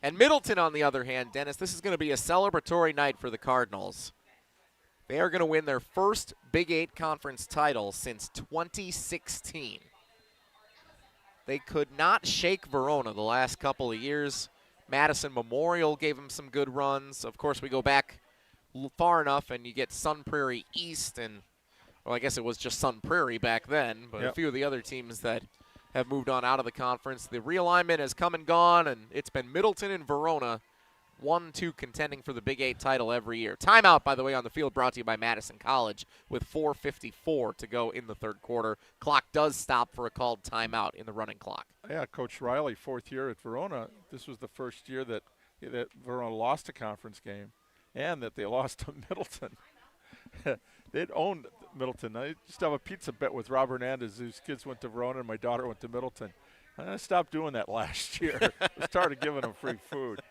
And Middleton, on the other hand, Dennis, this is going to be a celebratory night for the Cardinals. They are going to win their first Big 8 conference title since 2016. They could not shake Verona the last couple of years. Madison Memorial gave them some good runs. Of course, we go back far enough and you get Sun Prairie East, and well, I guess it was just Sun Prairie back then, but a few of the other teams that have moved on out of the conference. The realignment has come and gone, and it's been Middleton and Verona 1-2 contending for the Big 8 title every year. Timeout, by the way, on the field brought to you by Madison College with 4:54 to go in the third quarter. Clock does stop for a called timeout in the running clock. Yeah, Coach Riley, 4th year at Verona. This was the first year that Verona lost a conference game and that they lost to Middleton. They'd owned Middleton. I used to have a pizza bet with Rob Hernandez, whose kids went to Verona and my daughter went to Middleton. I stopped doing that last year. I started giving them free food.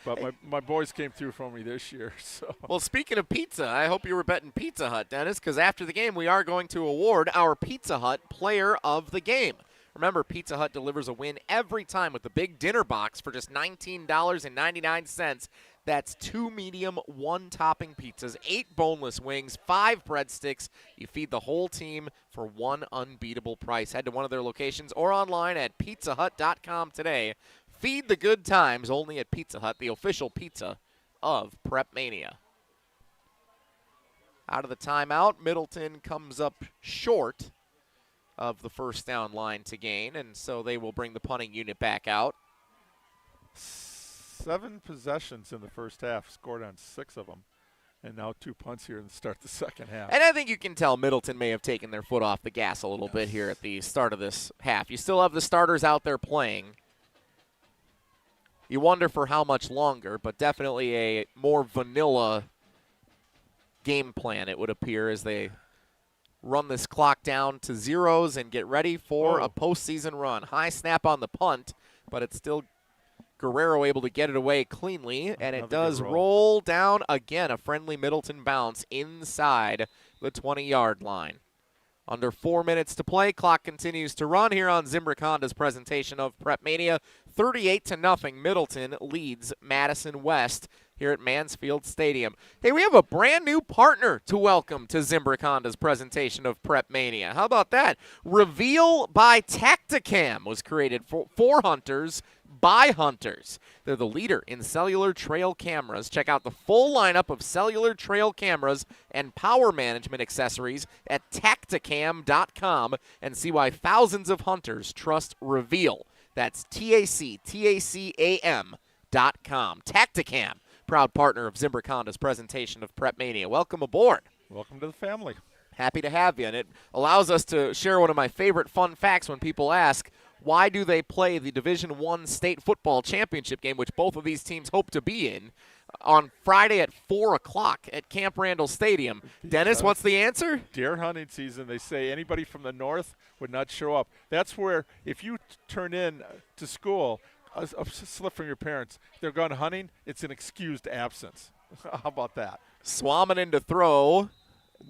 But my boys came through for me this year. So. Well, speaking of pizza, I hope you were betting Pizza Hut, Dennis, because after the game we are going to award our Pizza Hut Player of the Game. Remember, Pizza Hut delivers a win every time with the big dinner box for just $19.99. That's 2 medium, 1 topping pizzas, 8 boneless wings, 5 breadsticks. You feed the whole team for one unbeatable price. Head to one of their locations or online at pizzahut.com today. Feed the good times only at Pizza Hut, the official pizza of PrepMania. Out of the timeout, Middleton comes up short of the first down line to gain, and so they will bring the punting unit back out. 7 possessions in the first half, scored on 6 of them, and now 2 punts here to start the second half. And I think you can tell Middleton may have taken their foot off the gas a little bit here at the start of this half. You still have the starters out there playing. You wonder for how much longer, but definitely a more vanilla game plan, it would appear, as they run this clock down to zeros and get ready for a postseason run. High snap on the punt, but it's still Guerrero able to get it away cleanly, and it does roll down again. A friendly Middleton bounce inside the 20-yard line. Under 4 minutes to play. Clock continues to run here on Zimbrick Honda's presentation of PrepMania. 38-0, Middleton leads Madison West here at Mansfield Stadium. Hey, we have a brand new partner to welcome to Zimbrick Honda's presentation of PrepMania. How about that? Reveal by Tacticam was created for hunters by hunters. They're the leader in cellular trail cameras. Check out the full lineup of cellular trail cameras and power management accessories at Tacticam.com and see why thousands of hunters trust Reveal. That's Tacam.com. Tacticam, proud partner of Zimbrick Honda's presentation of PrepMania. Welcome aboard. Welcome to the family. Happy to have you, and it allows us to share one of my favorite fun facts when people ask, why do they play the Division I state football championship game, which both of these teams hope to be in, on Friday at 4 o'clock at Camp Randall Stadium? Dennis, what's the answer? Deer hunting season. They say anybody from the north would not show up. That's where if you turn in to school a slip from your parents, they're gone hunting, it's an excused absence. How about that? Swaminan to throw.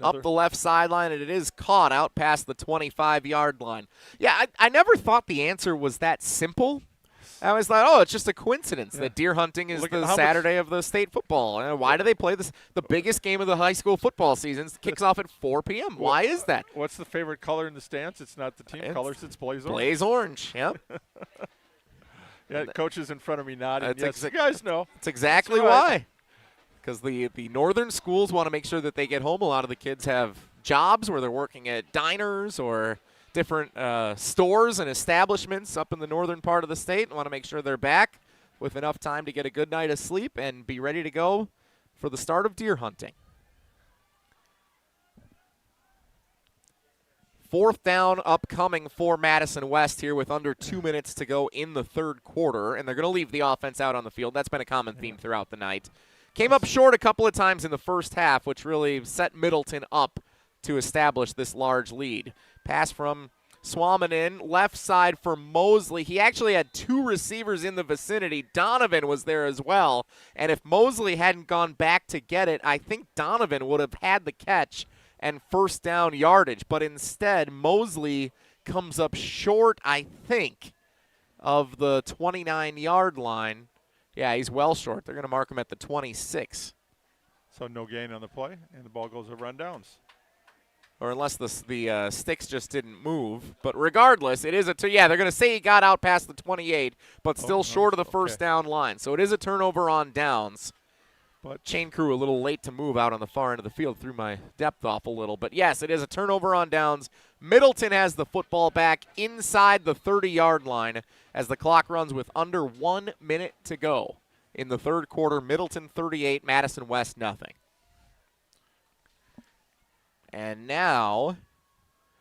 Up the left sideline, and it is caught out past the 25-yard line. Yeah, I never thought the answer was that simple. I was like, it's just a coincidence that deer hunting is the Saturday of the state football. Why do they play this? The biggest game of the high school football season kicks off at 4 p.m. Why is that? What's the favorite color in the stands? It's not the team colors, it's blaze orange. Blaze orange, yep. Yeah, coach is in front of me nodding. Yes, you guys know. That's exactly why. Because the northern schools want to make sure that they get home. A lot of the kids have jobs where they're working at diners or different stores and establishments up in the northern part of the state and want to make sure they're back with enough time to get a good night of sleep and be ready to go for the start of deer hunting. 4th down upcoming for Madison West here with under 2 minutes to go in the third quarter, and they're going to leave the offense out on the field. That's been a common theme throughout the night. Came up short a couple of times in the first half, which really set Middleton up to establish this large lead. Pass from Swaminan, left side for Mosley. He actually had 2 receivers in the vicinity. Donovan was there as well. And if Mosley hadn't gone back to get it, I think Donovan would have had the catch and first down yardage. But instead, Mosley comes up short, I think, of the 29-yard line. Yeah, he's well short. They're going to mark him at the 26. So no gain on the play, and the ball goes to rundowns. Or unless the sticks just didn't move. But regardless, it is they're going to say he got out past the 28, but still short of the first down line. So it is a turnover on downs. But chain crew a little late to move out on the far end of the field, threw my depth off a little. But yes, it is a turnover on downs. Middleton has the football back inside the 30-yard line as the clock runs with under 1 minute to go in the third quarter. Middleton 38, Madison West nothing. And now,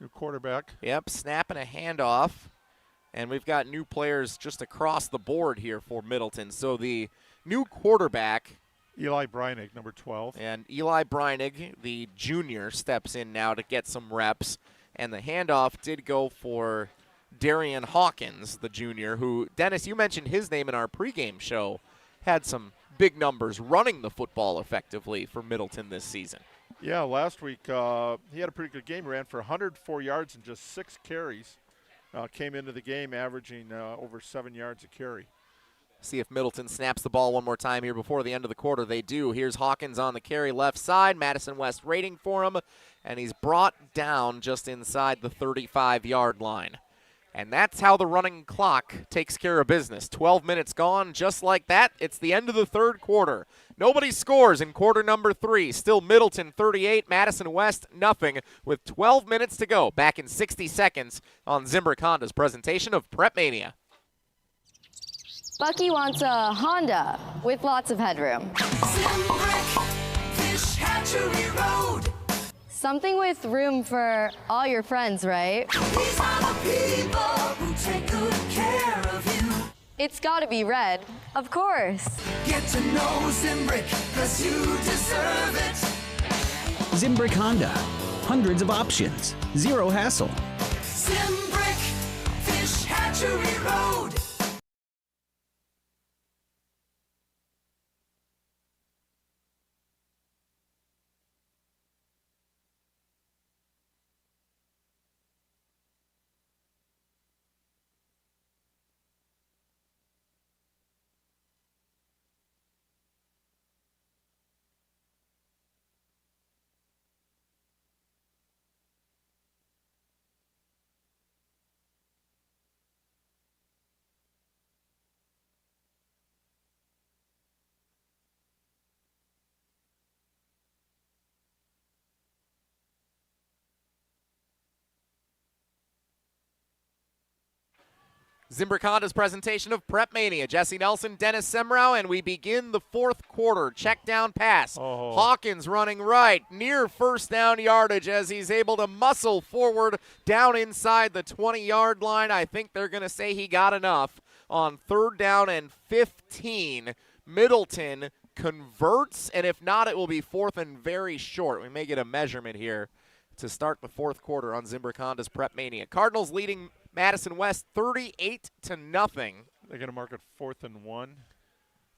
new quarterback. Yep, snapping a handoff. And we've got new players just across the board here for Middleton. So the new quarterback, Eli Breinig, number 12. And Eli Breinig, the junior, steps in now to get some reps. And the handoff did go for Darian Hawkins, the junior, who, Dennis, you mentioned his name in our pregame show, had some big numbers running the football effectively for Middleton this season. Yeah, last week he had a pretty good game. He ran for 104 yards and just 6 carries. Came into the game averaging over 7 yards a carry. See if Middleton snaps the ball one more time here before the end of the quarter. They do. Here's Hawkins on the carry left side. Madison West rating for him, and he's brought down just inside the 35-yard line. And that's how the running clock takes care of business. 12 minutes gone, just like that. It's the end of the third quarter. Nobody scores in quarter number 3. Still Middleton 38, Madison West nothing, with 12 minutes to go. Back in 60 seconds on Zimbrick Honda's presentation of PrepMania. Bucky wants a Honda with lots of headroom. Zimbrick, Fish Hatchery Road. Something with room for all your friends, right? These are the people who take good care of you. It's gotta be red, of course. Get to know Zimbrick, cause you deserve it. Zimbrick Honda. Hundreds of options. Zero hassle. Zimbrick, Fish Hatchery Road. Zimbrick Honda's presentation of PrepMania. Jesse Nelson, Dennis Semrau, and we begin the fourth quarter. Check down pass. Hawkins running right, near first down yardage as he's able to muscle forward down inside the 20-yard line. I think they're going to say he got enough on 3rd down and 15. Middleton converts, and if not, it will be 4th and very short. We may get a measurement here to start the fourth quarter on Zimbrick Honda's PrepMania. Cardinals leading Madison West 38-0. They're going to mark it 4th and 1.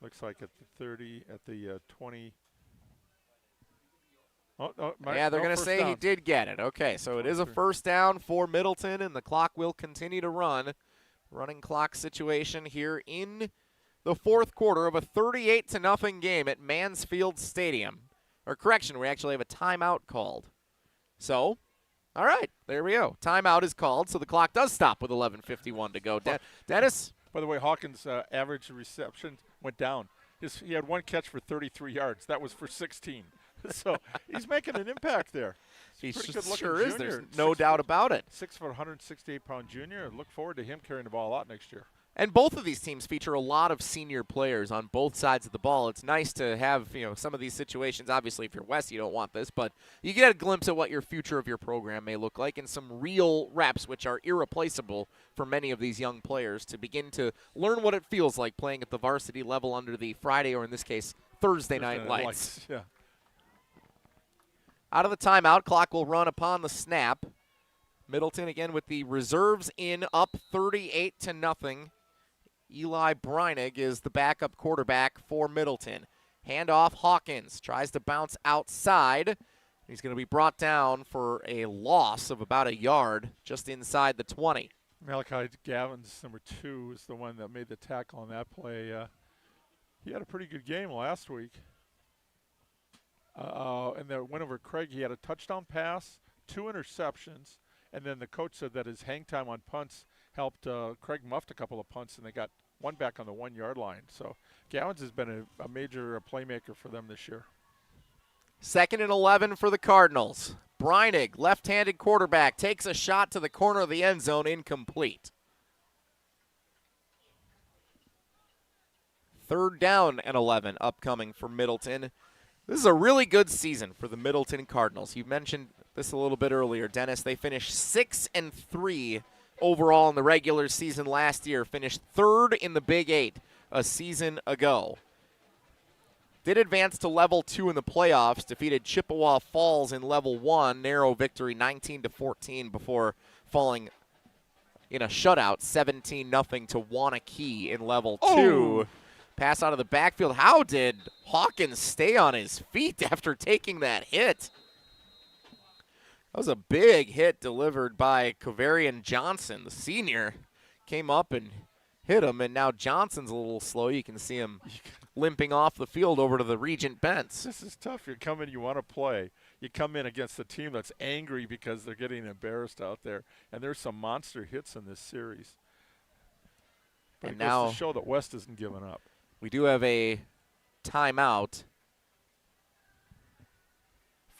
Looks like at the 30, at the 20. Yeah, they're going to say he did get it. Okay, so it is a first down for Middleton, and the clock will continue to run. Running clock situation here in the fourth quarter of a 38-0 game at Mansfield Stadium. Or correction, we actually have a timeout called. So, all right, there we go. Timeout is called, so the clock does stop with 11:51 to go. Dennis? By the way, Hawkins' average reception went down. He had 1 catch for 33 yards. That was for 16. So he's making an impact there. He Sure is. There's no doubt about it. 6 foot, 168-pound junior. Look forward to him carrying the ball out next year. And both of these teams feature a lot of senior players on both sides of the ball. It's nice to have, some of these situations. Obviously, if you're West, you don't want this, but you get a glimpse of what your future of your program may look like and some real reps, which are irreplaceable for many of these young players to begin to learn what it feels like playing at the varsity level under the Friday, or in this case, Thursday night lights. Yeah. Out of the timeout, clock will run upon the snap. Middleton again with the reserves in, up 38-0. Eli Breinig is the backup quarterback for Middleton. Handoff, Hawkins tries to bounce outside. He's going to be brought down for a loss of about a yard just inside the 20. Malachi Gavins, number 2, is the one that made the tackle on that play. He had a pretty good game last week. And the win over Craig, he had a touchdown pass, 2 interceptions, and then the coach said that his hang time on punts helped Craig muffed a couple of punts, and they got one back on the 1-yard line. So Gowans has been a major playmaker for them this year. 2nd and 11 for the Cardinals. Breinig, left-handed quarterback, takes a shot to the corner of the end zone, incomplete. 3rd down and 11 upcoming for Middleton. This is a really good season for the Middleton Cardinals. You mentioned this a little bit earlier, Dennis. They finished 6-3 overall in the regular season last year, finished 3rd in the Big 8 a season ago. Did advance to level 2 in the playoffs, defeated Chippewa Falls in level 1, narrow victory 19-14 before falling in a shutout 17-0 to Wanakee in level 2. Oh. Pass out of the backfield. How did Hawkins stay on his feet after taking that hit? That was a big hit delivered by Cavarian Johnson, the senior. Came up and hit him, and now Johnson's a little slow. You can see him limping off the field over to the Regent Bents. This is tough. You come in, you want to play. You come in against a team that's angry because they're getting embarrassed out there, and there's some monster hits in this series. But And it goes now to show that West isn't giving up. we do have a timeout.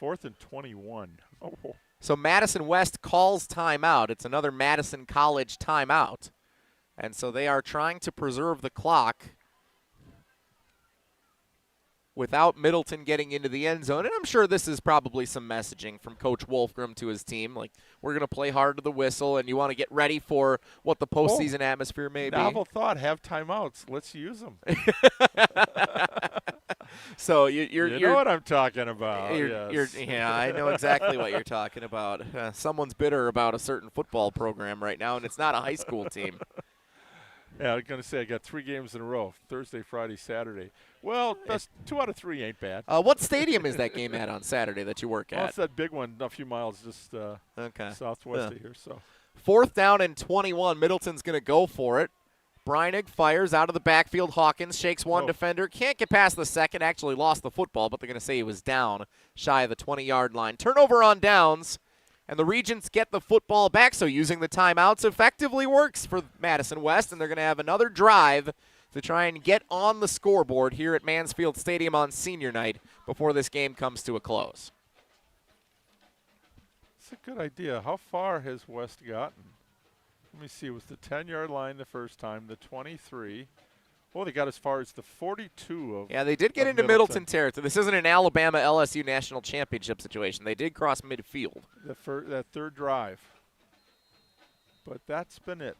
4th and 21. Oh. So Madison West calls timeout. It's another Madison College timeout. And so they are trying to preserve the clock without Middleton getting into the end zone. And I'm sure this is probably some messaging from Coach Wolfgram to his team. Like, we're going to play hard to the whistle, and you want to get ready for what the postseason atmosphere may be. Novel thought. Have timeouts. Let's use them. So you know what I'm talking about. Yes. Yeah, I know exactly what you're talking about. Someone's bitter about a certain football program right now, and it's not a high school team. Yeah, I was going to say I got 3 games in a row, Thursday, Friday, Saturday. Well, that's 2 out of 3 ain't bad. What stadium is that game at on Saturday that you work at? Well, it's that big one a few miles just southwest of here. So 4th down and 21. Middleton's going to go for it. Breinig fires out of the backfield. Hawkins shakes one defender. Can't get past the second. Actually lost the football, but they're going to say he was down shy of the 20-yard line. Turnover on downs, and the Regents get the football back. So using the timeouts effectively works for Madison West, and they're going to have another drive to try and get on the scoreboard here at Mansfield Stadium on senior night before this game comes to a close. It's a good idea. How far has West gotten? Let me see. It was the 10-yard line the first time, the 23. Oh, they got as far as the 42 of Yeah, they did get into Middleton territory. This isn't an Alabama LSU national championship situation. They did cross midfield. That 3rd drive. But that's been it.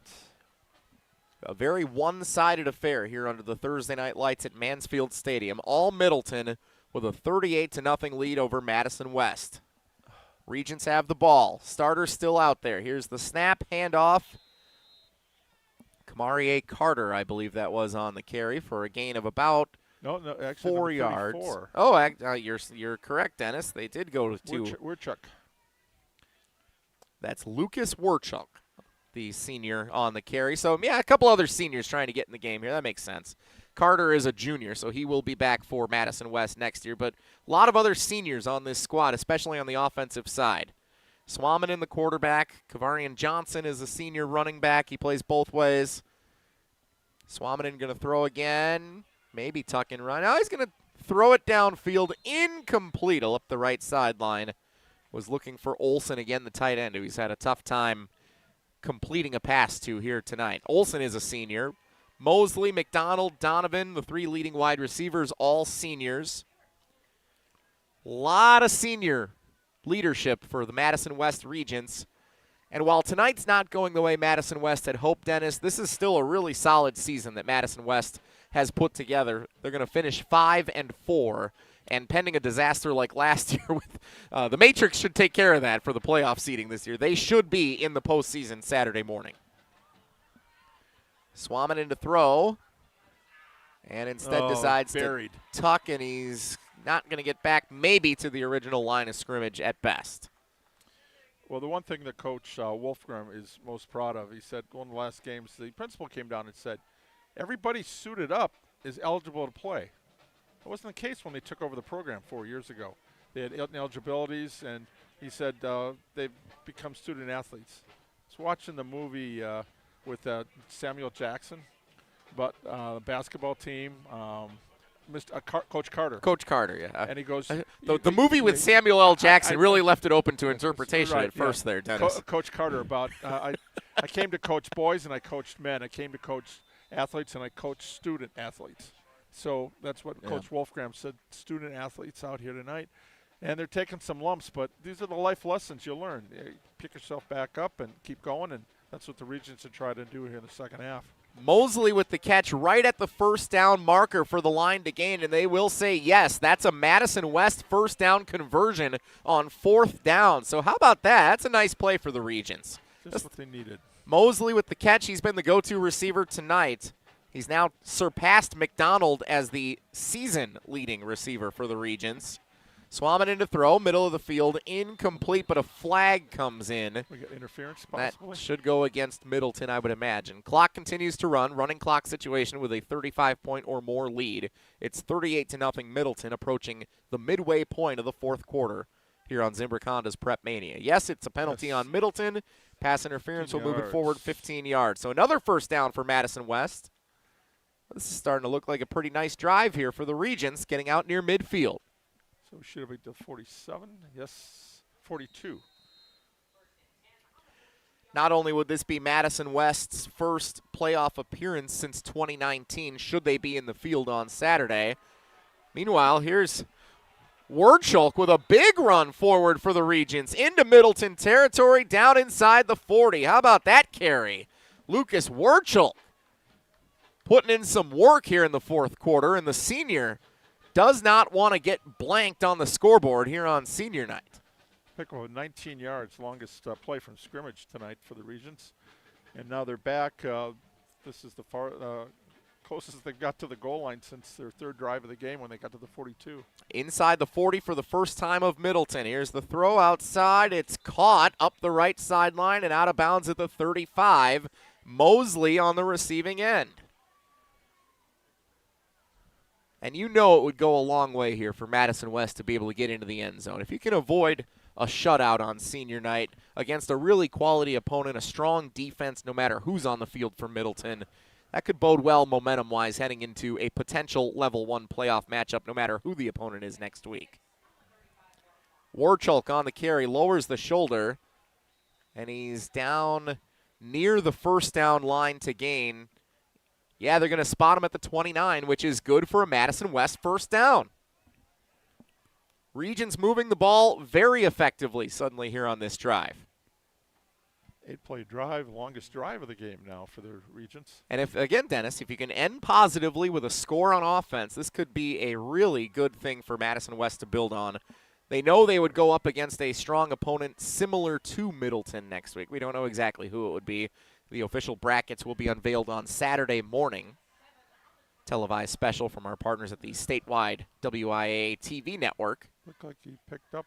A very one-sided affair here under the Thursday night lights at Mansfield Stadium. All Middleton with a 38-0 lead over Madison West. Regents have the ball. Starter still out there. Here's the snap, handoff. Kamarie Carter, I believe that was on the carry for a gain of about actually 4 yards. 34. Oh, you're correct, Dennis. They did go to Werchuk. That's Lucas Werchuk, the senior on the carry. So, yeah, a couple other seniors trying to get in the game here. That makes sense. Carter is a junior, so he will be back for Madison West next year. But a lot of other seniors on this squad, especially on the offensive side. Swaminen, the quarterback. Kavarian Johnson is a senior running back. He plays both ways. Swaminen going to throw again. Maybe tuck and run. Now he's going to throw it downfield. Incomplete up the right sideline. Was looking for Olsen again, the tight end, who he's had a tough time completing a pass to here tonight. Olsen is a senior. Mosley, McDonald, Donovan, the 3 leading wide receivers, all seniors. A lot of senior leadership for the Madison West Regents. And while tonight's not going the way Madison West had hoped, Dennis, this is still a really solid season that Madison West has put together. They're going to finish 5-4, and pending a disaster like last year, with the Matrix should take care of that for the playoff seeding this year. They should be in the postseason Saturday morning. Swaminen to throw, and instead decides buried. to tuck, and he's not going to get back maybe to the original line of scrimmage at best. Well, the one thing that Coach Wolfgram is most proud of, he said one of the last games, the principal came down and said, everybody suited up is eligible to play. That wasn't the case when they took over the program 4 years ago. They had eligibilities, and he said they've become student athletes. I was watching the movie with Samuel Jackson, but the basketball team, Coach Carter. Coach Carter, yeah. And he goes, the movie with Samuel L. Jackson really left it open to interpretation at first there, Dennis. Coach Carter about, I came to coach boys and I coached men. I came to coach athletes and I coached student athletes. So that's what Coach Wolfgram said, student athletes out here tonight. And they're taking some lumps, but these are the life lessons you learn. You pick yourself back up and keep going, and that's what the Regents are trying to do here in the second half. Mosley with the catch right at the first down marker for the line to gain, and they will say yes. That's a Madison West first down conversion on 4th down. So how about that? That's a nice play for the Regents. Just what they needed. Mosley with the catch. He's been the go-to receiver tonight. He's now surpassed McDonald as the season-leading receiver for the Regents. Swaminan to throw, middle of the field, incomplete, but a flag comes in. We got interference possibly. That should go against Middleton, I would imagine. Clock continues to run, running clock situation with a 35-point or more lead. It's 38-0 Middleton, approaching the midway point of the 4th quarter here on Zimbrick Honda's PrepMania. Yes, it's a penalty on Middleton. Pass interference will move it forward 15 yards. So another first down for Madison West. This is starting to look like a pretty nice drive here for the Regents, getting out near midfield. So we should have been to 47. Yes, 42. Not only would this be Madison West's first playoff appearance since 2019, should they be in the field on Saturday. Meanwhile, here's Wurchulk with a big run forward for the Regents into Middleton territory, down inside the 40. How about that carry? Lucas Wurchulk putting in some work here in the 4th quarter, and the senior does not want to get blanked on the scoreboard here on senior night. Pick up 19 yards, longest play from scrimmage tonight for the Regents. And now they're back. This is the closest they've got to the goal line since their 3rd drive of the game when they got to the 42. Inside the 40 for the first time of Middleton. Here's the throw outside. It's caught up the right sideline and out of bounds at the 35. Mosley on the receiving end. And you know it would go a long way here for Madison West to be able to get into the end zone. If you can avoid a shutout on senior night against a really quality opponent, a strong defense no matter who's on the field for Middleton, that could bode well momentum-wise heading into a potential level 1 playoff matchup no matter who the opponent is next week. Wurchulk on the carry, lowers the shoulder, and he's down near the first down line to gain. Yeah, they're going to spot him at the 29, which is good for a Madison West first down. Regents moving the ball very effectively suddenly here on this drive. 8-play drive, longest drive of the game now for the Regents. And if, again, Dennis, if you can end positively with a score on offense, this could be a really good thing for Madison West to build on. They know they would go up against a strong opponent similar to Middleton next week. We don't know exactly who it would be. The official brackets will be unveiled on Saturday morning. Televised special from our partners at the statewide WIA TV network. Looked like he picked up.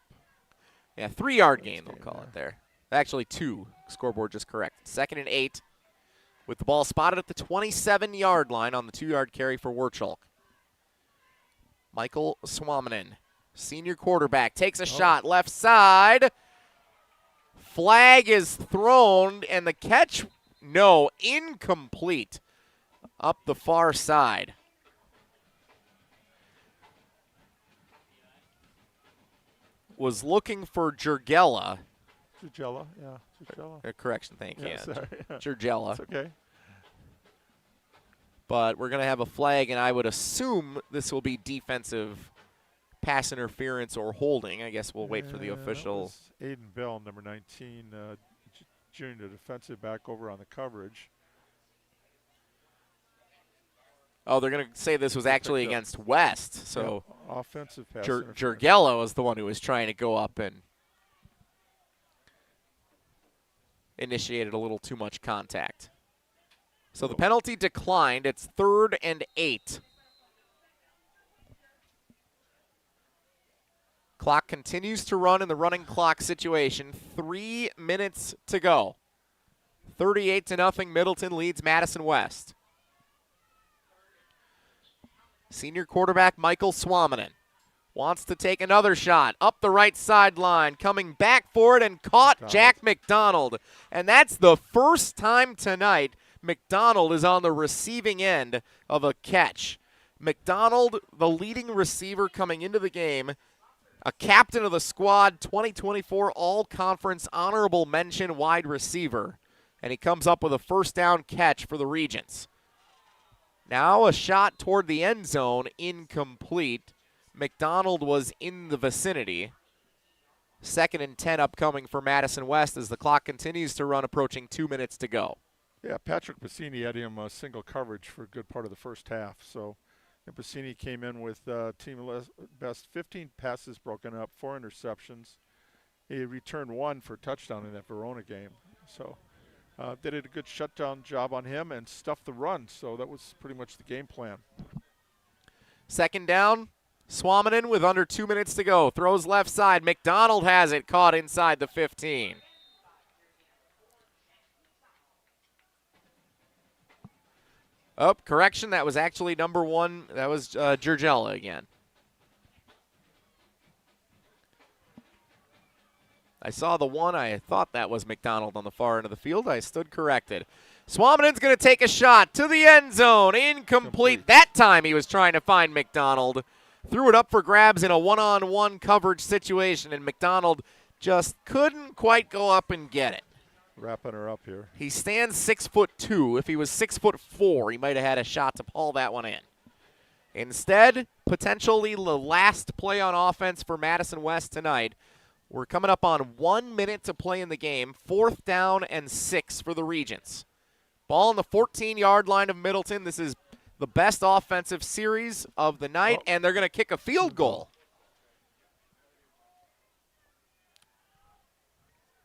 Yeah, 3-yard gain, they'll call it there. Actually 2. Scoreboard just correct. 2nd and 8 with the ball spotted at the 27-yard line on the 2-yard carry for Wurchulk. Michael Swaminan, senior quarterback, takes a shot left side. Flag is thrown, and the catch, no, incomplete up the far side. Was looking for Jurgella. Jurgella, yeah. Jurgella. Correction, thank you. Yeah, sorry. Jurgella. It's okay. But we're going to have a flag, and I would assume this will be defensive pass interference or holding. I guess we'll wait for the official. Aiden Bell, number 19, junior defensive back over on the coverage. Oh, they're going to say this was actually against West. So yeah, offensive pass Jurgella was the one who was trying to go up and initiated a little too much contact. So the penalty declined. It's 3rd and 8. Clock continues to run in the running clock situation. 3 minutes to go. 38-0 Middleton leads Madison West. Senior quarterback Michael Swaminan wants to take another shot up the right sideline, coming back for it and caught Jack McDonald. And that's the first time tonight McDonald is on the receiving end of a catch. McDonald, the leading receiver coming into the game, a captain of the squad, 2024 All-Conference Honorable Mention wide receiver. And he comes up with a first down catch for the Regents. Now a shot toward the end zone, incomplete. McDonald was in the vicinity. 2nd and 10 upcoming for Madison West as the clock continues to run, approaching 2 minutes to go. Yeah, Patrick Bassini had him single coverage for a good part of the first half. So Bassini came in with team best 15 passes broken up, 4 interceptions. He returned 1 for a touchdown in that Verona game. So they did a good shutdown job on him and stuffed the run. So that was pretty much the game plan. 2nd down. Swaminan with under 2 minutes to go. Throws left side. McDonald has it, caught inside the 15. Oh, correction. That was actually number 1. That was Giurgella again. I saw the 1. I thought that was McDonald on the far end of the field. I stood corrected. Swaminen's going to take a shot to the end zone. Incomplete. That time he was trying to find McDonald. Threw it up for grabs in a one-on-one coverage situation, and McDonald just couldn't quite go up and get it. Wrapping her up here. He stands 6'2". If he was 6'4", he might have had a shot to pull that one in. Instead, potentially the last play on offense for Madison West tonight. We're coming up on 1 minute to play in the game. 4th down and 6 for the Regents. Ball on the 14-yard line of Middleton. This is the best offensive series of the night, and they're going to kick a field goal.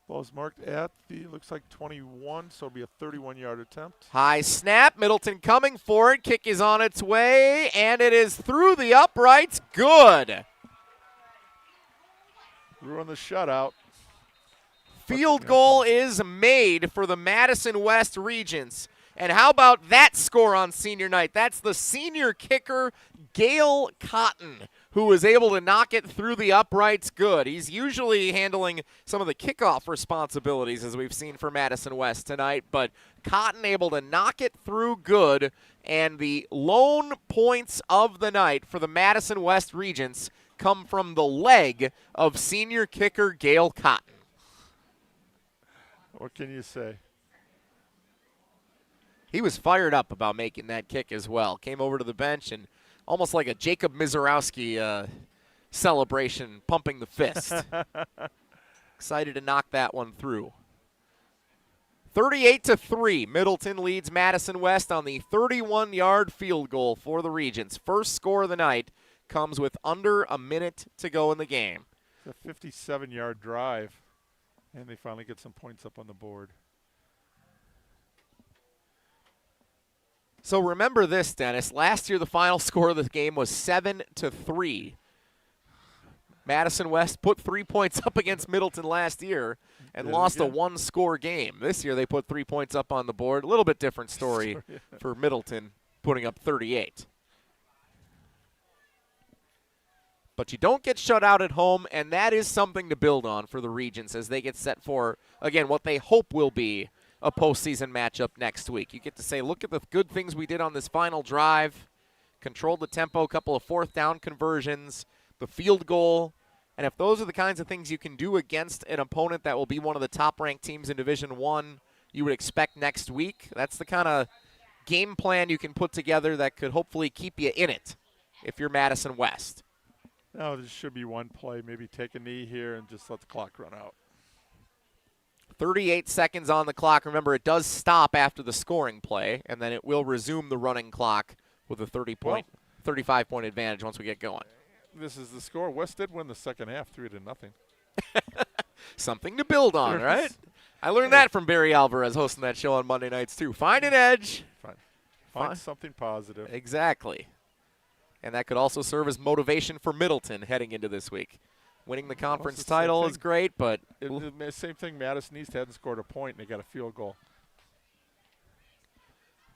Ball's marked at the, looks like 21, so it'll be a 31-yard attempt. High snap, Middleton coming for it. Kick is on its way, and it is through the uprights. Good. Ruin the shutout. Field goal is made for the Madison West Regents. And how about that score on senior night? That's the senior kicker, Gale Cotton, who was able to knock it through the uprights good. He's usually handling some of the kickoff responsibilities, as we've seen for Madison West tonight, but Cotton able to knock it through good, and the lone points of the night for the Madison West Regents come from the leg of senior kicker Gale Cotton. What can you say? He was fired up about making that kick as well. Came over to the bench and almost like a Jacob Mizorowski celebration, pumping the fist. Excited to knock that one through. 38-3, Middleton leads Madison West on the 31-yard field goal for the Regents. First score of the night comes with under a minute to go in the game. It's a 57-yard drive, and they finally get some points up on the board. So remember this, Dennis. Last year, the final score of the game was 7-3. Madison West put 3 points up against Middleton last year and lost a one-score game. This year, they put 3 points up on the board. A little bit different story for Middleton, putting up 38. But you don't get shut out at home, and that is something to build on for the Regents as they get set for, again, what they hope will be a postseason matchup next week. You get to say, look at the good things we did on this final drive, controlled the tempo, a couple of 4th down conversions, the field goal, and if those are the kinds of things you can do against an opponent that will be one of the top-ranked teams in Division I, you would expect next week. That's the kind of game plan you can put together that could hopefully keep you in it if you're Madison West. No, there should be one play, maybe take a knee here and just let the clock run out. 38 seconds on the clock. Remember, it does stop after the scoring play, and then it will resume the running clock with a 35-point advantage once we get going. This is the score. West did win the second half, 3-0. Something to build on, right? I learned that from Barry Alvarez hosting that show on Monday nights, too. Find an edge. Find something positive. Exactly. And that could also serve as motivation for Middleton heading into this week. Winning the conference title is great, but the same thing. Madison East hadn't scored a point, and they got a field goal.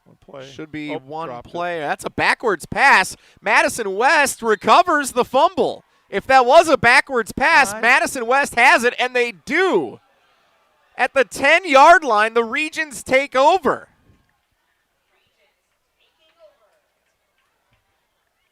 One play. Should be one play. That's a backwards pass. Madison West recovers the fumble. If that was a backwards pass, Madison West has it, and they do. At the 10-yard line, the Regents take over.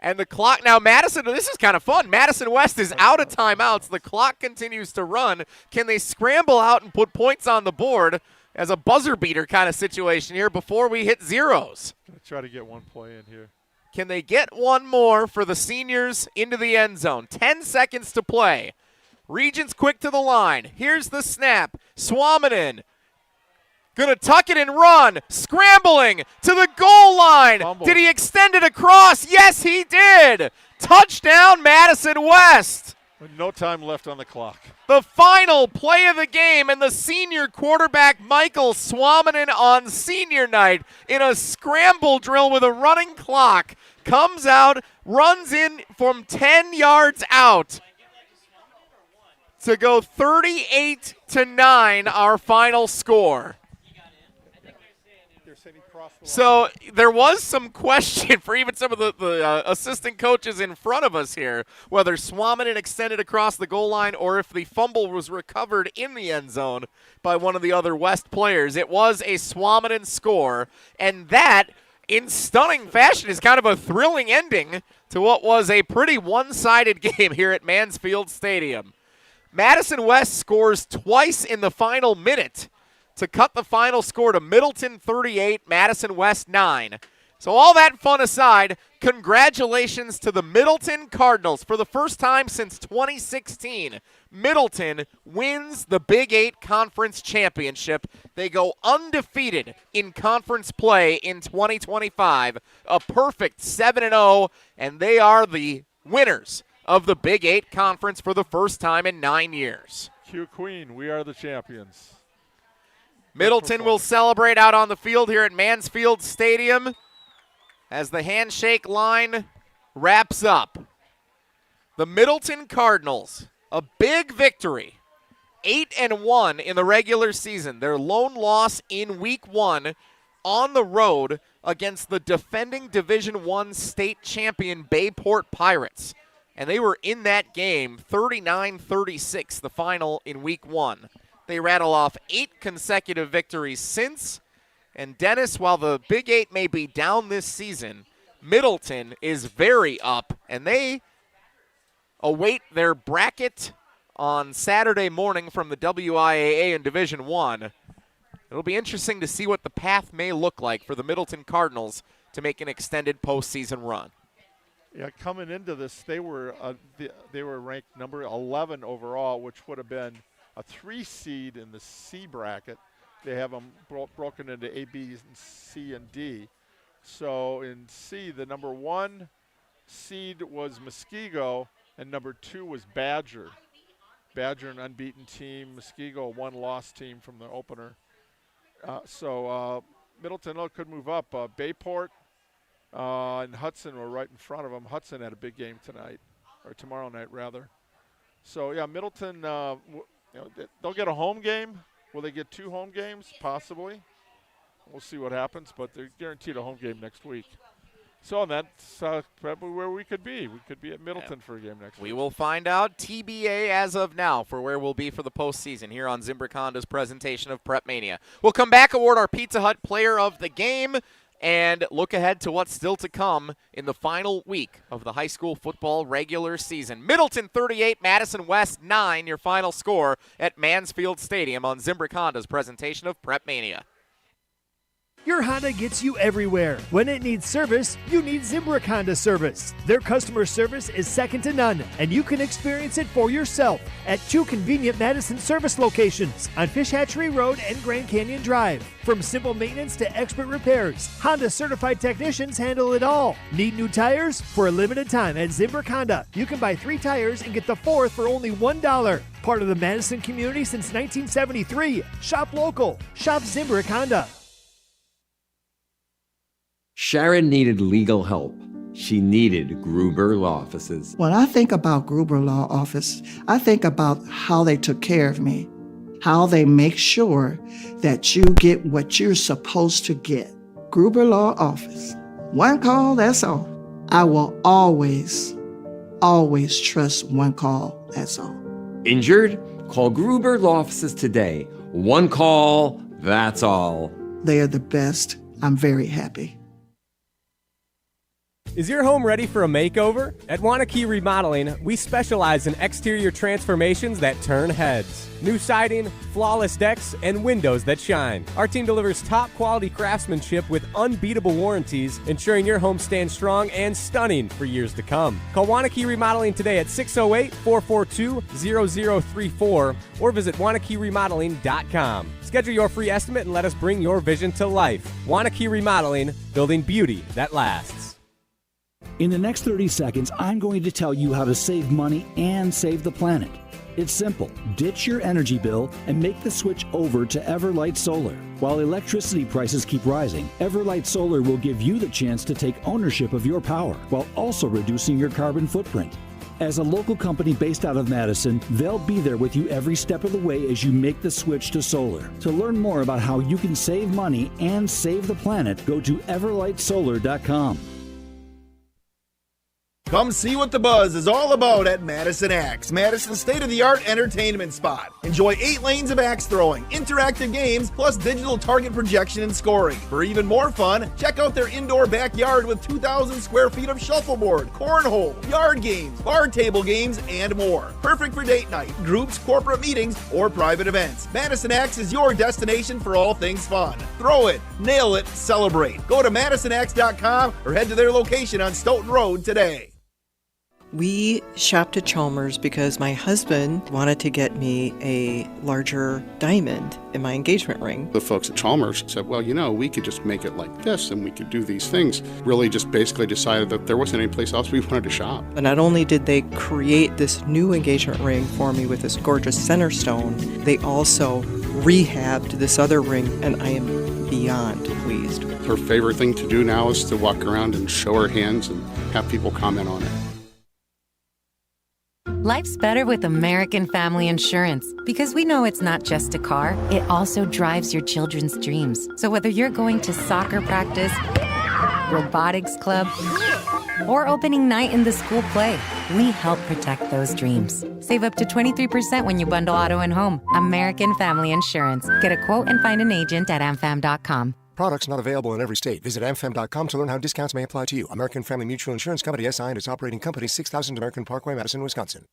And the clock, now Madison, this is kind of fun. Madison West is out of timeouts. The clock continues to run. Can they scramble out and put points on the board? as a buzzer beater kind of situation here before we hit zeros. Gonna try to get one play in here. Can they get one more for the seniors into the end zone? 10 seconds to play. Regents quick to the line. Here's the snap. Swaminan gonna tuck it and run. Scrambling to the goal line. Fumble. Did he extend it across? Yes, he did. Touchdown, Madison West. With no time left on the clock. The final play of the game, and the senior quarterback Michael Swaminan on senior night in a scramble drill with a running clock comes out, runs in from 10 yards out to go 38-9, our final score. So there was some question for even some of the assistant coaches in front of us here, whether Swaminan extended across the goal line or if the fumble was recovered in the end zone by one of the other West players. It was a Swaminan score, and that, in stunning fashion, is kind of a thrilling ending to what was a pretty one-sided game here at Mansfield Stadium. Madison West scores twice in the final minute to cut the final score to Middleton 38, Madison West 9. So all that fun aside, congratulations to the Middleton Cardinals. For the first time since 2016, Middleton wins the Big 8 Conference Championship. They go undefeated in conference play in 2025, a perfect 7-0, and they are the winners of the Big 8 Conference for the first time in 9 years. Q Queen, we are the champions. Middleton will celebrate out on the field here at Mansfield Stadium as the handshake line wraps up. The Middleton Cardinals, a big victory, 8-1 in the regular season. Their lone loss in Week 1 on the road against the defending Division I state champion Bayport Pirates. And they were in that game 39-36, the final in Week 1. They rattle off 8 consecutive victories since. And Dennis, while the Big 8 may be down this season, Middleton is very up, and they await their bracket on Saturday morning from the WIAA in Division I. It'll be interesting to see what the path may look like for the Middleton Cardinals to make an extended postseason run. Yeah, coming into this, they were ranked number 11 overall, which would have been a 3 seed in the C bracket. They have them broken into A, B, and C, and D. So in C, the number 1 seed was Muskego, and number 2 was Badger. Badger, an unbeaten team. Muskego, a 1-loss team from the opener. So Middleton could move up. Bayport and Hudson were right in front of them. Hudson had a big game tonight, or tomorrow night, rather. So, yeah, Middleton, they'll get a home game. Will they get 2 home games? Possibly. We'll see what happens, but they're guaranteed a home game next week. So that's probably where we could be. We could be at Middleton for a game next week. We will find out TBA as of now for where we'll be for the postseason here on Zimbrick Honda's presentation of PrepMania. We'll come back, award our Pizza Hut Player of the Game, and look ahead to what's still to come in the final week of the high school football regular season. Middleton 38, Madison West 9, your final score at Mansfield Stadium on Zimbrick Honda's presentation of PrepMania. Your Honda gets you everywhere. When it needs service, you need Zimbrick Honda service. Their customer service is second to none, and you can experience it for yourself at 2 convenient Madison service locations on Fish Hatchery Road and Grand Canyon Drive. From simple maintenance to expert repairs, Honda certified technicians handle it all. Need new tires? For a limited time at Zimbrick Honda, you can buy 3 tires and get the 4th for only $1. Part of the Madison community since 1973. Shop local. Shop Zimbrick Honda. Sharon needed legal help. She needed Gruber Law Offices. When I think about Gruber Law Office, I think about how they took care of me, how they make sure that you get what you're supposed to get. Gruber Law Office. One call, that's all. I will always trust one call, that's all. Injured? Call Gruber Law Offices today. One call, that's all. They are the best. I'm very happy. Is your home ready for a makeover? At Wanakee Remodeling, we specialize in exterior transformations that turn heads. New siding, flawless decks, and windows that shine. Our team delivers top quality craftsmanship with unbeatable warranties, ensuring your home stands strong and stunning for years to come. Call Wanakee Remodeling today at 608-442-0034 or visit WanakeeRemodeling.com. Schedule your free estimate and let us bring your vision to life. Wanakee Remodeling, building beauty that lasts. In the next 30 seconds, I'm going to tell you how to save money and save the planet. It's simple. Ditch your energy bill and make the switch over to Everlight Solar. While electricity prices keep rising, Everlight Solar will give you the chance to take ownership of your power while also reducing your carbon footprint. As a local company based out of Madison, they'll be there with you every step of the way as you make the switch to solar. To learn more about how you can save money and save the planet, go to everlightsolar.com. Come see what the buzz is all about at Madison Axe, Madison's state-of-the-art entertainment spot. Enjoy 8 lanes of axe throwing, interactive games, plus digital target projection and scoring. For even more fun, check out their indoor backyard with 2,000 square feet of shuffleboard, cornhole, yard games, bar table games, and more. Perfect for date night, groups, corporate meetings, or private events. Madison Axe is your destination for all things fun. Throw it, nail it, celebrate. Go to MadisonAxe.com or head to their location on Stoughton Road today. We shopped at Chalmers because my husband wanted to get me a larger diamond in my engagement ring. The folks at Chalmers said, well, you know, we could just make it like this and we could do these things. Really just basically decided that there wasn't any place else we wanted to shop. And not only did they create this new engagement ring for me with this gorgeous center stone, they also rehabbed this other ring, and I am beyond pleased. Her favorite thing to do now is to walk around and show her hands and have people comment on it. Life's better with American Family Insurance because we know it's not just a car, it also drives your children's dreams. So whether you're going to soccer practice, robotics club, or opening night in the school play, we help protect those dreams. Save up to 23% when you bundle auto and home. American Family Insurance. Get a quote and find an agent at amfam.com. Products not available in every state. Visit amfam.com to learn how discounts may apply to you. American Family Mutual Insurance Company, SI, and its operating company, 6000 American Parkway, Madison, Wisconsin.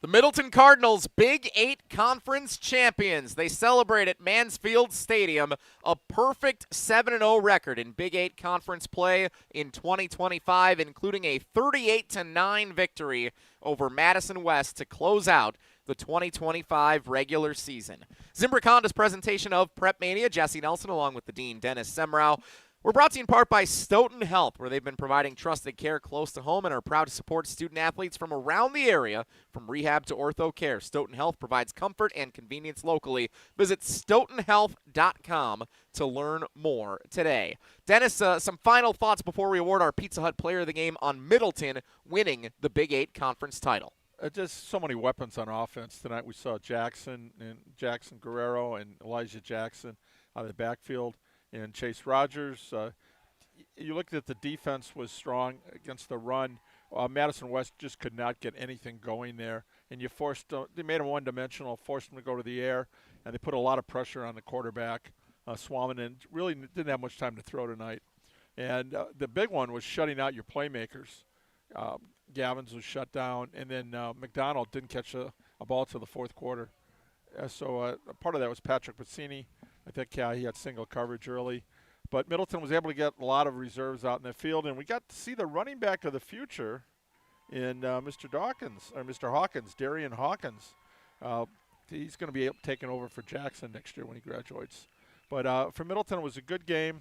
The Middleton Cardinals, Big 8 Conference champions. They celebrate at Mansfield Stadium a perfect 7-0 record in Big 8 Conference play in 2025, including a 38-9 victory over Madison West to close out the 2025 regular season. Zimbrick Honda's presentation of PrepMania, Jesse Nelson along with the Dean, Dennis Semrau. We're brought to you in part by Stoughton Health, where they've been providing trusted care close to home and are proud to support student-athletes from around the area, from rehab to ortho care. Stoughton Health provides comfort and convenience locally. Visit stoughtonhealth.com to learn more today. Dennis, some final thoughts before we award our Pizza Hut Player of the Game on Middleton winning the Big 8 Conference title. Just so many weapons on offense tonight. We saw Jackson Guerrero and Elijah Jackson out of the backfield. And Chase Rogers, you looked at the defense was strong against the run. Madison West just could not get anything going there. And they made him one-dimensional, forced him to go to the air, and they put a lot of pressure on the quarterback, Swamman, and really didn't have much time to throw tonight. And the big one was shutting out your playmakers. Gavins was shut down, and then McDonald didn't catch a ball till the fourth quarter. So part of that was Patrick Pizzini. I think he had single coverage early. But Middleton was able to get a lot of reserves out in the field, and we got to see the running back of the future in Mr. Hawkins, Darian Hawkins. He's going to be taking over for Jackson next year when he graduates. But for Middleton, it was a good game.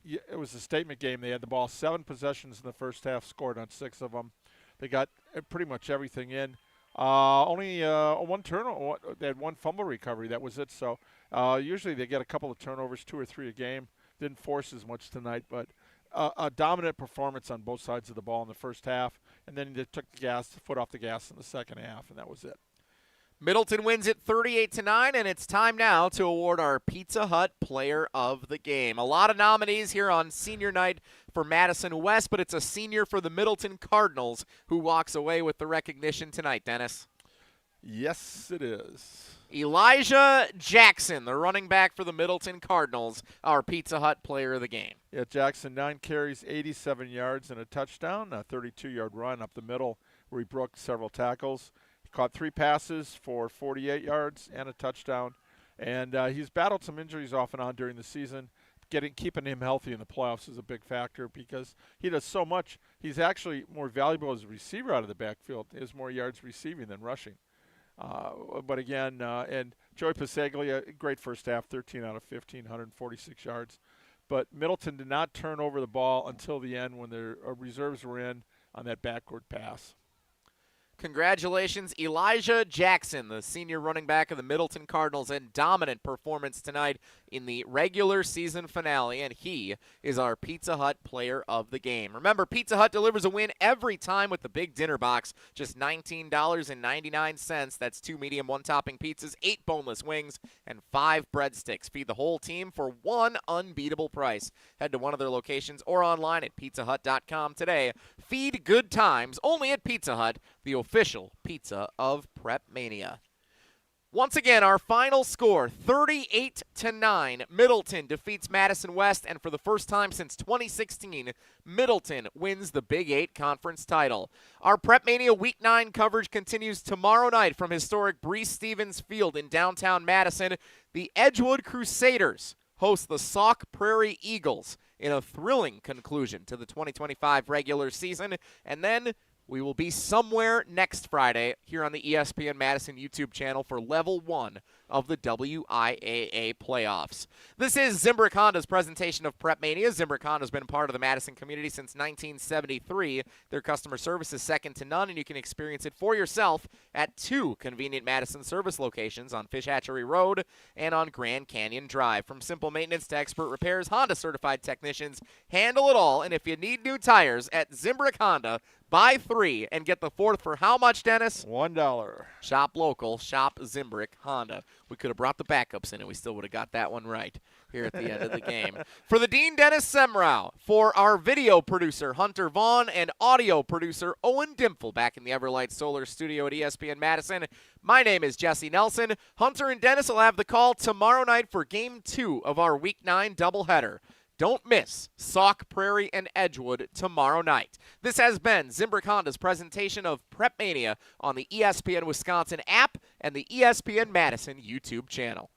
it was a statement game. They had the ball 7 possessions in the first half, scored on 6 of them. They got pretty much everything in. Only one turnover. They had 1 fumble recovery. That was it. So usually they get a couple of turnovers, 2 or 3 a game. Didn't force as much tonight, but a dominant performance on both sides of the ball in the first half. And then they took the foot off the gas in the second half, and that was it. Middleton wins it 38-9, and it's time now to award our Pizza Hut Player of the Game. A lot of nominees here on senior night for Madison West, but it's a senior for the Middleton Cardinals who walks away with the recognition tonight, Dennis. Yes, it is. Elijah Jackson, the running back for the Middleton Cardinals, our Pizza Hut Player of the Game. Yeah, Jackson, 9 carries, 87 yards, and a touchdown, a 32-yard run up the middle where he broke several tackles. Caught 3 passes for 48 yards and a touchdown. And he's battled some injuries off and on during the season. Keeping him healthy in the playoffs is a big factor because he does so much. He's actually more valuable as a receiver out of the backfield. He has more yards receiving than rushing. But again, and Joey Pasaglia, great first half, 13 out of 15, 146 yards. But Middleton did not turn over the ball until the end when their reserves were in on that backward pass. Congratulations, Elijah Jackson, the senior running back of the Middleton Cardinals, and dominant performance tonight in the regular season finale, and he is our Pizza Hut Player of the Game. Remember, Pizza Hut delivers a win every time with the big dinner box, just $19.99. That's 2 medium, 1 topping pizzas, 8 boneless wings, and 5 breadsticks. Feed the whole team for one unbeatable price. Head to one of their locations or online at pizzahut.com today. Feed good times only at Pizza Hut, the official pizza of PrepMania. Once again, our final score, 38-9. Middleton defeats Madison West, and for the first time since 2016, Middleton wins the Big 8 conference title. Our PrepMania Week 9 coverage continues tomorrow night from historic Breese Stevens Field in downtown Madison. The Edgewood Crusaders host the Sauk Prairie Eagles in a thrilling conclusion to the 2025 regular season, and then we will be somewhere next Friday here on the ESPN Madison YouTube channel for Level 1 of the WIAA playoffs. This is Zimbrick Honda's presentation of PrepMania. Zimbrick Honda has been part of the Madison community since 1973. Their customer service is second to none, and you can experience it for yourself at 2 convenient Madison service locations on Fish Hatchery Road and on Grand Canyon Drive. From simple maintenance to expert repairs, Honda-certified technicians handle it all, and if you need new tires at Zimbrick Honda, buy 3 and get the 4th for how much, Dennis? $1. Shop local, shop Zimbrick Honda. We could have brought the backups in and we still would have got that one right here at the end of the game. For the Dean Dennis Semrau, for our video producer Hunter Vaughn and audio producer Owen Dimple back in the Everlight Solar Studio at ESPN Madison, my name is Jesse Nelson. Hunter and Dennis will have the call tomorrow night for Game 2 of our Week 9 doubleheader. Don't miss Sauk Prairie and Edgewood tomorrow night. This has been Zimbrick Honda's presentation of PrepMania on the ESPN Wisconsin app and the ESPN Madison YouTube channel.